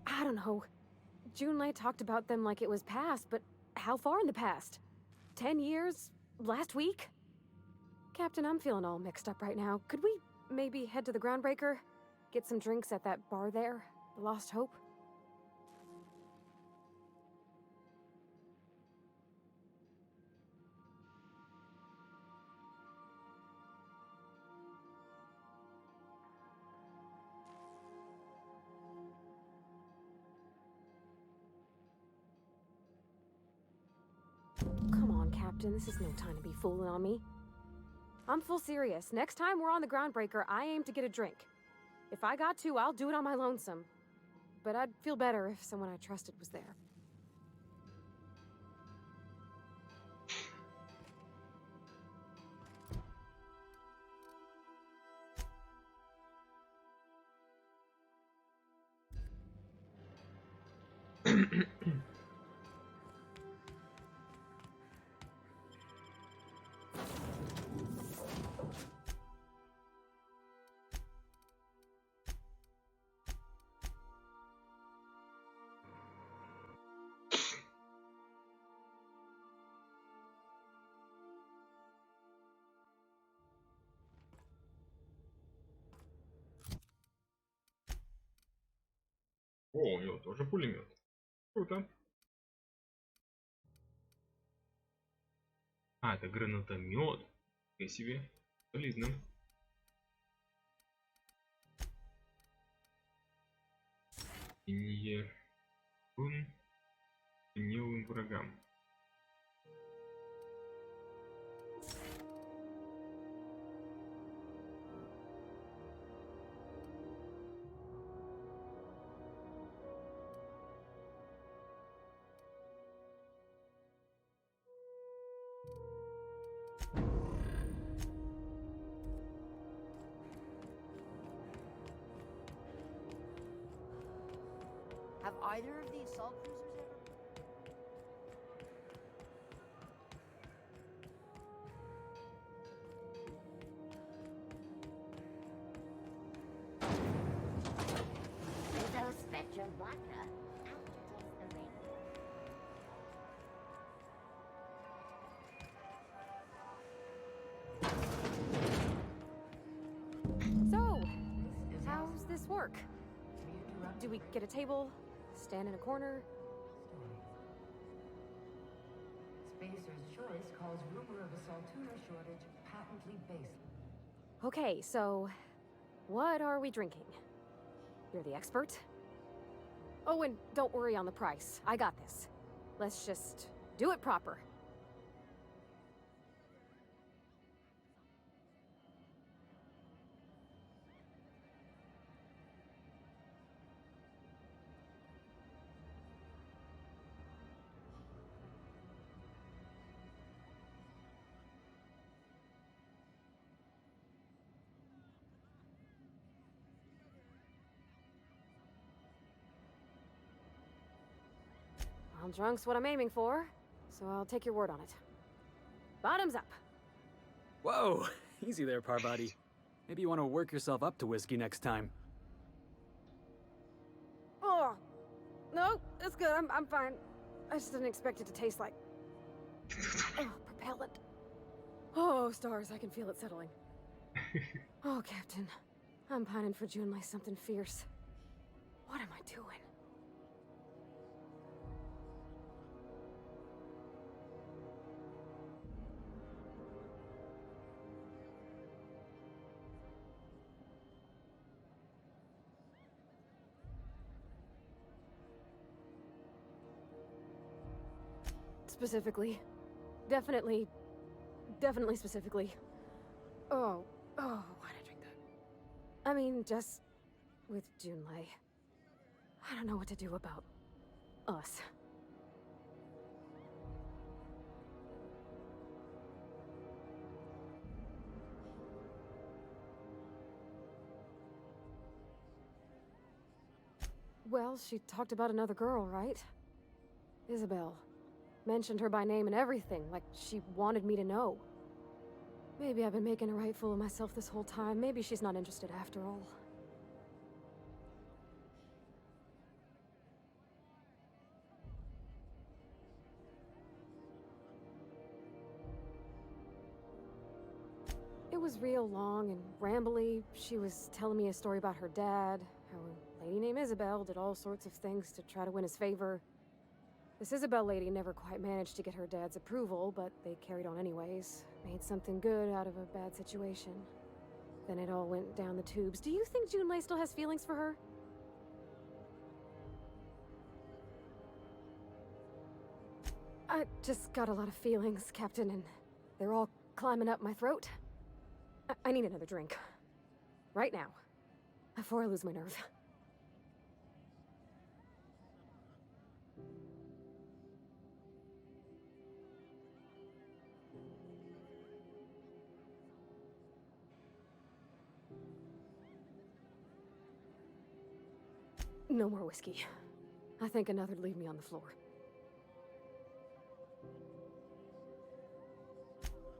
G: I don't know. Junlei talked about them like it was past, but how far in the past? 10 years? Last week? Captain, I'm feeling all mixed up right now. Could we maybe head to the Groundbreaker? Get some drinks at that bar there? The Lost Hope? Come on, Captain. This is no time to be fooling on me. I'm full serious. Next time we're on the Groundbreaker, I aim to get a drink. If I got to, I'll do it on my lonesome. But I'd feel better if someone I trusted was there.
C: О, у него тоже пулемет. Круто. А, это гранатомет. Нифига себе. Солидно. И гневым врагам.
N: Have either of these assault cruisers ever... Those Spectrum vodka. Aftertaste the ring.
G: So, how's this work? Do we get a table? Stand in a corner?
M: Spacer's Choice calls rumor of a Saltuna shortage patently baseless.
G: Okay, so what are we drinking? You're the expert? Oh, and don't worry on the price. I got this. Let's just do it proper. Well, drunk's what I'm aiming for, so I'll take your word on it. Bottoms up.
J: Whoa, easy there, Parvati. Maybe you want to work yourself up to whiskey next time.
G: Oh, no, it's good. I'm fine. I just didn't expect it to taste like... oh, propellant. Oh, stars, I can feel it settling. Oh, Captain. I'm pining for Junlei something fierce. What am I doing? Specifically. Definitely specifically. Oh, why'd I drink that? I mean, just with Junlei. I don't know what to do about us. Well, she talked about another girl, right? Isabel. Mentioned her by name and everything, like she wanted me to know. Maybe I've been making a right fool of myself this whole time. Maybe she's not interested after all. It was real long and rambly. She was telling me a story about her dad, how a lady named Isabel did all sorts of things to try to win his favor. This Isabel lady never quite managed to get her dad's approval, but they carried on anyways. Made something good out of a bad situation. Then it all went down the tubes. Do you think Junlei still has feelings for her? I just got a lot of feelings, Captain, and they're all climbing up my throat. I need another drink. Right now. Before I lose my nerve. No more whiskey. I think another'd leave me on the floor.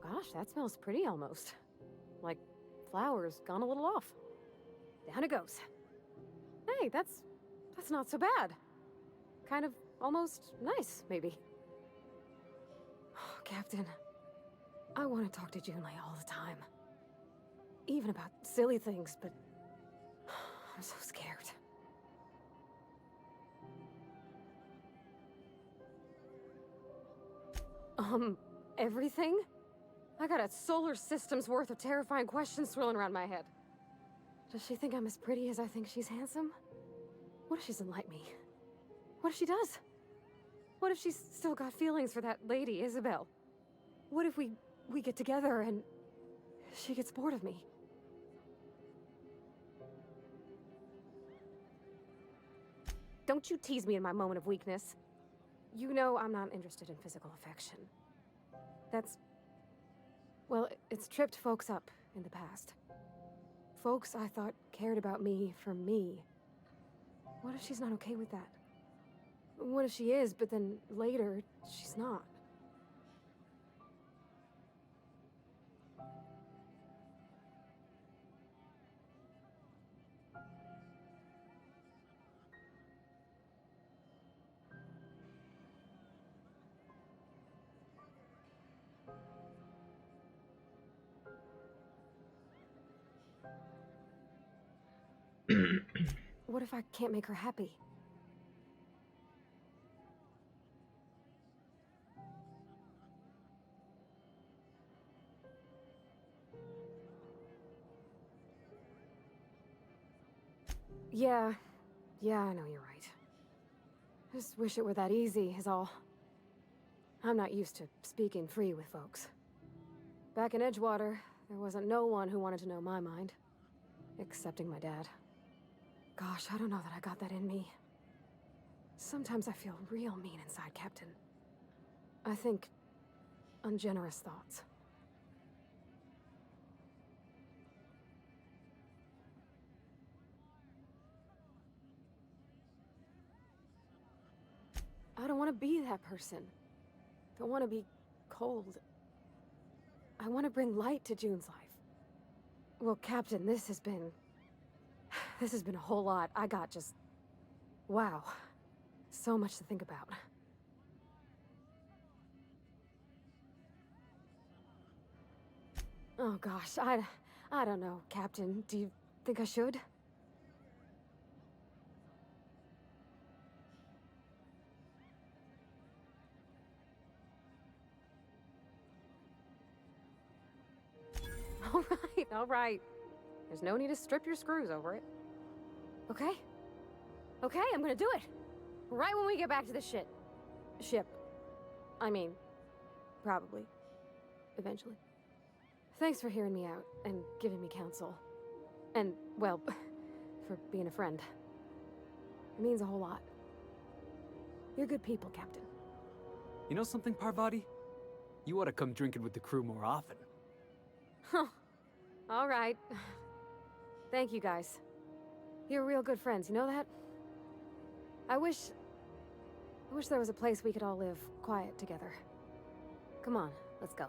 G: Gosh, that smells pretty almost. Like flowers gone a little off. Down it goes. Hey, that's not so bad. Kind of almost nice, maybe. Oh, Captain, I want to talk to Junlei all the time. Even about silly things, but I'm so scared. Everything? I got a solar system's worth of terrifying questions swirling around my head. Does she think I'm as pretty as I think she's handsome? What if she doesn't like me? What if she does? What if she's still got feelings for that lady, Isabel? What if we get together and she gets bored of me? Don't you tease me in my moment of weakness. You know I'm not interested in physical affection. Well, it's tripped folks up in the past. Folks I thought cared about me for me. What if she's not okay with that? What if she is, but then later, she's not? What if I can't make her happy? Yeah, I know you're right. Just wish it were that easy, is all. I'm not used to speaking free with folks. Back in Edgewater, there wasn't no one who wanted to know my mind. Excepting my dad. Gosh, I don't know that I got that in me. Sometimes I feel real mean inside, Captain. I think ungenerous thoughts. I don't want to be that person. Don't want to be cold. I want to bring light to June's life. Well, Captain, this has been a whole lot. I got just... wow. So much to think about. Oh gosh, I don't know, Captain. Do you think I should? All right. There's no need to strip your screws over it. Okay? Okay, I'm gonna do it. Right when we get back to the ship. I mean, probably. Eventually. Thanks for hearing me out and giving me counsel. And, well, for being a friend. It means a whole lot. You're good people, Captain.
J: You know something, Parvati? You ought to come drinking with the crew more often.
G: Huh. All right. Thank you, guys. You're real good friends, you know that? I wish there was a place we could all live quiet together. Come on, let's go.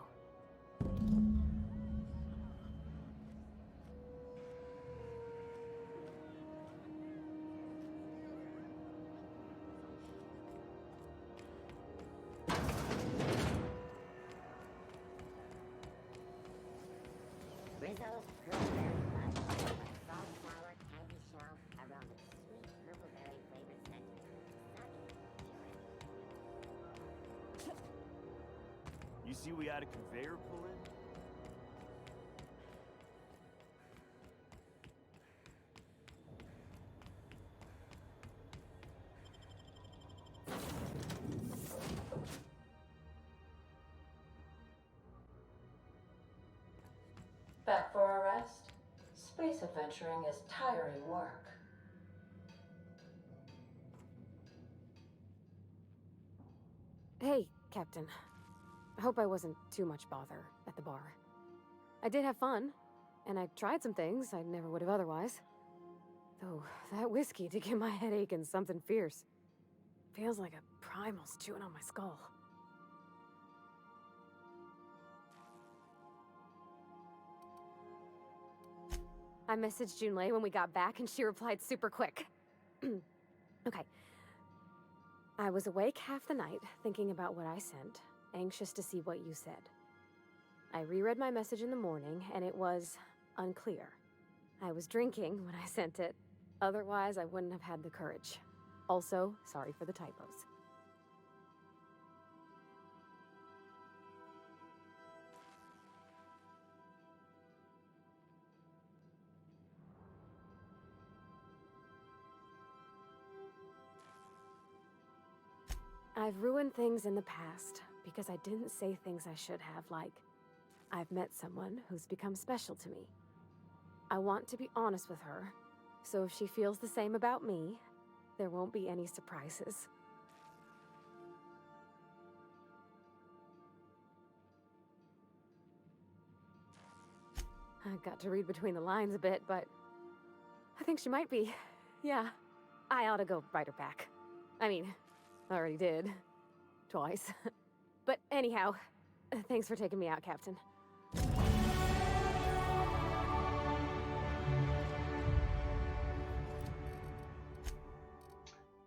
N: Rizzo's Strawberry Fudge, soft sour candy shell around with sweet purpleberry flavored center.
E: You see we had a conveyor pull in?
W: Back for a rest? Space adventuring is tiring work.
G: Hey, Captain. I hope I wasn't too much bother at the bar. I did have fun, and I tried some things I never would have otherwise. Though, that whiskey did give my head aching something fierce. Feels like a primal's chewing on my skull. I messaged Junlei when we got back, and she replied super quick. Okay. I was awake half the night, thinking about what I sent, anxious to see what you said. I reread my message in the morning, and it was unclear. I was drinking when I sent it. Otherwise, I wouldn't have had the courage. Also, sorry for the typos. I've ruined things in the past because I didn't say things I should have, like, I've met someone who's become special to me. I want to be honest with her, so if she feels the same about me, there won't be any surprises. I got to read between the lines a bit, but I think she might be. Yeah, I ought to go write her back. I mean, I already did. Twice. But anyhow, thanks for taking me out, Captain.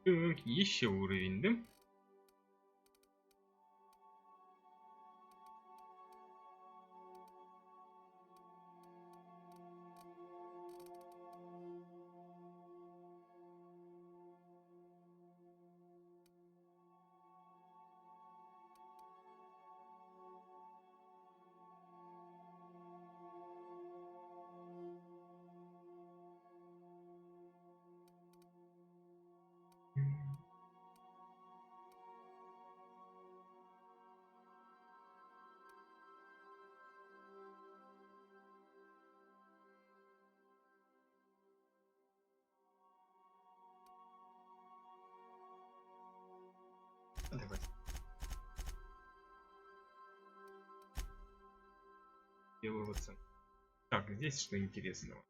C: Так, еще уровень, да? Давай. Делаю оценку. Так, здесь что интересного?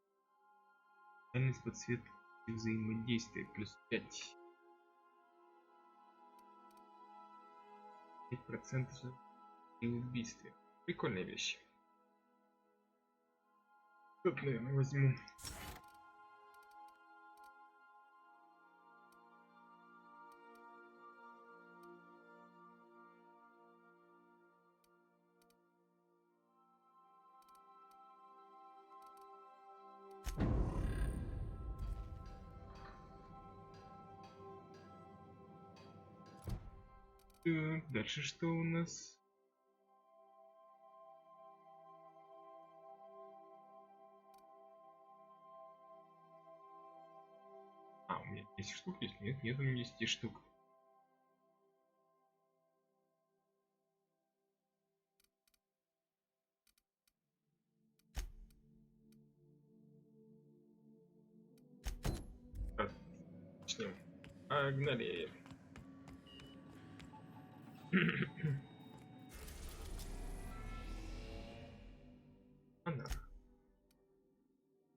C: Дальность подсветки взаимодействия плюс 5. 5% при убийстве. Прикольная вещь. Тут, наверное, возьму. Так, дальше что у нас? А, у меня 10 штук есть? Нет, нет у меня 10 штук. Начнем. Погнали. Она.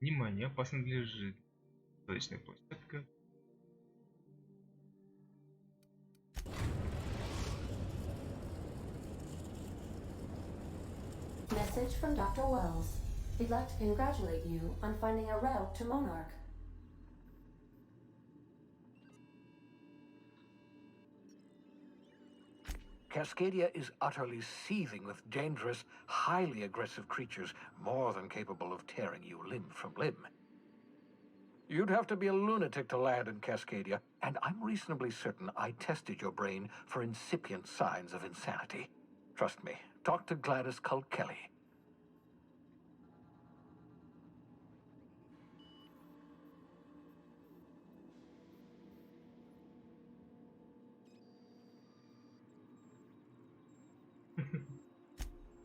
C: Внимание, опасно лежит. Точная площадка.
W: Message from Dr. Wells. He'd like to congratulate you on finding a route to Monarch.
H: Cascadia is utterly seething with dangerous, highly aggressive creatures, more than capable of tearing you limb from limb. You'd have to be a lunatic to land in Cascadia, and I'm reasonably certain I tested your brain for incipient signs of insanity. Trust me, talk to Gladys Culkelly.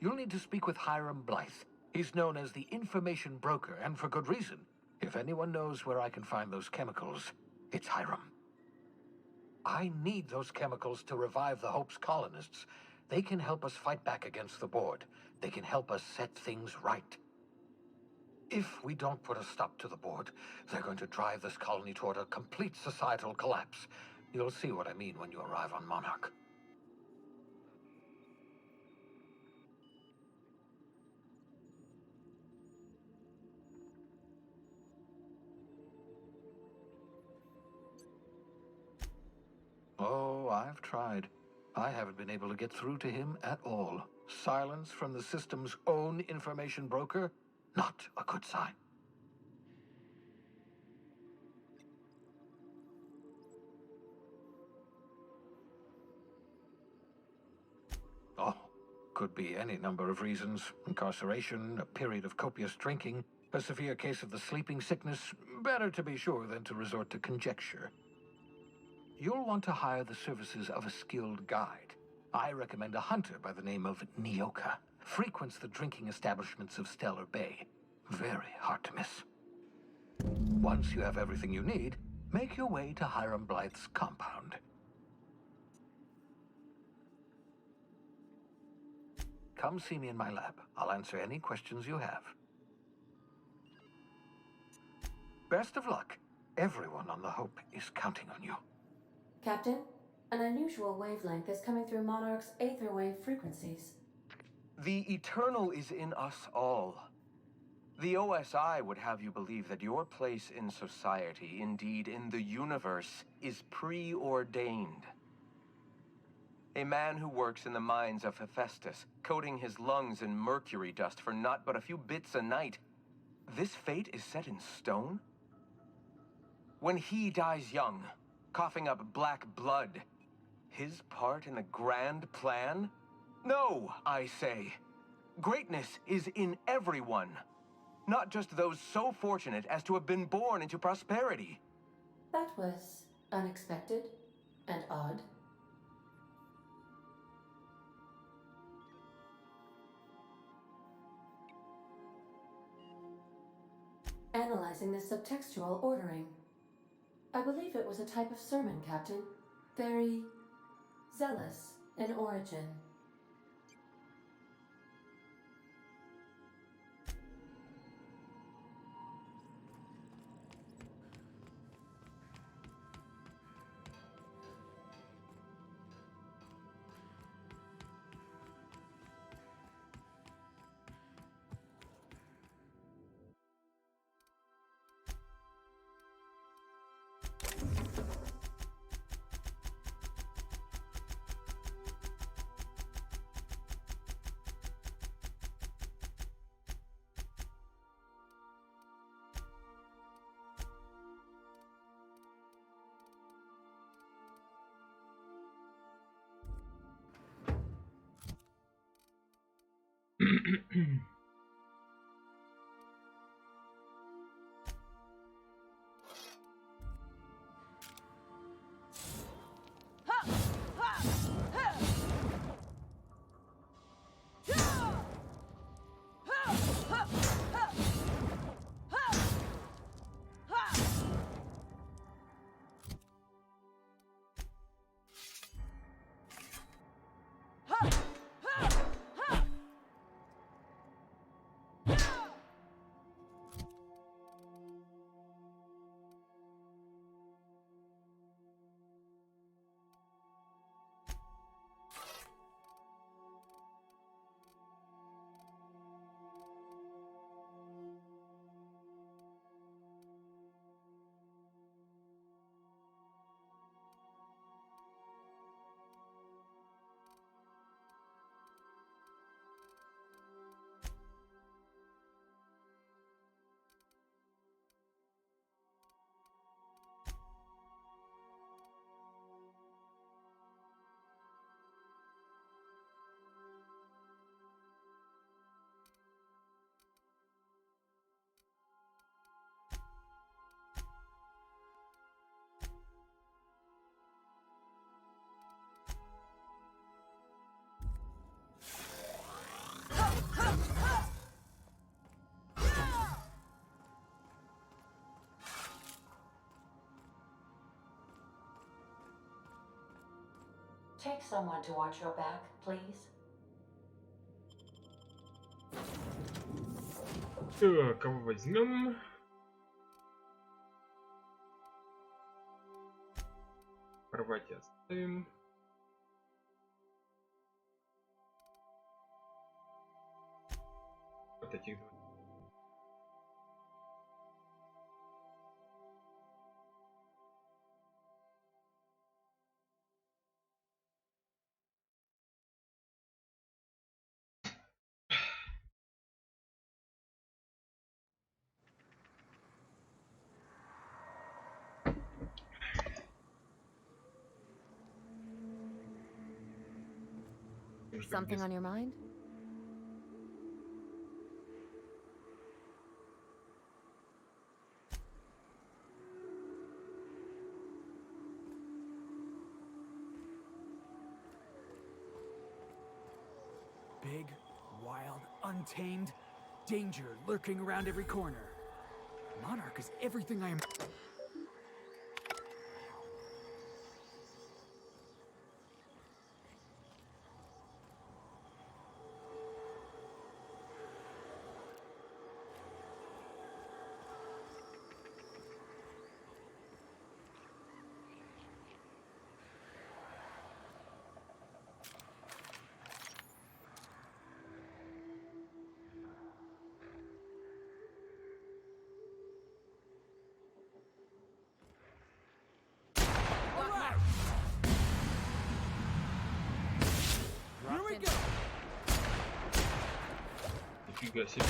H: You'll need to speak with Hiram Blythe. He's known as the information broker, and for good reason. If anyone knows where I can find those chemicals, it's Hiram. I need those chemicals to revive the Hope's colonists. They can help us fight back against the Board. They can help us set things right. If we don't put a stop to the Board, they're going to drive this colony toward a complete societal collapse. You'll see what I mean when you arrive on Monarch. Oh, I've tried. I haven't been able to get through to him at all. Silence from the system's own information broker? Not a good sign. Oh, could be any number of reasons. Incarceration, a period of copious drinking, a severe case of the sleeping sickness. Better to be sure than to resort to conjecture. You'll want to hire the services of a skilled guide. I recommend a hunter by the name of Nyoka. Frequents the drinking establishments of Stellar Bay. Very hard to miss. Once you have everything you need, make your way to Hiram Blythe's compound. Come see me in my lab. I'll answer any questions you have. Best of luck. Everyone on the Hope is counting on you.
W: Captain, an unusual wavelength is coming through Monarch's aether wave frequencies.
D: The eternal is in us all. The OSI would have you believe that your place in society, indeed in the universe, is preordained. A man who works in the mines of Hephaestus, coating his lungs in mercury dust for not but a few bits a night. This fate is set in stone? When he dies young, coughing up black blood, his part in the grand plan? No, I say. Greatness is in everyone, not just those so fortunate as to have been born into prosperity.
W: That was unexpected and odd. Analyzing the subtextual ordering. I believe it was a type of sermon, Captain. Very zealous in origin. Take someone to watch your back, please.
C: Так, кого возьмем? Кровати оставим. Вот этих два.
A: Something on your mind?
J: Big, wild, untamed, danger lurking around every corner. Monarch is everything I am.
C: Here we go. Нифига себе.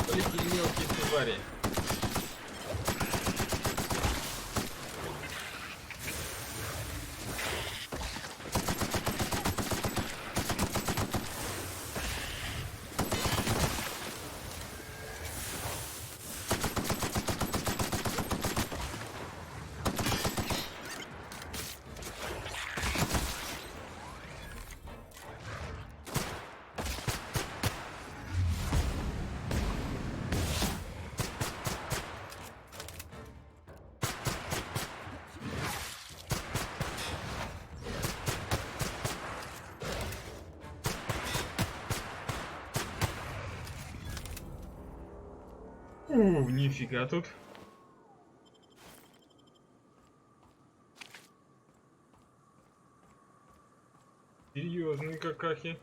C: Такие мелкие твари. Нифига тут. Серьезные какахи.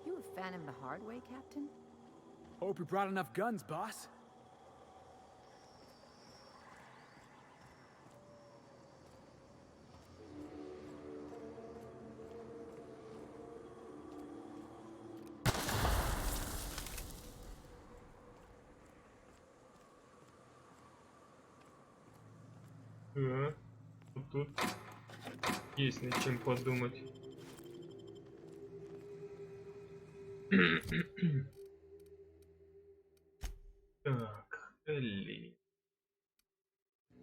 A: You a fan of the hard way, Captain?
J: Hope you brought enough guns, boss.
C: Да, вот тут есть над чем подумать. Так, Элли.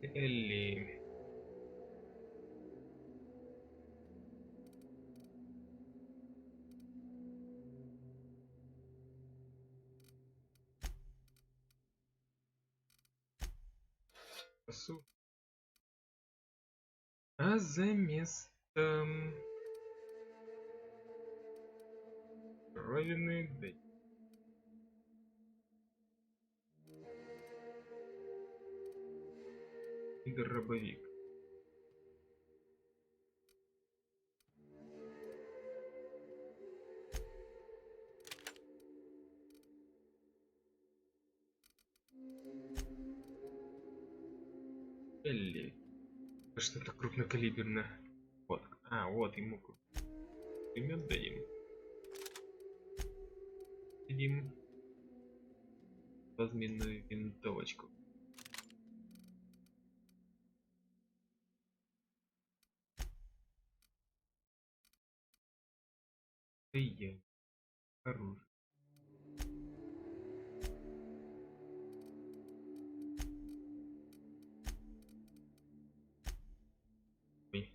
C: Элли. А за местом кровяные дыни. И дробовик. Элли. Что-то крупнокалиберное. Вот. А, вот ему пулемет дадим. Дадим разменную винтовочку. Я оружие. Ой.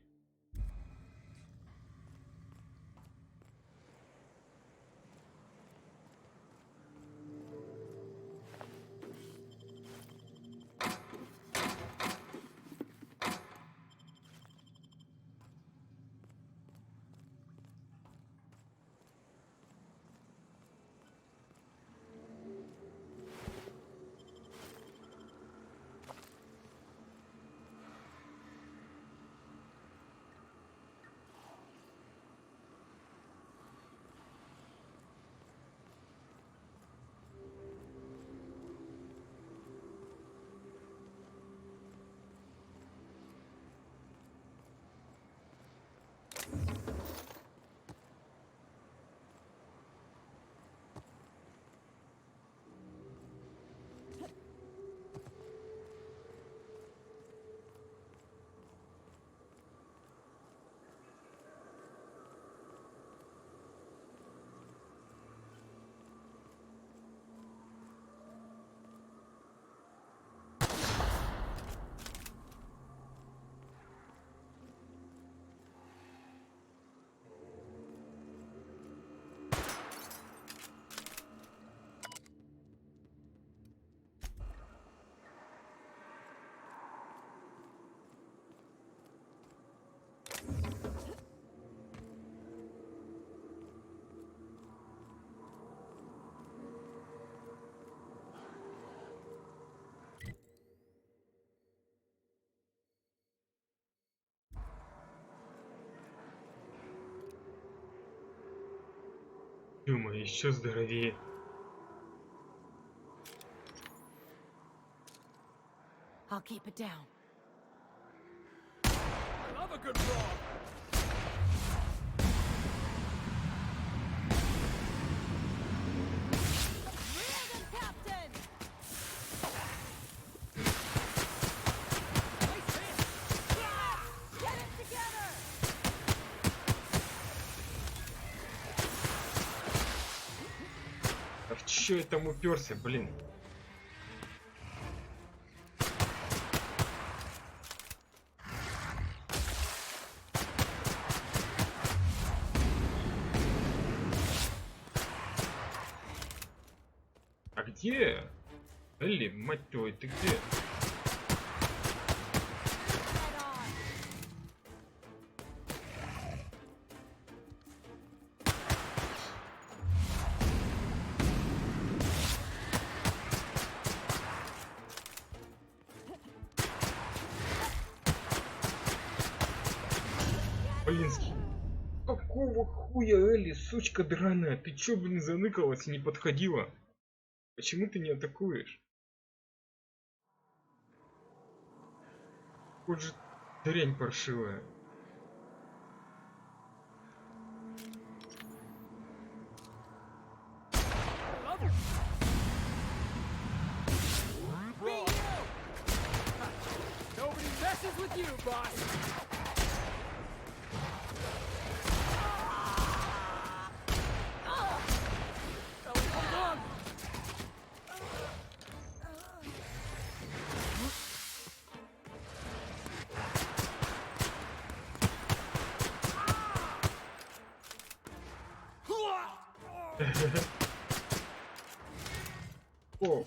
C: Ё-моё, еще здоровее.
A: I'll keep it down.
I: I love a good brawl.
C: А в чё я там уперся, блин? А где? Элли, мать твою, ты где? Блин, какого хуя, Элли, сучка драная? Ты чё, блин, заныкалась и не подходила? Почему ты не атакуешь? Вот же дрянь паршивая.
I: Nobody messes with you, boss.
C: О.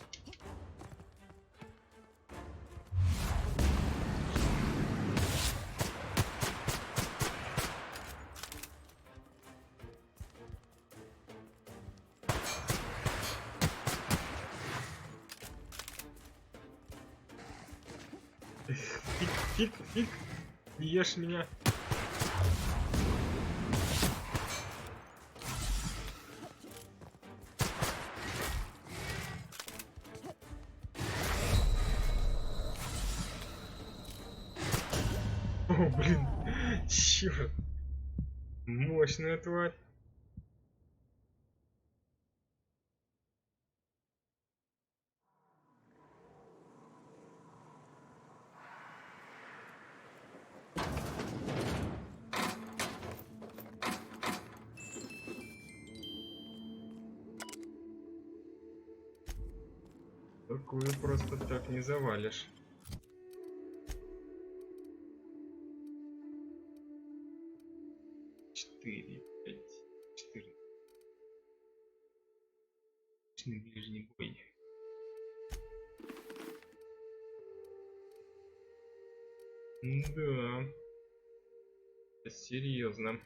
C: Фиг, не ешь меня. О, блин, черт. Мощная тварь. Такую просто так не завалишь. Четыре, пять, 4. Ближний бой. Да. Это серьезно.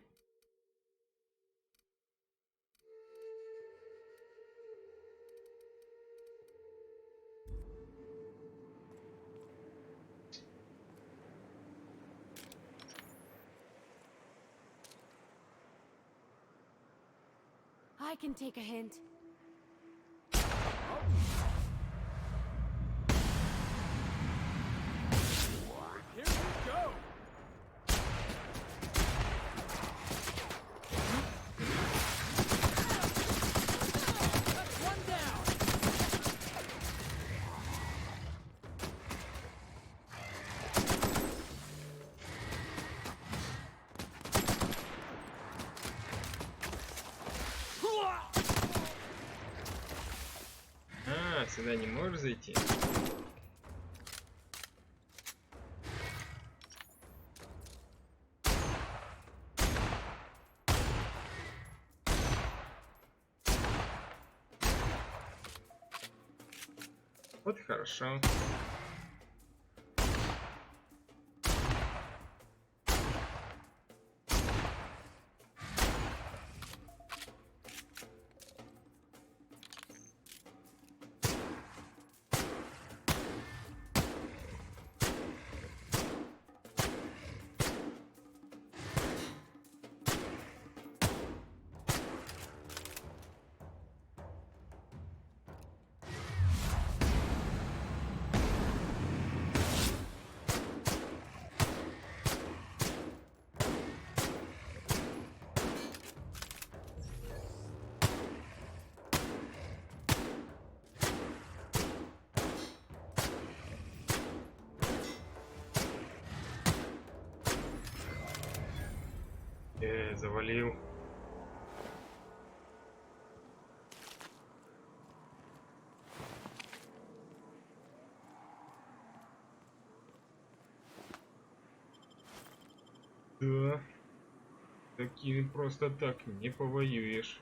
A: I can take a hint.
I: Here we go! That's one down!
C: А, сюда не можешь зайти? Вот хорошо. Завалил. Да. Такими просто так не повоюешь.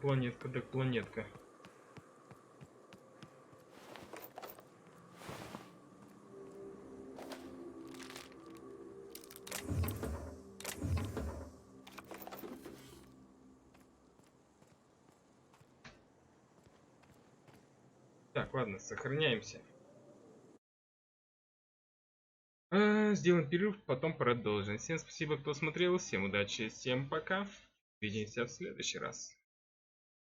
C: Планетка так планетка. Так, ладно, сохраняемся. Сделаем перерыв, потом продолжим. Всем спасибо, кто смотрел, всем удачи, всем пока. Увидимся в следующий раз.